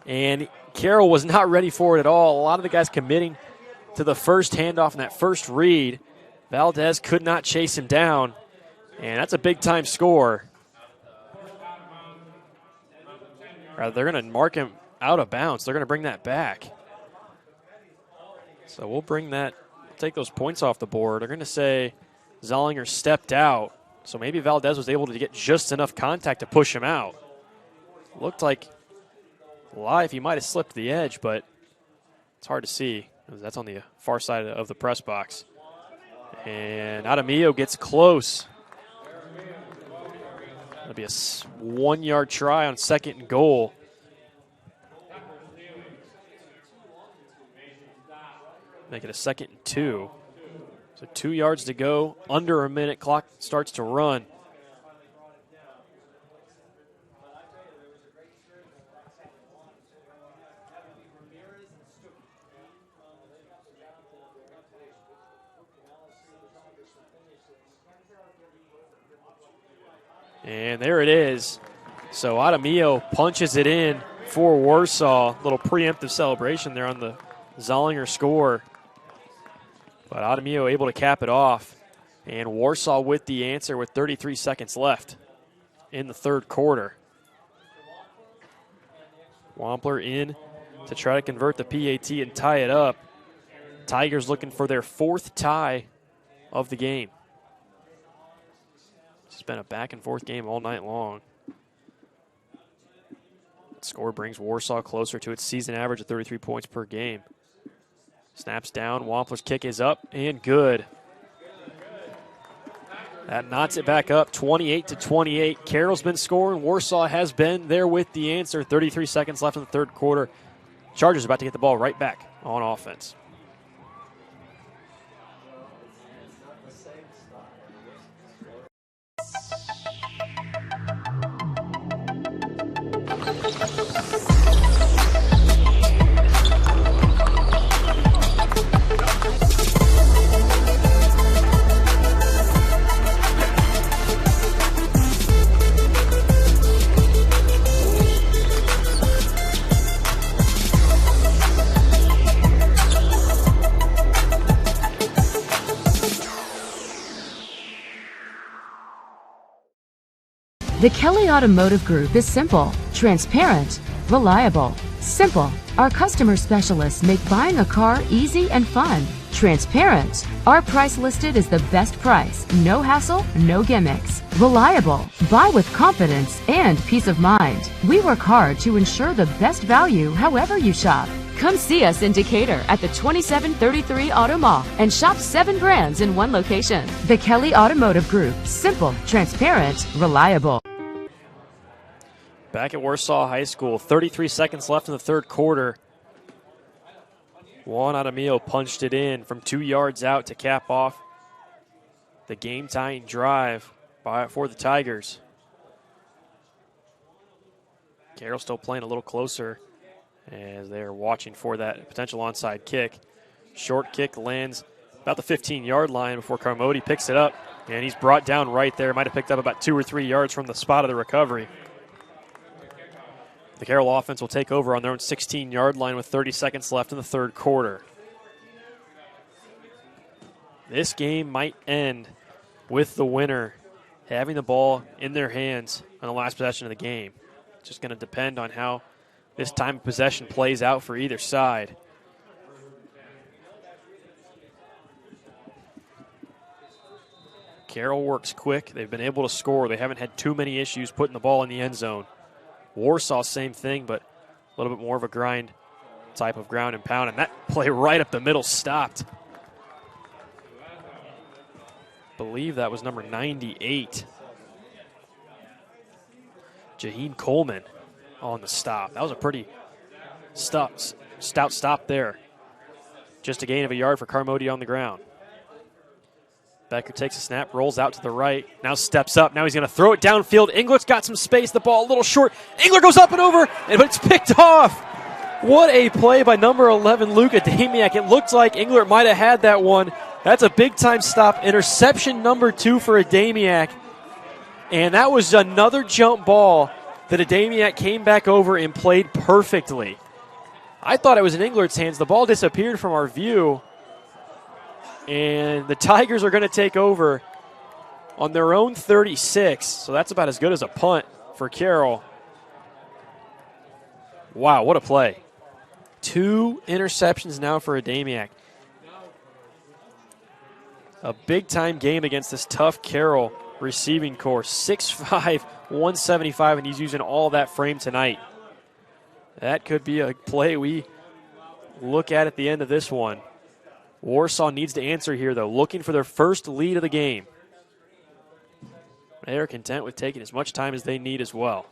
and Carroll was not ready for it at all. A lot of the guys committing to the first handoff and that first read. Valdez could not chase him down, and that's a big-time score. They're going to mark him out of bounds. They're going to bring that back. So we'll take those points off the board. They're going to say Zollinger stepped out. So maybe Valdez was able to get just enough contact to push him out. Looked like live he might have slipped the edge, but it's hard to see. That's on the far side of the press box. And Adamillo gets close. That'll be a 1-yard try on 2nd and goal. Make it a 2nd and 2. So 2 yards to go, under a minute, clock starts to run. And there it is. So Adamillo punches it in for Warsaw. Little preemptive celebration there on the Zollinger score. But Adamillo able to cap it off. And Warsaw with the answer with 33 seconds left in the 3rd quarter. Wampler in to try to convert the PAT and tie it up. Tigers looking for their 4th tie of the game. It's been a back-and-forth game all night long. The score brings Warsaw closer to its season average of 33 points per game. Snaps down. Wampler's kick is up and good. That knots it back up, 28-28. Carroll's been scoring. Warsaw has been there with the answer. 33 seconds left in the 3rd quarter. Chargers about to get the ball right back on offense. The Kelly Automotive Group is simple, transparent, reliable. Simple. Our customer specialists make buying a car easy and fun. Transparent. Our price listed is the best price. No hassle, no gimmicks. Reliable. Buy with confidence and peace of mind. We work hard to ensure the best value however you shop. Come see us in Decatur at the 2733 Auto Mall and shop 7 brands in one location. The Kelly Automotive Group. Simple, transparent, reliable. Back at Warsaw High School, 33 seconds left in the 3rd quarter. Juan Adamillo punched it in from 2 yards out to cap off the game-tying drive for the Tigers. Carroll still playing a little closer as they're watching for that potential onside kick. Short kick lands about the 15-yard line before Carmody picks it up. And he's brought down right there. Might have picked up about 2 or 3 yards from the spot of the recovery. The Carroll offense will take over on their own 16-yard line with 30 seconds left in the third quarter. This game might end with the winner having the ball in their hands on the last possession of the game. It's just going to depend on how this time of possession plays out for either side. Carroll works quick. They've been able to score. They haven't had too many issues putting the ball in the end zone. Warsaw, same thing, but a little bit more of a grind type of ground and pound. And that play right up the middle stopped. I believe that was number 98. Jaheen Coleman on the stop. That was a pretty stout stop there. Just a gain of a yard for Carmody on the ground. Becker takes a snap, rolls out to the right, now steps up. Now he's going to throw it downfield. Englert's got some space. The ball a little short. Engler goes up and over, but it's picked off. What a play by number 11, Luke Adamiak. It looked like Englert might have had that one. That's a big-time stop. Interception number 2 for Adamiak. And that was another jump ball that Adamiak came back over and played perfectly. I thought it was in Englert's hands. The ball disappeared from our view. And the Tigers are going to take over on their own 36. So that's about as good as a punt for Carroll. Wow, what a play. 2 interceptions now for Adamiak. A big-time game against this tough Carroll receiving corps. 6'5", 175, and he's using all that frame tonight. That could be a play we look at the end of this one. Warsaw needs to answer here, though, looking for their first lead of the game. They are content with taking as much time as they need as well.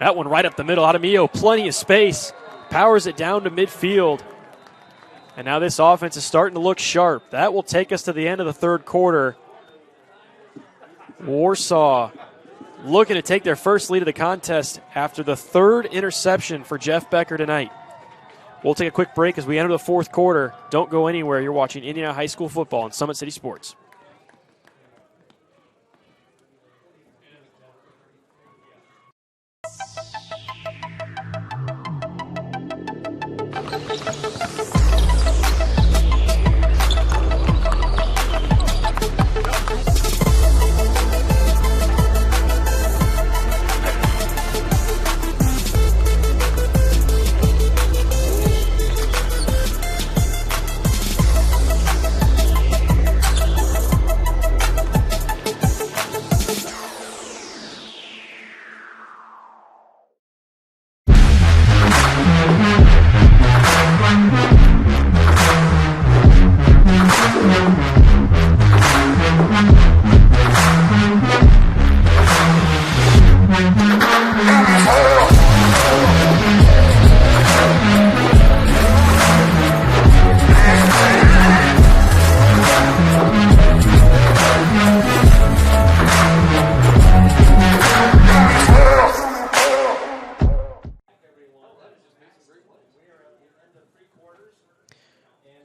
That one right up the middle. Adamio, plenty of space. Powers it down to midfield. And now this offense is starting to look sharp. That will take us to the end of the third quarter. Warsaw looking to take their first lead of the contest after the 3rd interception for Jeff Becker tonight. We'll take a quick break as we enter the fourth quarter. Don't go anywhere. You're watching Indiana High School football on Summit City Sports.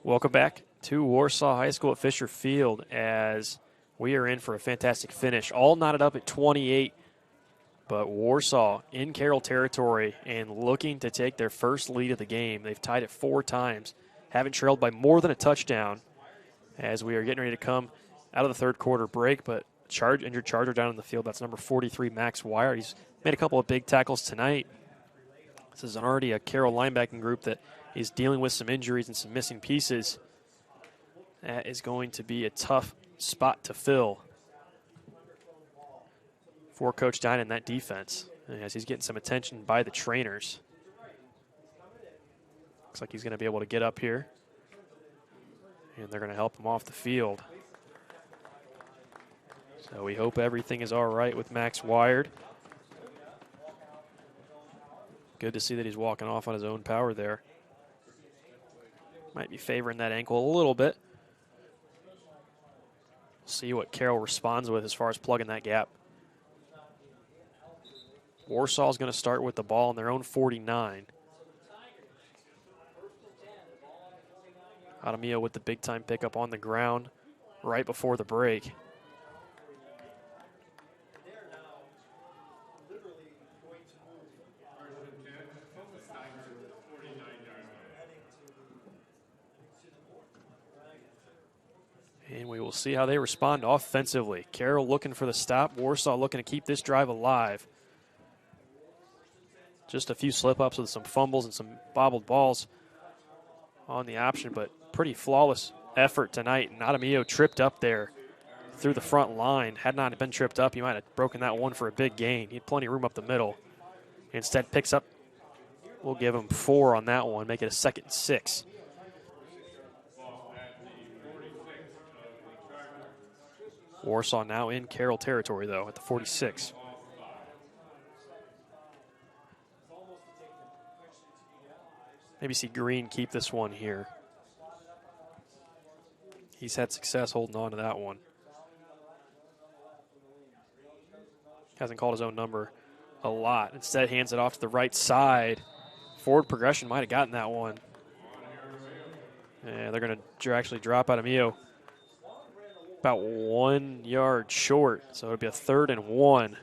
Welcome back to Warsaw High School at Fisher Field as we are in for a fantastic finish. All knotted up at 28, but Warsaw in Carroll territory and looking to take their first lead of the game. They've tied it 4 times, haven't trailed by more than a touchdown as we are getting ready to come out of the third quarter break, but injured Charger down in the field. That's number 43, Max Wire. He's made a couple of big tackles tonight. This is already a Carroll linebacking group that is dealing with some injuries and some missing pieces. That is going to be a tough spot to fill for Coach Dine in that defense as he's getting some attention by the trainers. Looks like he's going to be able to get up here, and they're going to help him off the field. So we hope everything is all right with Max Wired. Good to see that he's walking off on his own power there. Might be favoring that ankle a little bit. See what Carroll responds with as far as plugging that gap. Warsaw is going to start with the ball on their own 49. Adamio with the big-time pickup on the ground. right before the break. And we will see how they respond offensively. Carroll looking for the stop. Warsaw looking to keep this drive alive. Just a few slip-ups with some fumbles and some bobbled balls on the option, but pretty flawless effort tonight. And Adamio tripped up there through the front line. Had not been tripped up, he might have broken that one for a big gain. He had plenty of room up the middle. Instead picks up, we'll give him 4 on that one, make it a 2nd and 6. Warsaw now in Carroll territory, though, at the 46. Maybe see Green keep this one here. He's had success holding on to that one. Hasn't called his own number a lot. Instead, hands it off to the right side. Forward progression might have gotten that one. Yeah, they're going to actually drop out of Mio about 1 yard short, so it'll be a 3rd and 1.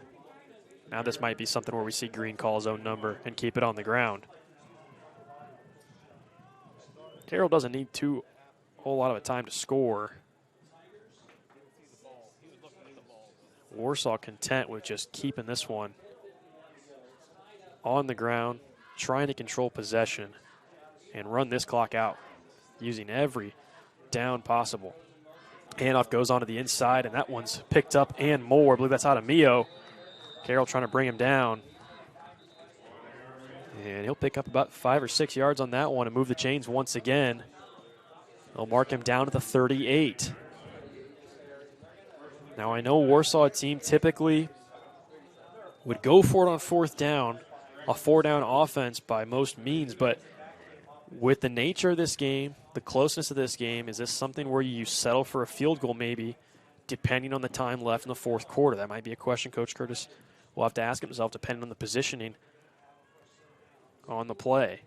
Now this might be something where we see Green call his own number and keep it on the ground. Carroll doesn't need a whole lot of a time to score. Warsaw content with just keeping this one on the ground, trying to control possession and run this clock out using every down possible. Handoff goes onto the inside, and that one's picked up and more. I believe that's out of Mio. Carroll trying to bring him down. And he'll pick up about 5 or 6 yards on that one and move the chains once again. They'll mark him down to the 38. Now, I know Warsaw, a team typically would go for it on 4th down, a 4-down offense by most means, but with the nature of this game, the closeness of this game, is this something where you settle for a field goal maybe, depending on the time left in the 4th quarter? That might be a question Coach Curtis will have to ask himself, depending on the positioning on the play.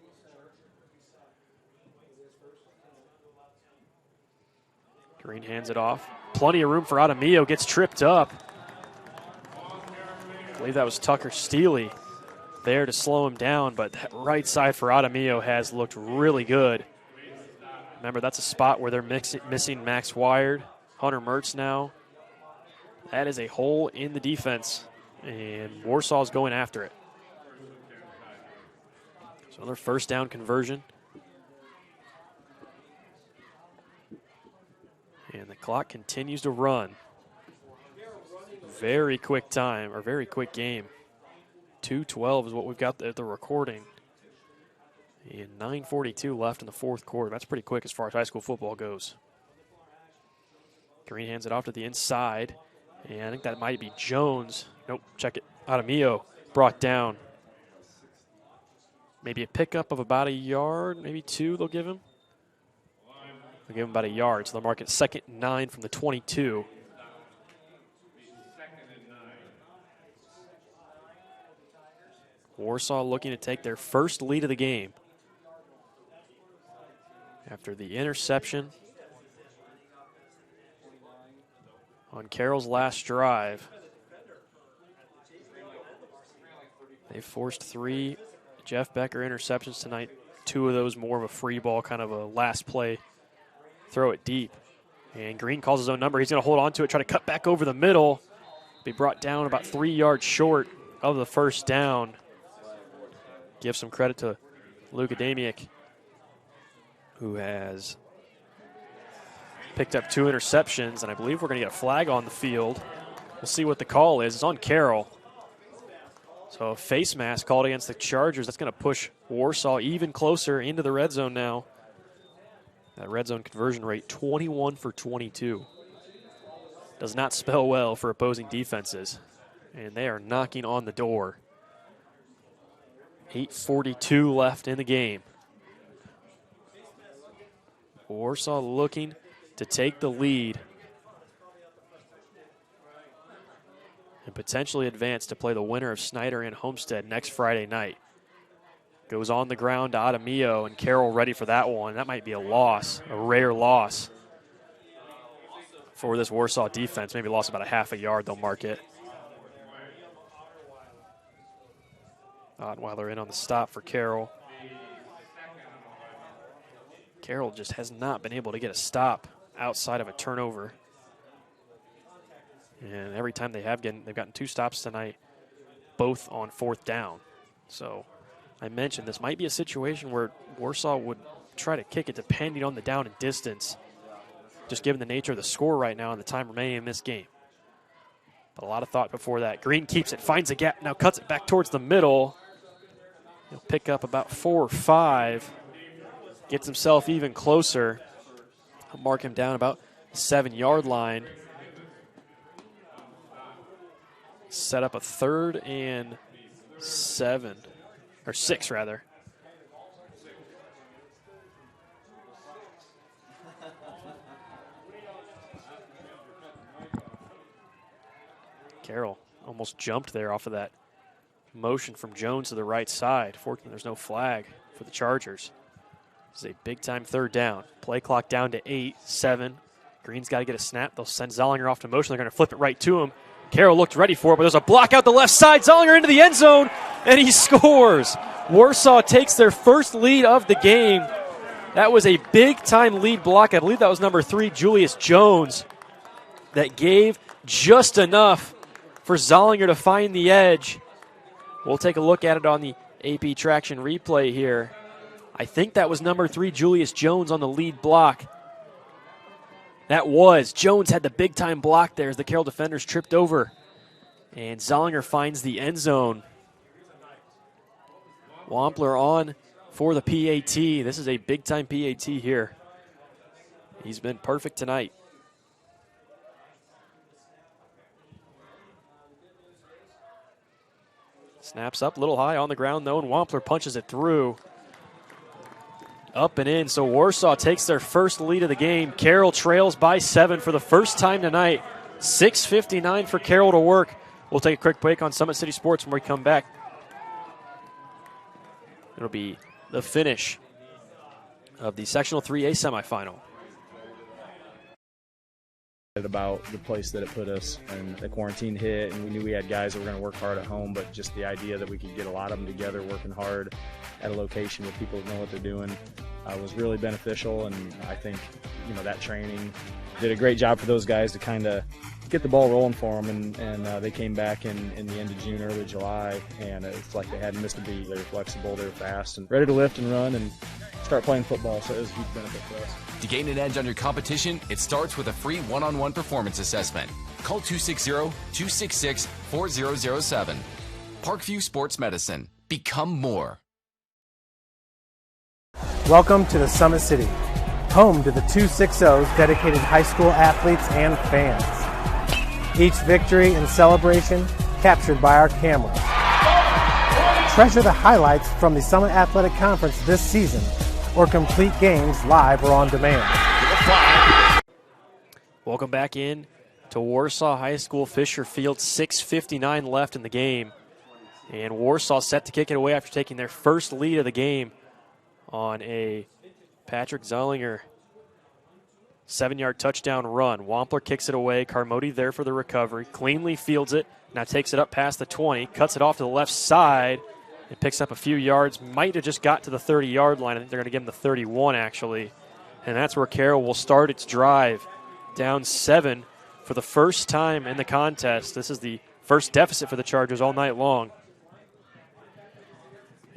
Green hands it off. Plenty of room for Adamio, gets tripped up. I believe that was Tucker Steely there to slow him down, but that right side for Adamio has looked really good. Remember, that's a spot where they're missing Max Wired, Hunter Mertz now. That is a hole in the defense, and Warsaw's going after it. So another 1st down conversion. And the clock continues to run. Very quick time, or very quick game. 2:12 is what we've got at the recording. And 9:42 left in the 4th quarter. That's pretty quick as far as high school football goes. Green hands it off to the inside. And I think that might be Jones. Nope, check it. Adamio brought down. Maybe a pickup of about a yard, maybe 2 they'll give him. They'll give him about a yard, so they'll mark it 2nd and 9 from the 22. Warsaw looking to take their first lead of the game. After the interception on Carroll's last drive. They forced 3 Jeff Becker interceptions tonight. 2 of those more of a free ball, kind of a last play, throw it deep. And Green calls his own number. He's going to hold on to it, try to cut back over the middle. Be brought down about 3 yards short of the 1st down. Give some credit to Luke Adamiak, who has picked up 2 interceptions, and I believe we're going to get a flag on the field. We'll see what the call is. It's on Carroll. So a face mask called against the Chargers. That's going to push Warsaw even closer into the red zone now. That red zone conversion rate, 21 for 22. Does not spell well for opposing defenses. And they are knocking on the door. 8:42 left in the game. Warsaw looking to take the lead and potentially advance to play the winner of Snyder and Homestead next Friday night. Goes on the ground to Adamio, and Carroll ready for that one. That might be a loss, a rare loss for this Warsaw defense. Maybe lost about a half a yard, they'll mark it. Ottweiler in on the stop for Carroll. Carroll just has not been able to get a stop outside of a turnover. And every time they've gotten 2 stops tonight, both on 4th down. So I mentioned this might be a situation where Warsaw would try to kick it depending on the down and distance, just given the nature of the score right now and the time remaining in this game. But a lot of thought before that. Green keeps it, finds a gap, now cuts it back towards the middle. He'll pick up about 4 or 5. Gets himself even closer. I'll mark him down about the 7-yard line. Set up a 3rd and 7, or 6 rather. Carroll almost jumped there off of that motion from Jones to the right side. Fortunately, there's no flag for the Chargers. This is a big-time 3rd down. Play clock down to 8, 7. Green's got to get a snap. They'll send Zollinger off to motion. They're going to flip it right to him. Carroll looked ready for it, but there's a block out the left side. Zollinger into the end zone, and he scores. Warsaw takes their first lead of the game. That was a big-time lead block. I believe that was number 3, Julius Jones, that gave just enough for Zollinger to find the edge. We'll take a look at it on the AP Traction replay here. I think that was number 3, Julius Jones, on the lead block. That was. Jones had the big-time block there as the Carroll defenders tripped over. And Zollinger finds the end zone. Wampler on for the PAT. This is a big-time PAT here. He's been perfect tonight. Snaps up a little high on the ground, though, and Wampler punches it through. Up and in, so Warsaw takes their first lead of the game. Carroll trails by 7 for the first time tonight. 6:59 for Carroll to work. We'll take a quick break on Summit City Sports when we come back. It'll be the finish of the Sectional 3A semifinal. About the place that it put us, and the quarantine hit, and we knew we had guys that were going to work hard at home, but just the idea that we could get a lot of them together working hard at a location with people that know what they're doing was really beneficial. And I think that training did a great job for those guys to kind of get the ball rolling for them, and they came back in the end of June, early July, and it's like they hadn't missed a beat. They were flexible, they were fast, and ready to lift and run and start playing football, so it was a huge benefit for us. To gain an edge on your competition, it starts with a free one-on-one performance assessment. Call 260-266-4007. Parkview Sports Medicine. Become more. Welcome to the Summit City, home to the 260's dedicated high school athletes and fans. Each victory and celebration captured by our cameras. Treasure the highlights from the Summit Athletic Conference this season, or complete games live or on demand. Welcome back in to Warsaw High School Fisher Field. 6:59 left in the game. And Warsaw set to kick it away after taking their first lead of the game on a Patrick Zollinger 7-yard touchdown run. Wampler kicks it away. Carmody there for the recovery. Cleanly fields it. Now takes it up past the 20. Cuts it off to the left side. It picks up a few yards. Might have just got to the 30-yard line. I think they're going to give him the 31, actually. And that's where Carroll will start its drive. Down 7 for the first time in the contest. This is the first deficit for the Chargers all night long.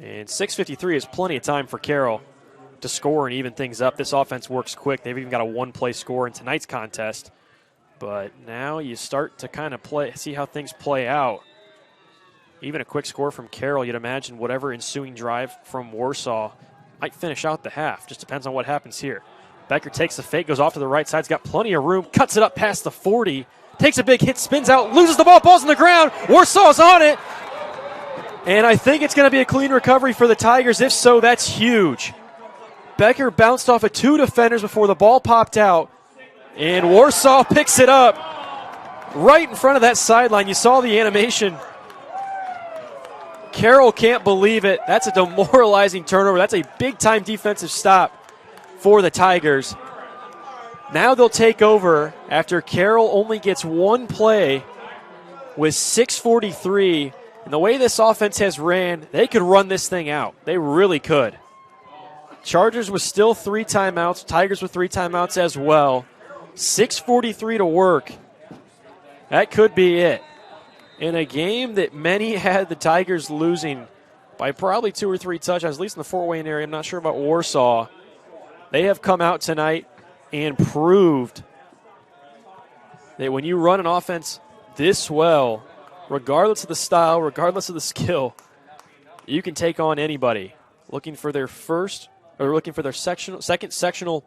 And 6:53 is plenty of time for Carroll to score and even things up. This offense works quick. They've even got a one-play score in tonight's contest. But now you start to kind of see how things play out. Even a quick score from Carroll, you'd imagine whatever ensuing drive from Warsaw might finish out the half. Just depends on what happens here. Becker takes the fake, goes off to the right side. He's got plenty of room, cuts it up past the 40, takes a big hit, spins out, loses the ball, ball's on the ground. Warsaw's on it. And I think it's going to be a clean recovery for the Tigers. If so, that's huge. Becker bounced off of 2 defenders before the ball popped out. And Warsaw picks it up right in front of that sideline. You saw the animation. Carroll can't believe it. That's a demoralizing turnover. That's a big-time defensive stop for the Tigers. Now they'll take over after Carroll only gets one play with 6:43. And the way this offense has ran, they could run this thing out. They really could. Chargers with still 3 timeouts. Tigers with 3 timeouts as well. 6:43 to work. That could be it. In a game that many had the Tigers losing by probably 2 or 3 touchdowns, at least in the Fort Wayne area. I'm not sure about Warsaw. They have come out tonight and proved that when you run an offense this well, regardless of the style, regardless of the skill, you can take on anybody. Looking for their second sectional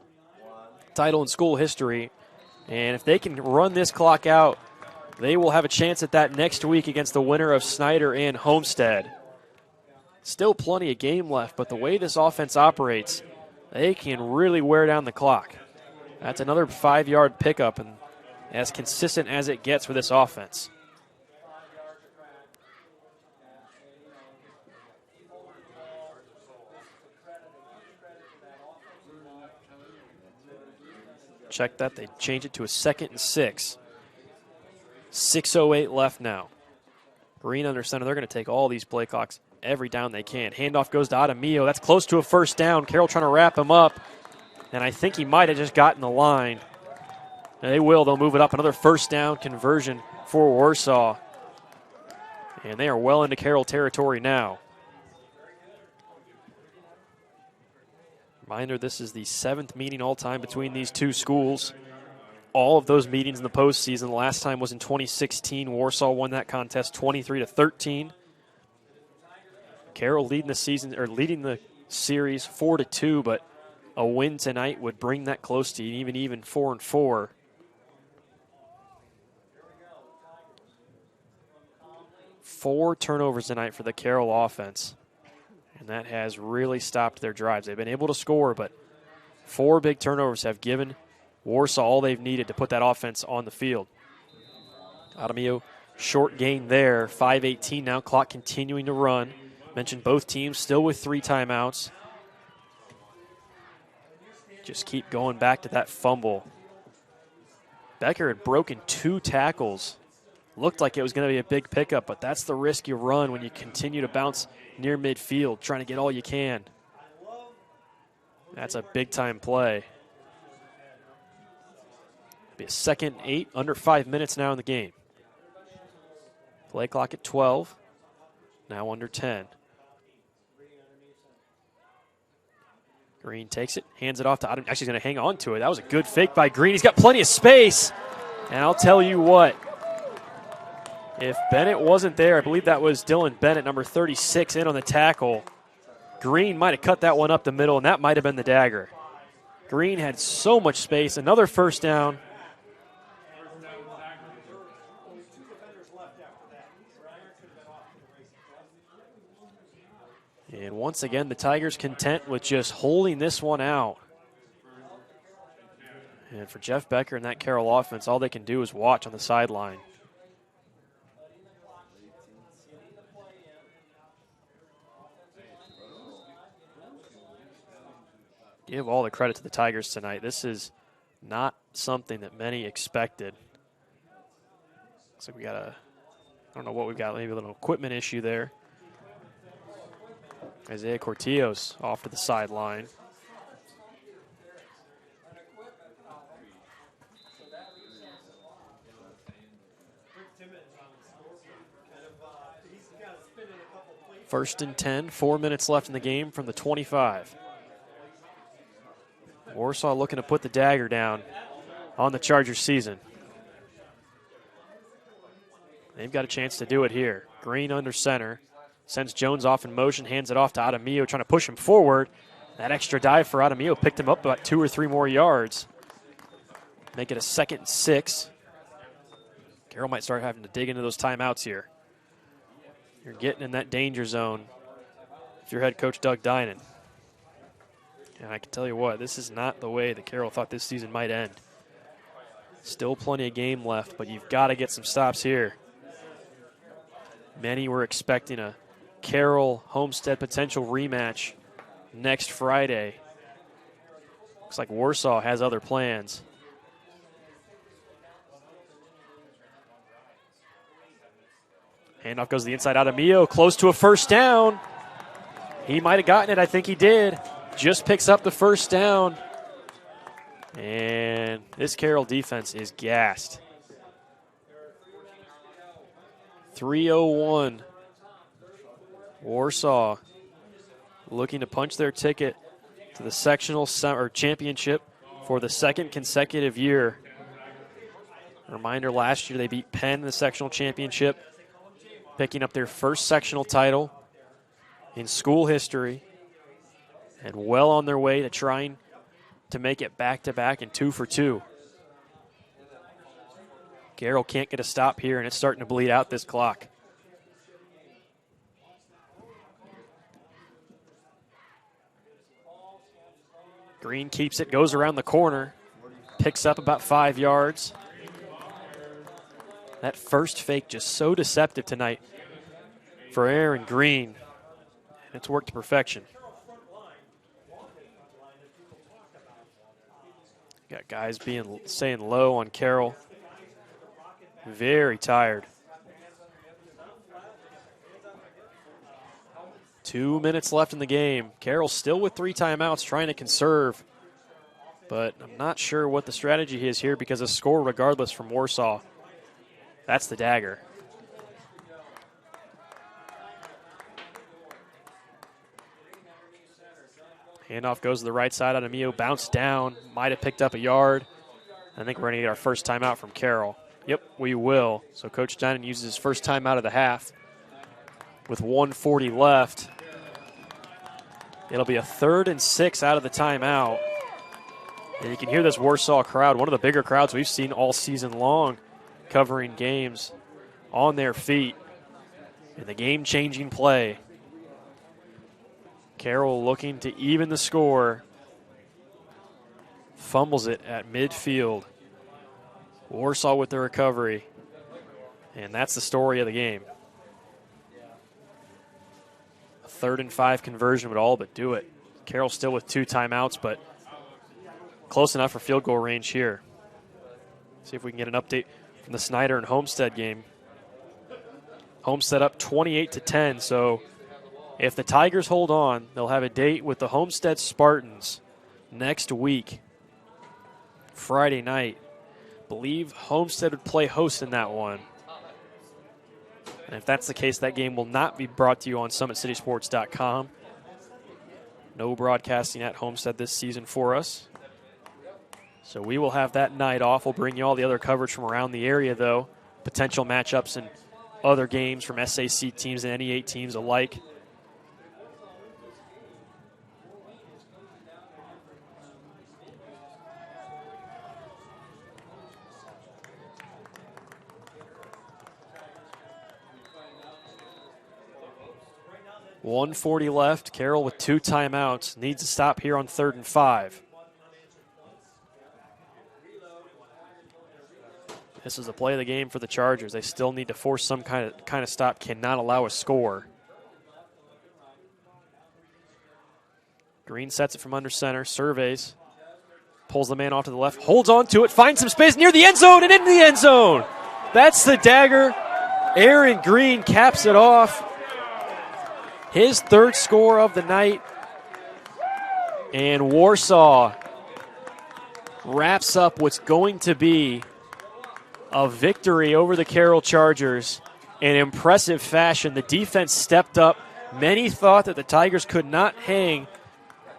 title in school history. And if they can run this clock out, they will have a chance at that next week against the winner of Snyder and Homestead. Still plenty of game left, but the way this offense operates, they can really wear down the clock. That's another 5-yard pickup, and as consistent as it gets for this offense. Check that. They change it to a 2nd and 6. 6:08 left now. Green under center. They're going to take all these play clocks every down they can. Handoff goes to Adamio. That's close to a first down. Carroll trying to wrap him up. And I think he might have just gotten the line. And they will. They'll move it up. Another first down conversion for Warsaw. And they are well into Carroll territory now. Reminder, this is the 7th meeting all-time between these two schools. All of those meetings in the postseason. The last time was in 2016. Warsaw won that contest 23-13. Carroll leading the series 4-2, but a win tonight would bring that close to even 4-4. Four turnovers tonight for the Carroll offense, and that has really stopped their drives. They've been able to score, but 4 big turnovers have given Warsaw all they've needed to put that offense on the field. Adamio, short gain there, 5:18 now, clock continuing to run. Mentioned both teams still with 3 timeouts. Just keep going back to that fumble. Becker had broken 2 tackles. Looked like it was going to be a big pickup, but that's the risk you run when you continue to bounce near midfield, trying to get all you can. That's a big-time play. Be a 2nd and 8, under 5 minutes now in the game. Play clock at 12, now under 10. Green takes it, hands it off to Adam. Actually, he's going to hang on to it. That was a good fake by Green. He's got plenty of space. And I'll tell you what, if Bennett wasn't there, I believe that was Dylan Bennett, number 36, in on the tackle. Green might have cut that one up the middle, and that might have been the dagger. Green had so much space. Another first down. And once again, the Tigers content with just holding this one out. And for Jeff Becker and that Carroll offense, all they can do is watch on the sideline. Give all the credit to the Tigers tonight. This is not something that many expected. Looks like we got I don't know what we've got, maybe a little equipment issue there. Isaiah Cortillo's off to the sideline. First and 10, 4 minutes left in the game from the 25. Warsaw looking to put the dagger down on the Chargers season. They've got a chance to do it here. Green under center. Sends Jones off in motion, hands it off to Adamio, trying to push him forward. That extra dive for Adamio picked him up about 2 or 3 more yards. Make it a 2nd and 6. Carroll might start having to dig into those timeouts here. You're getting in that danger zone if you're head coach Doug Dinan. And I can tell you what, this is not the way that Carroll thought this season might end. Still plenty of game left, but you've got to get some stops here. Many were expecting a Carroll-Homestead potential rematch next Friday. Looks like Warsaw has other plans. Handoff goes to the inside out of Mio, close to a first down. He might have gotten it. I think he did. Just picks up the first down. And this Carroll defense is gassed. 3:01. Warsaw looking to punch their ticket to the sectional championship for the second consecutive year. Reminder, last year they beat Penn in the sectional championship, picking up their first sectional title in school history, and well on their way to trying to make it back-to-back and 2 for 2. Carroll can't get a stop here, and it's starting to bleed out this clock. Green keeps it, goes around the corner, picks up about 5 yards. That first fake just so deceptive tonight for Aaron Green. It's worked to perfection. Got guys staying low on Carroll. Very tired. 2 minutes left in the game. Carroll still with 3 timeouts, trying to conserve. But I'm not sure what the strategy is here because a score regardless from Warsaw. That's the dagger. Handoff goes to the right side out of Mio. Bounce down. Might have picked up a yard. I think we're going to get our first timeout from Carroll. Yep, we will. So Coach Dinan uses his first timeout of the half with 1:40 left. It'll be a 3rd and 6 out of the timeout. And you can hear this Warsaw crowd, one of the bigger crowds we've seen all season long, covering games on their feet. And the game-changing play. Carroll looking to even the score. Fumbles it at midfield. Warsaw with the recovery. And that's the story of the game. A 3rd and 5 conversion would all but do it. Carroll still with 2 timeouts, but close enough for field goal range here. See if we can get an update from the Snyder and Homestead game. Homestead up 28-10, so if the Tigers hold on, they'll have a date with the Homestead Spartans next week, Friday night. Believe Homestead would play host in that one. And if that's the case, that game will not be brought to you on SummitCitySports.com. No broadcasting at Homestead this season for us. So we will have that night off. We'll bring you all the other coverage from around the area, though. Potential matchups and other games from SAC teams and NE8 teams alike. .140 left. Carroll with 2 timeouts. Needs to stop here on 3rd and 5. This is the play of the game for the Chargers. They still need to force some kind of stop. Cannot allow a score. Green sets it from under center. Surveys. Pulls the man off to the left. Holds on to it. Finds some space near the end zone and into the end zone. That's the dagger. Aaron Green caps it off. His 3rd score of the night. And Warsaw wraps up what's going to be a victory over the Carroll Chargers in impressive fashion. The defense stepped up. Many thought that the Tigers could not hang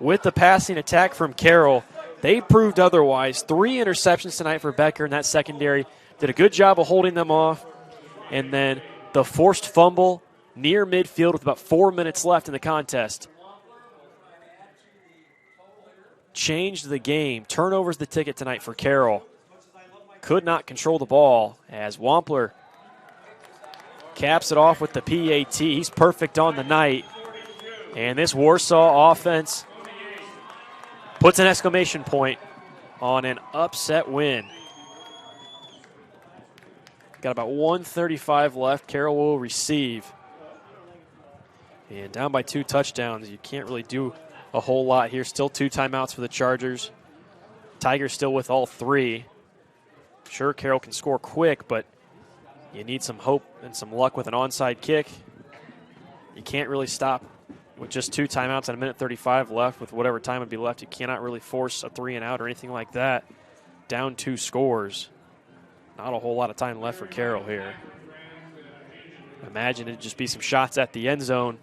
with the passing attack from Carroll. They proved otherwise. 3 interceptions tonight for Becker in that secondary. Did a good job of holding them off. And then the forced fumble near midfield with about 4 minutes left in the contest changed the game. Turnovers the ticket tonight for Carroll. Could not control the ball as Wampler caps it off with the PAT. He's perfect on the night. And this Warsaw offense puts an exclamation point on an upset win. Got about 1:35 left. Carroll will receive. And down by 2 touchdowns. You can't really do a whole lot here. Still 2 timeouts for the Chargers. Tigers still with all 3. Sure, Carroll can score quick, but You need some hope and some luck with an onside kick. You can't really stop with just 2 timeouts and 1:35 left. With whatever time would be left, you cannot really force a 3 and out or anything like that. Down 2 scores. Not a whole lot of time left for Carroll here. Imagine it'd just be some shots at the end zone,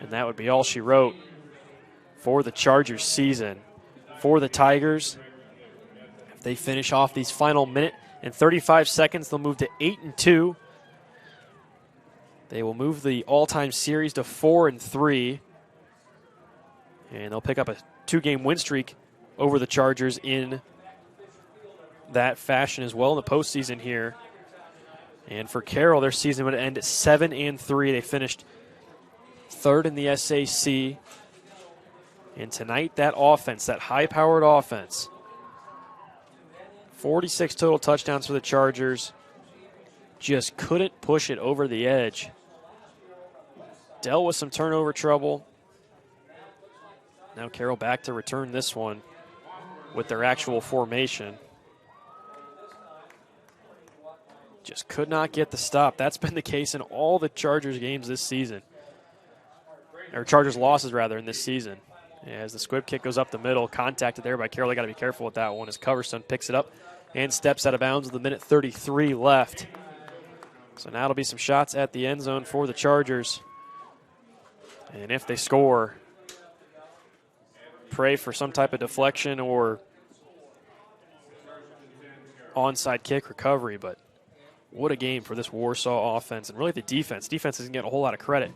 and that would be all she wrote for the Chargers season. For the Tigers, if they finish off these final minute and 35 seconds, they'll move to 8-2. They will move the all-time series to 4-3, and they'll pick up a 2-game win streak over the Chargers in that fashion as well in the postseason here. And for Carroll, their season would end at 7-3. They finished 3rd in the SAC. And tonight, that offense, that high-powered offense, 46 total touchdowns for the Chargers, just couldn't push it over the edge. Dealt with some turnover trouble. Now Carroll back to return this one with their actual formation. Just could not get the stop. That's been the case in all the Chargers games this season. Or Chargers losses, rather, in this season. As the squib kick goes up the middle, contacted there by Carroll. They got to be careful with that one as Coverstone picks it up and steps out of bounds with 1:33 left. So now it'll be some shots at the end zone for the Chargers. And if they score, pray for some type of deflection or onside kick recovery. But what a game for this Warsaw offense and really the defense. Defense isn't getting a whole lot of credit.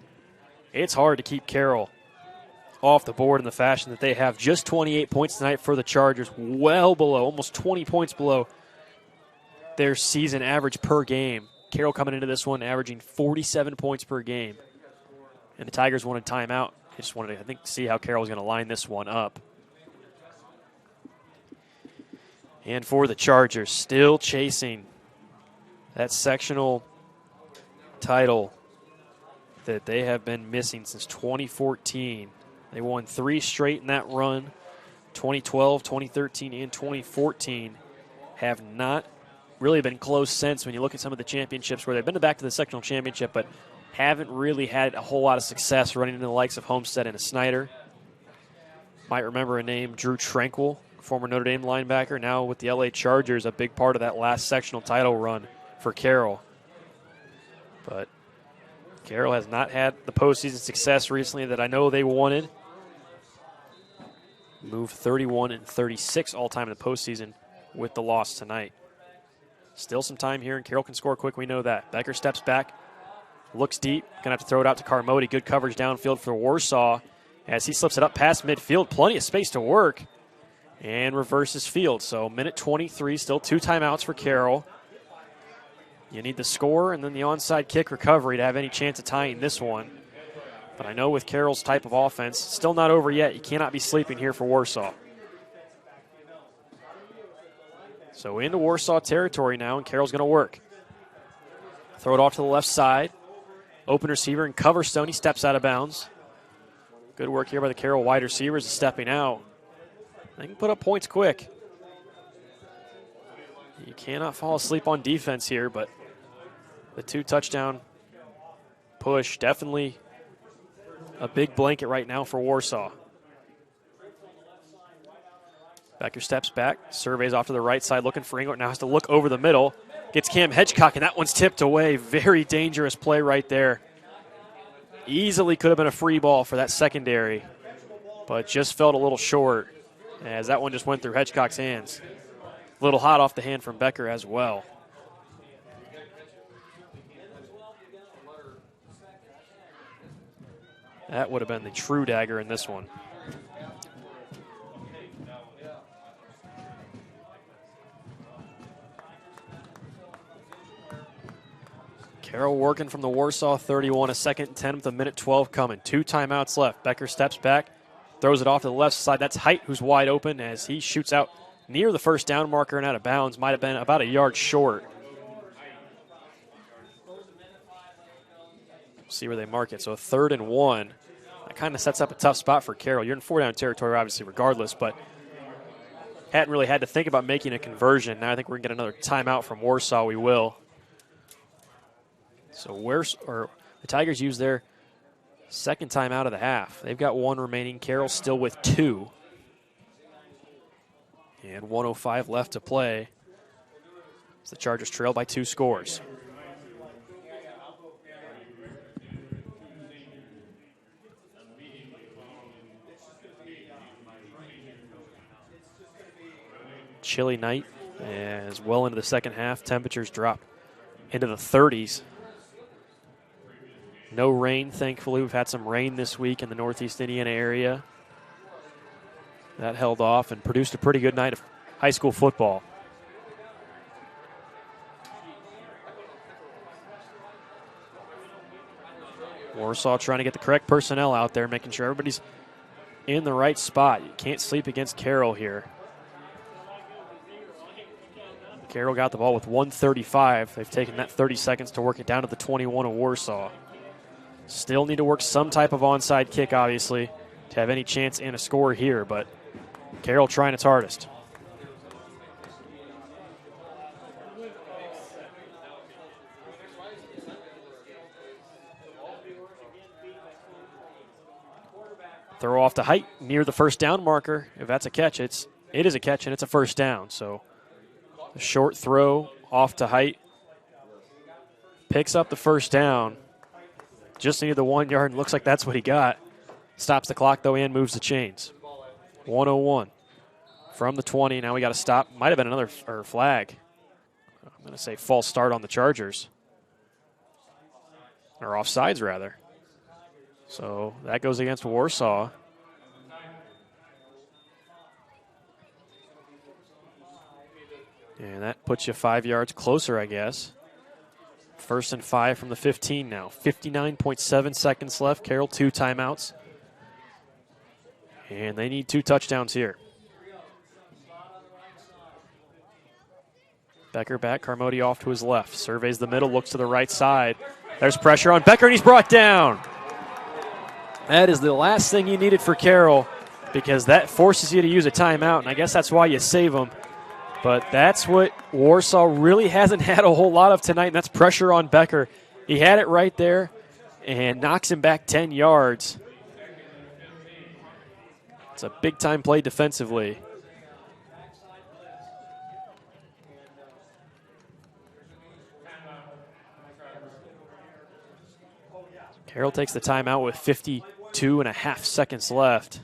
It's hard to keep Carroll off the board in the fashion that they have. Just 28 points tonight for the Chargers, well below, almost 20 points below their season average per game. Carroll coming into this one averaging 47 points per game. And the Tigers wanted timeout. They just wanted to, I think, see how Carroll was going to line this one up. And for the Chargers, still chasing that sectional title that they have been missing since 2014. They won 3 straight in that run. 2012, 2013, and 2014 have not really been close since when you look at some of the championships where they've been back to the sectional championship, but haven't really had a whole lot of success running into the likes of Homestead and Snyder. Might remember a name, Drew Tranquil, former Notre Dame linebacker, now with the LA Chargers, a big part of that last sectional title run for Carroll. But Carroll has not had the postseason success recently that I know they wanted. Moved 31-36 all-time in the postseason with the loss tonight. Still some time here, and Carroll can score quick. We know that. Becker steps back, looks deep. Going to have to throw it out to Carmody. Good coverage downfield for Warsaw as he slips it up past midfield. Plenty of space to work and reverses field. So 1:23, still 2 timeouts for Carroll. You need the score and then the onside kick recovery to have any chance of tying this one. But I know with Carroll's type of offense, still not over yet. You cannot be sleeping here for Warsaw. So into Warsaw territory now, and Carroll's going to work. Throw it off to the left side. Open receiver and Coverstone. He steps out of bounds. Good work here by the Carroll wide receivers stepping out. They can put up points quick. You cannot fall asleep on defense here, but the 2-touchdown push, definitely a big blanket right now for Warsaw. Becker steps back, surveys off to the right side, looking for Englert. Now has to look over the middle. Gets Cam Hedgecock, and that one's tipped away. Very dangerous play right there. Easily could have been a free ball for that secondary, but just felt a little short as that one just went through Hedgecock's hands. A little hot off the hand from Becker as well. That would have been the true dagger in this one. Carroll working from the Warsaw 31, a 2nd and 10 with 1:12 coming. 2 timeouts left. Becker steps back, throws it off to the left side. That's Height who's wide open as he shoots out near the first down marker and out of bounds. Might have been about a yard short. See where they mark it. So 3rd and 1. That kind of sets up a tough spot for Carroll. You're in 4-down territory, obviously, regardless, but hadn't really had to think about making a conversion. Now I think we're going to get another timeout from Warsaw. We will. So the Tigers use their second time out of the half. They've got one remaining. Carroll still with 2. And 1:05 left to play. As the Chargers trail by 2 scores. Chilly night as well into the second half. Temperatures drop into the 30s. No rain, thankfully. We've had some rain this week in the Northeast Indiana area. That held off and produced a pretty good night of high school football. Warsaw trying to get the correct personnel out there, making sure everybody's in the right spot. You can't sleep against Carroll here. Carroll got the ball with 1:35. They've taken that 30 seconds to work it down to the 21 of Warsaw. Still need to work some type of onside kick, obviously, to have any chance in a score here, but Carroll trying its hardest. Throw off to Height near the first down marker. If that's a catch, it is a catch, and it's a first down. So a short throw off to Height. Picks up the first down. Just needed the 1 yard, and looks like that's what he got. Stops the clock, though, and moves the chains. 1:01 from the 20. Now we got to stop. Might have been another flag. I'm going to say false start on the Chargers. Or offsides, rather. So that goes against Warsaw. And that puts you 5 yards closer, I guess. 1st and 5 from the 15 now. 59.7 seconds left. Carroll 2 timeouts. And they need 2 touchdowns here. Becker back, Carmody off to his left. Surveys the middle, looks to the right side. There's pressure on Becker, and he's brought down. That is the last thing you needed for Carroll, because that forces you to use a timeout, and I guess that's why you save them. But that's what Warsaw really hasn't had a whole lot of tonight, and that's pressure on Becker. He had it right there and knocks him back 10 yards. It's a big-time play defensively. Carroll takes the timeout with 52.5 seconds left.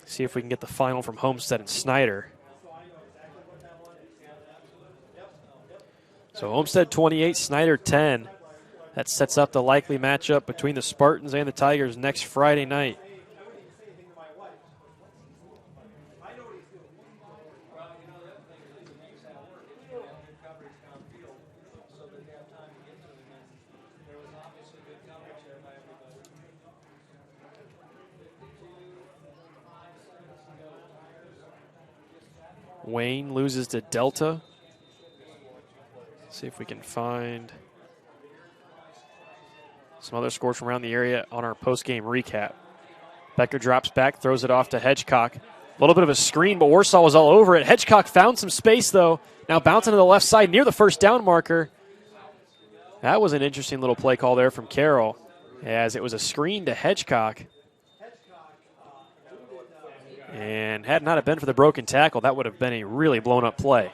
See if we can get the final from Homestead and Snyder. So Homestead 28, Snyder 10. That sets up the likely matchup between the Spartans and the Tigers next Friday night. Wayne loses to Delta. See if we can find some other scores from around the area on our post-game recap. Becker drops back, throws it off to Hedgecock. A little bit of a screen, but Warsaw was all over it. Hedgecock found some space, though. Now bouncing to the left side near the first down marker. That was an interesting little play call there from Carroll, as it was a screen to Hedgecock. And had not have been for the broken tackle, that would have been a really blown-up play.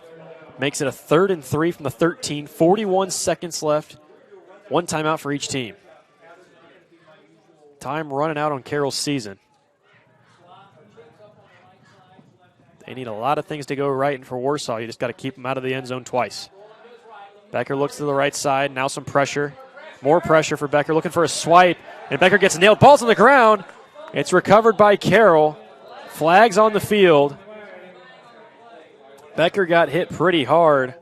Makes it a 3rd and 3 from the 13. 41 seconds left. 1 timeout for each team. Time running out on Carroll's season. They need a lot of things to go right, and for Warsaw, you just got to keep them out of the end zone twice. Becker looks to the right side. Now some pressure. More pressure for Becker, looking for a swipe. And Becker gets nailed. Ball's on the ground. It's recovered by Carroll. Flags on the field. Becker got hit pretty hard.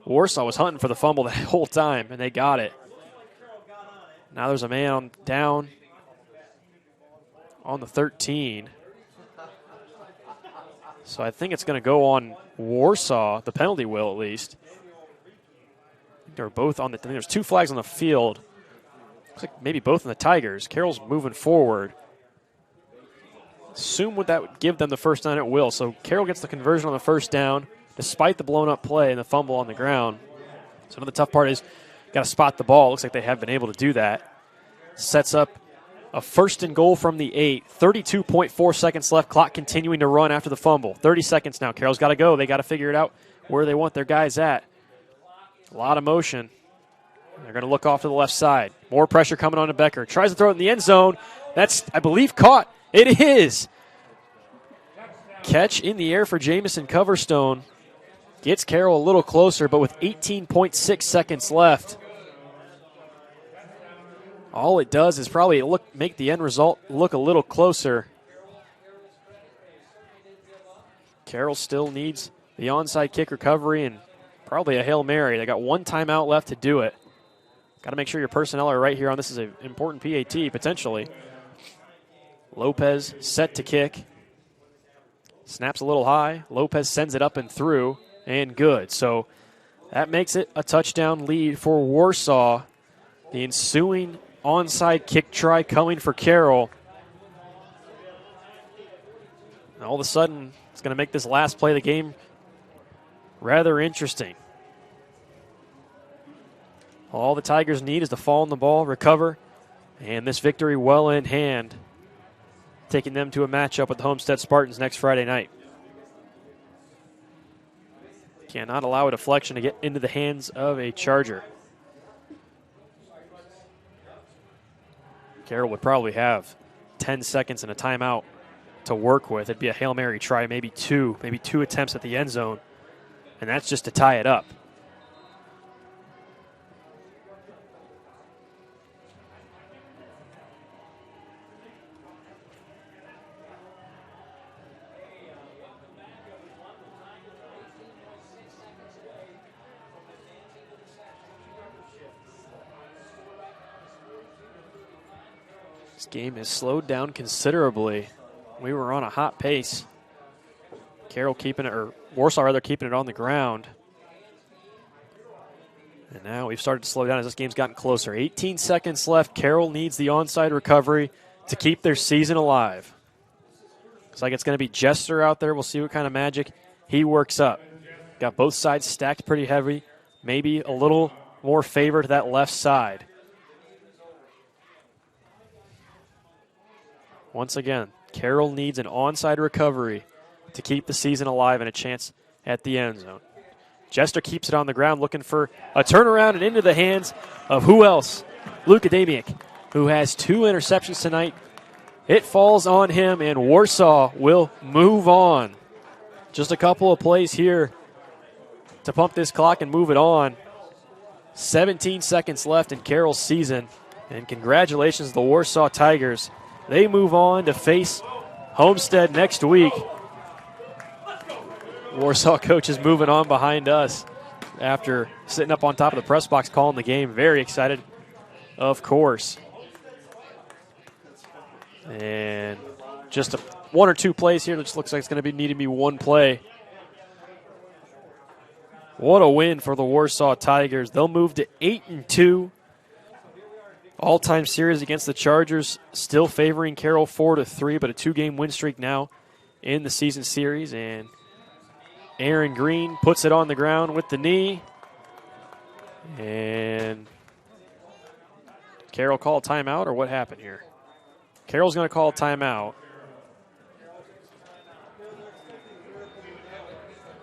Warsaw was hunting for the fumble the whole time, and they got it. Now there's a man down on the 13. So I think it's going to go on Warsaw. The penalty will, at least. I think they're both on the. I think there's 2 flags on the field. Looks like maybe both on the Tigers. Carroll's moving forward. Assume would that would give them the first down, it will. So Carroll gets the conversion on the first down, despite the blown-up play and the fumble on the ground. So the tough part is got got to spot the ball. Looks like they have been able to do that. Sets up a 1st and goal from the 8. 32.4 seconds left. Clock continuing to run after the fumble. 30 seconds now. Carroll's got to go. They got to figure it out where they want their guys at. A lot of motion. They're going to look off to the left side. More pressure coming on to Becker. Tries to throw it in the end zone. That's, I believe, caught. It is. Catch in the air for Jamison Coverstone. Gets Carroll a little closer, but with 18.6 seconds left, all it does is probably make the end result look a little closer. Carroll still needs the onside kick recovery and probably a Hail Mary. They got 1 timeout left to do it. Got to make sure your personnel are right here on this is an important PAT, potentially. Lopez set to kick. Snaps a little high. Lopez sends it up and through, and good. So that makes it a touchdown lead for Warsaw. The ensuing onside kick try coming for Carroll. And all of a sudden, it's going to make this last play of the game rather interesting. All the Tigers need is to fall on the ball, recover, and this victory well in hand, taking them to a matchup with the Homestead Spartans next Friday night. Cannot allow a deflection to get into the hands of a Charger. Carroll would probably have 10 seconds and a timeout to work with. It'd be a Hail Mary try, maybe two attempts at the end zone, and that's just to tie it up. This game has slowed down considerably. We were on a hot pace. Carroll keeping it, or Warsaw rather, keeping it on the ground. And now we've started to slow down as this game's gotten closer. 18 seconds left. Carroll needs the onside recovery to keep their season alive. Looks like it's going to be Jester out there. We'll see what kind of magic he works up. Got both sides stacked pretty heavy. Maybe a little more favor to that left side. Once again, Carroll needs an onside recovery to keep the season alive and a chance at the end zone. Jester keeps it on the ground, looking for a turnaround and into the hands of who else? Luka Damiak, who has 2 interceptions tonight. It falls on him, and Warsaw will move on. Just a couple of plays here to pump this clock and move it on. 17 seconds left in Carroll's season, and congratulations to the Warsaw Tigers. They move on to face Homestead next week. Warsaw coach is moving on behind us after sitting up on top of the press box calling the game. Very excited, of course. And just 1 or 2 plays here. Which looks like it's going to need to be 1 play. What a win for the Warsaw Tigers. They'll move to 8-2. All-time series against the Chargers, still favoring Carroll 4-3, but a 2-game win streak now in the season series. And Aaron Green puts it on the ground with the knee. And Carroll call a timeout, or what happened here? Carroll's going to call a timeout.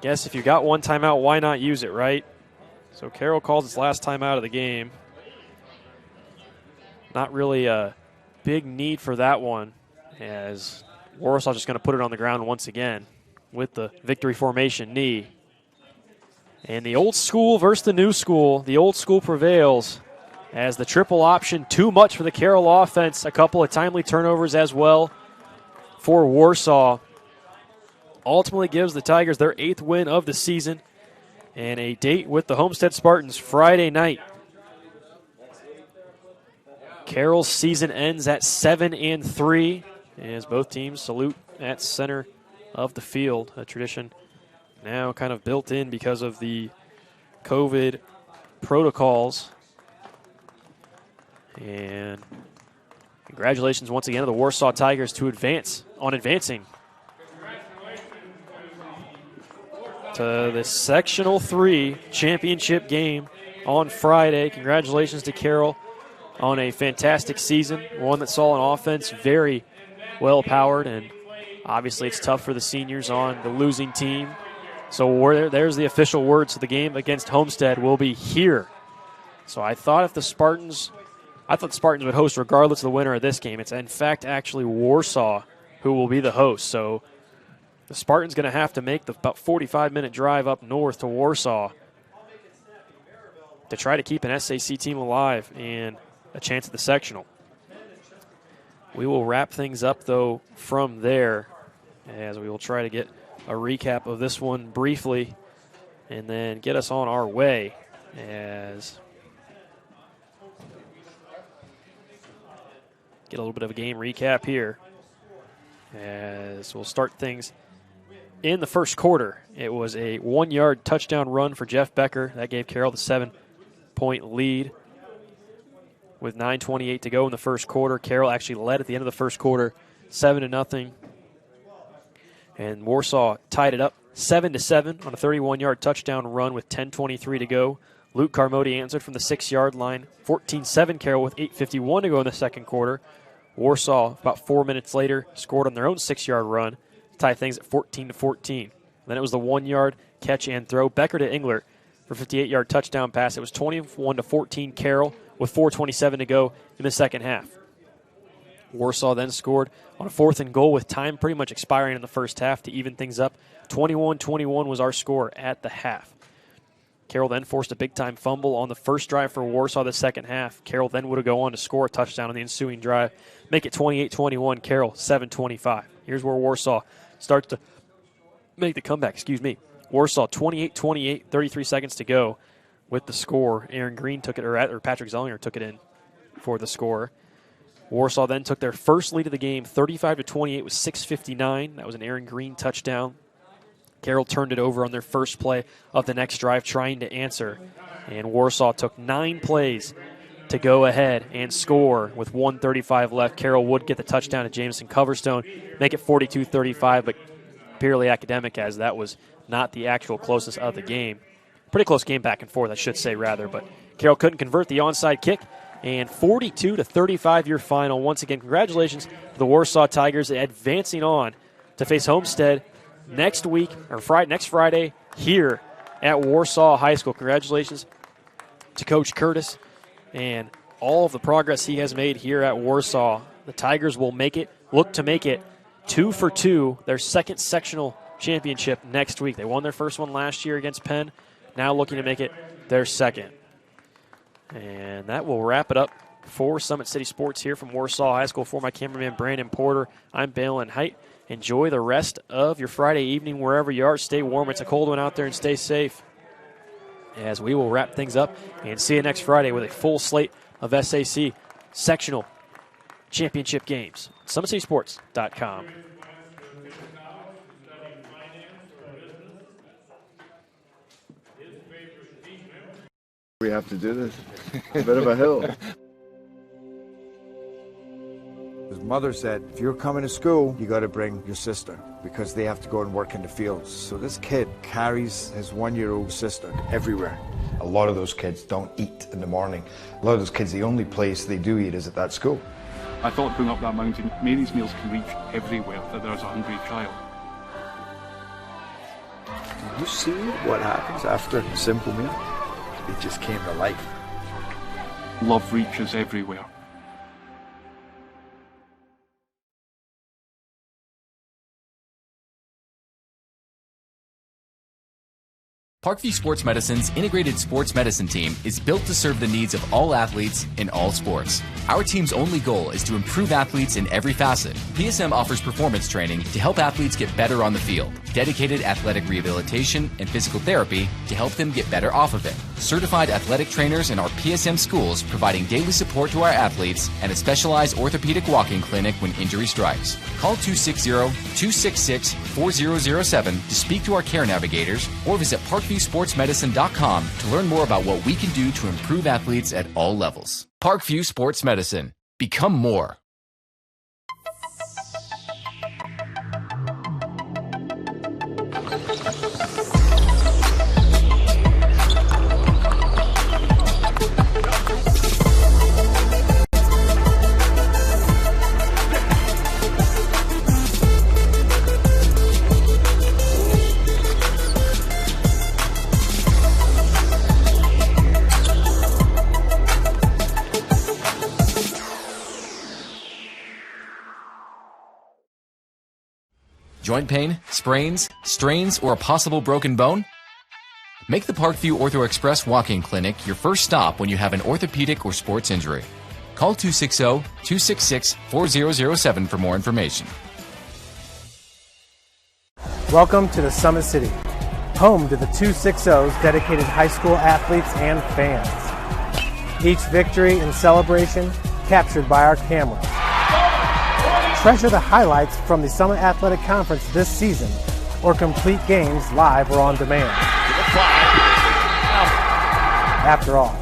Guess if you got 1 timeout, why not use it, right? So Carroll calls its last timeout of the game. Not really a big need for that one, as Warsaw's just going to put it on the ground once again with the victory formation knee. And the old school versus the new school. The old school prevails as the triple option, too much for the Carroll offense. A couple of timely turnovers as well for Warsaw. Ultimately gives the Tigers their 8th win of the season and a date with the Homestead Spartans Friday night. Carroll's season ends at 7-3 as both teams salute at center of the field, a tradition now kind of built in because of the COVID protocols. And congratulations once again to the Warsaw Tigers to advancing to the Sectional 3 championship game on Friday. Congratulations to Carroll on a fantastic season, one that saw an offense very well-powered, and obviously it's tough for the seniors on the losing team. So there's the official words. The game against Homestead will be here. So I thought the Spartans would host regardless of the winner of this game. It's in fact actually Warsaw who will be the host. So the Spartans going to have to make the about 45-minute drive up north to Warsaw to try to keep an SAC team alive and a chance at the sectional. We will wrap things up, though, from there, as we will try to get a recap of this one briefly and then get us on our way as get a little bit of a game recap here as we'll start things in the first quarter. It was a 1-yard touchdown run for Jeff Becker. That gave Carroll the 7-point lead with 9:28 to go in the first quarter. Carroll actually led at the end of the first quarter 7-0. And Warsaw tied it up 7-7 on a 31-yard touchdown run with 10:23 to go. Luke Carmody answered from the 6-yard line. 14-7 Carroll with 8:51 to go in the second quarter. Warsaw, about 4 minutes later, scored on their own 6-yard run to tie things at 14-14. Then it was the 1-yard catch and throw. Becker to Englert for 58-yard touchdown pass. It was 21-14 Carroll with 4:27 to go in the second half. Warsaw then scored on a 4th and goal with time pretty much expiring in the first half to even things up. 21-21 was our score at the half. Carroll then forced a big-time fumble on the first drive for Warsaw the second half. Carroll then would have go on to score a touchdown on the ensuing drive, make it 28-21, Carroll 7-25. Here's where Warsaw starts to make the comeback, Warsaw 28-28, 33 seconds to go with the score. Aaron Green took it, or Patrick Zellinger took it in for the score. Warsaw then took their first lead of the game, 35-28 with 6:59. That was an Aaron Green touchdown. Carroll turned it over on their first play of the next drive, trying to answer. And Warsaw took 9 plays to go ahead and score with 1:35 left. Carroll would get the touchdown to Jameson Coverstone, make it 42-35, but purely academic, as that was not the actual closest of the game. Pretty close game back and forth, I should say, rather. But Carroll couldn't convert the onside kick. And 42-35 your final. Once again, congratulations to the Warsaw Tigers advancing on to face Homestead next week, or next Friday, here at Warsaw High School. Congratulations to Coach Curtis and all of the progress he has made here at Warsaw. The Tigers will look to make it 2 for 2, their second sectional championship next week. They won their first one last year against Penn, now looking to make it their second. And that will wrap it up for Summit City Sports here from Warsaw High School. For my cameraman, Brandon Porter, I'm Balin Height. Enjoy the rest of your Friday evening wherever you are. Stay warm. It's a cold one out there, and stay safe. As we will wrap things up and see you next Friday with a full slate of SAC sectional championship games. SummitCitySports.com. We have to do this. A bit of a hill. His mother said, if you're coming to school, you got to bring your sister because they have to go and work in the fields. So this kid carries his 1-year-old sister everywhere. A lot of those kids don't eat in the morning. A lot of those kids, the only place they do eat is at that school. I thought going up that mountain, Mary's meals can reach everywhere that there's a hungry child. You see what happens after a simple meal? It just came to life. Love reaches everywhere. Parkview Sports Medicine's integrated sports medicine team is built to serve the needs of all athletes in all sports. Our team's only goal is to improve athletes in every facet. PSM offers performance training to help athletes get better on the field, dedicated athletic rehabilitation and physical therapy to help them get better off of it, certified athletic trainers in our PSM schools providing daily support to our athletes, and a specialized orthopedic walk-in clinic when injury strikes. Call 260-266-4007 to speak to our care navigators or visit ParkviewSportsMedicine.com to learn more about what we can do to improve athletes at all levels. Parkview Sports Medicine. Become more. Joint pain, sprains, strains, or a possible broken bone? Make the Parkview Ortho Express walk-in clinic your first stop when you have an orthopedic or sports injury. Call 260-266-4007 for more information. Welcome to the Summit City, home to the 260's dedicated high school athletes and fans. Each victory and celebration captured by our cameras. Treasure the highlights from the Summit Athletic Conference this season, or complete games live or on demand. After all,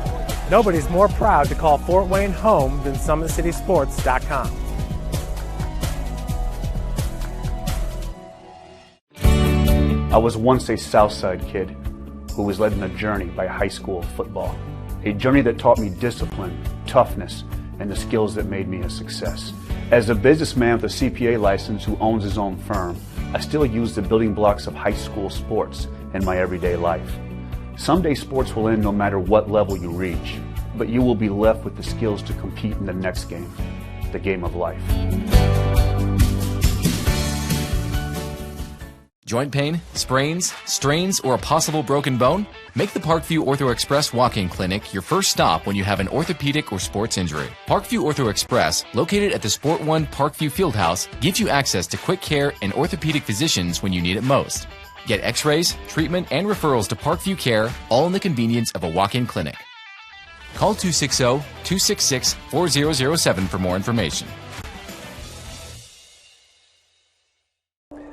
nobody's more proud to call Fort Wayne home than SummitCitySports.com. I was once a Southside kid who was led on a journey by high school football. A journey that taught me discipline, toughness, and the skills that made me a success. As a businessman with a CPA license who owns his own firm, I still use the building blocks of high school sports in my everyday life. Someday sports will end no matter what level you reach, but you will be left with the skills to compete in the next game, the game of life. Joint pain, sprains, strains, or a possible broken bone? Make the Parkview Ortho Express walk-in clinic your first stop when you have an orthopedic or sports injury. Parkview Ortho Express, located at the Sport One Parkview Fieldhouse, gives you access to quick care and orthopedic physicians when you need it most. Get x-rays, treatment, and referrals to Parkview Care, all in the convenience of a walk-in clinic. Call 260-266-4007 for more information.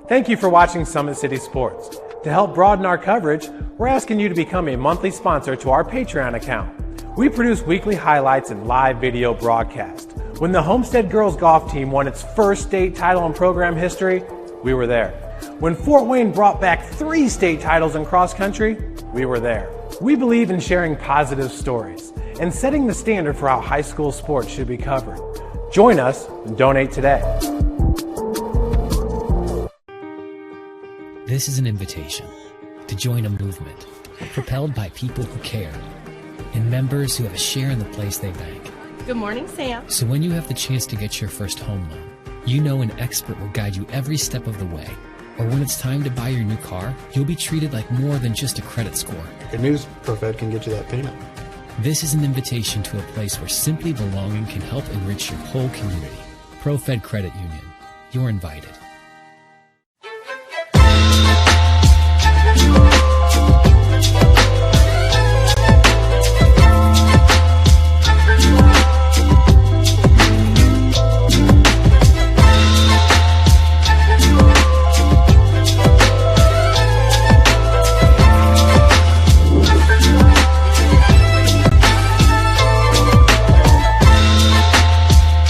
Thank you for watching Summit City Sports. To help broaden our coverage, we're asking you to become a monthly sponsor to our Patreon account. We produce weekly highlights and live video broadcast. When the Homestead girls golf team won its first state title in program history, we were there. When Fort Wayne brought back 3 state titles in cross country, we were there. We believe in sharing positive stories and setting the standard for how high school sports should be covered. Join us and donate today. This is an invitation to join a movement propelled by people who care and members who have a share in the place they bank. Good morning, Sam. So when you have the chance to get your first home loan, you know an expert will guide you every step of the way. Or when it's time to buy your new car, you'll be treated like more than just a credit score. Good news, ProFed can get you that payment. This is an invitation to a place where simply belonging can help enrich your whole community. ProFed Credit Union. You're invited.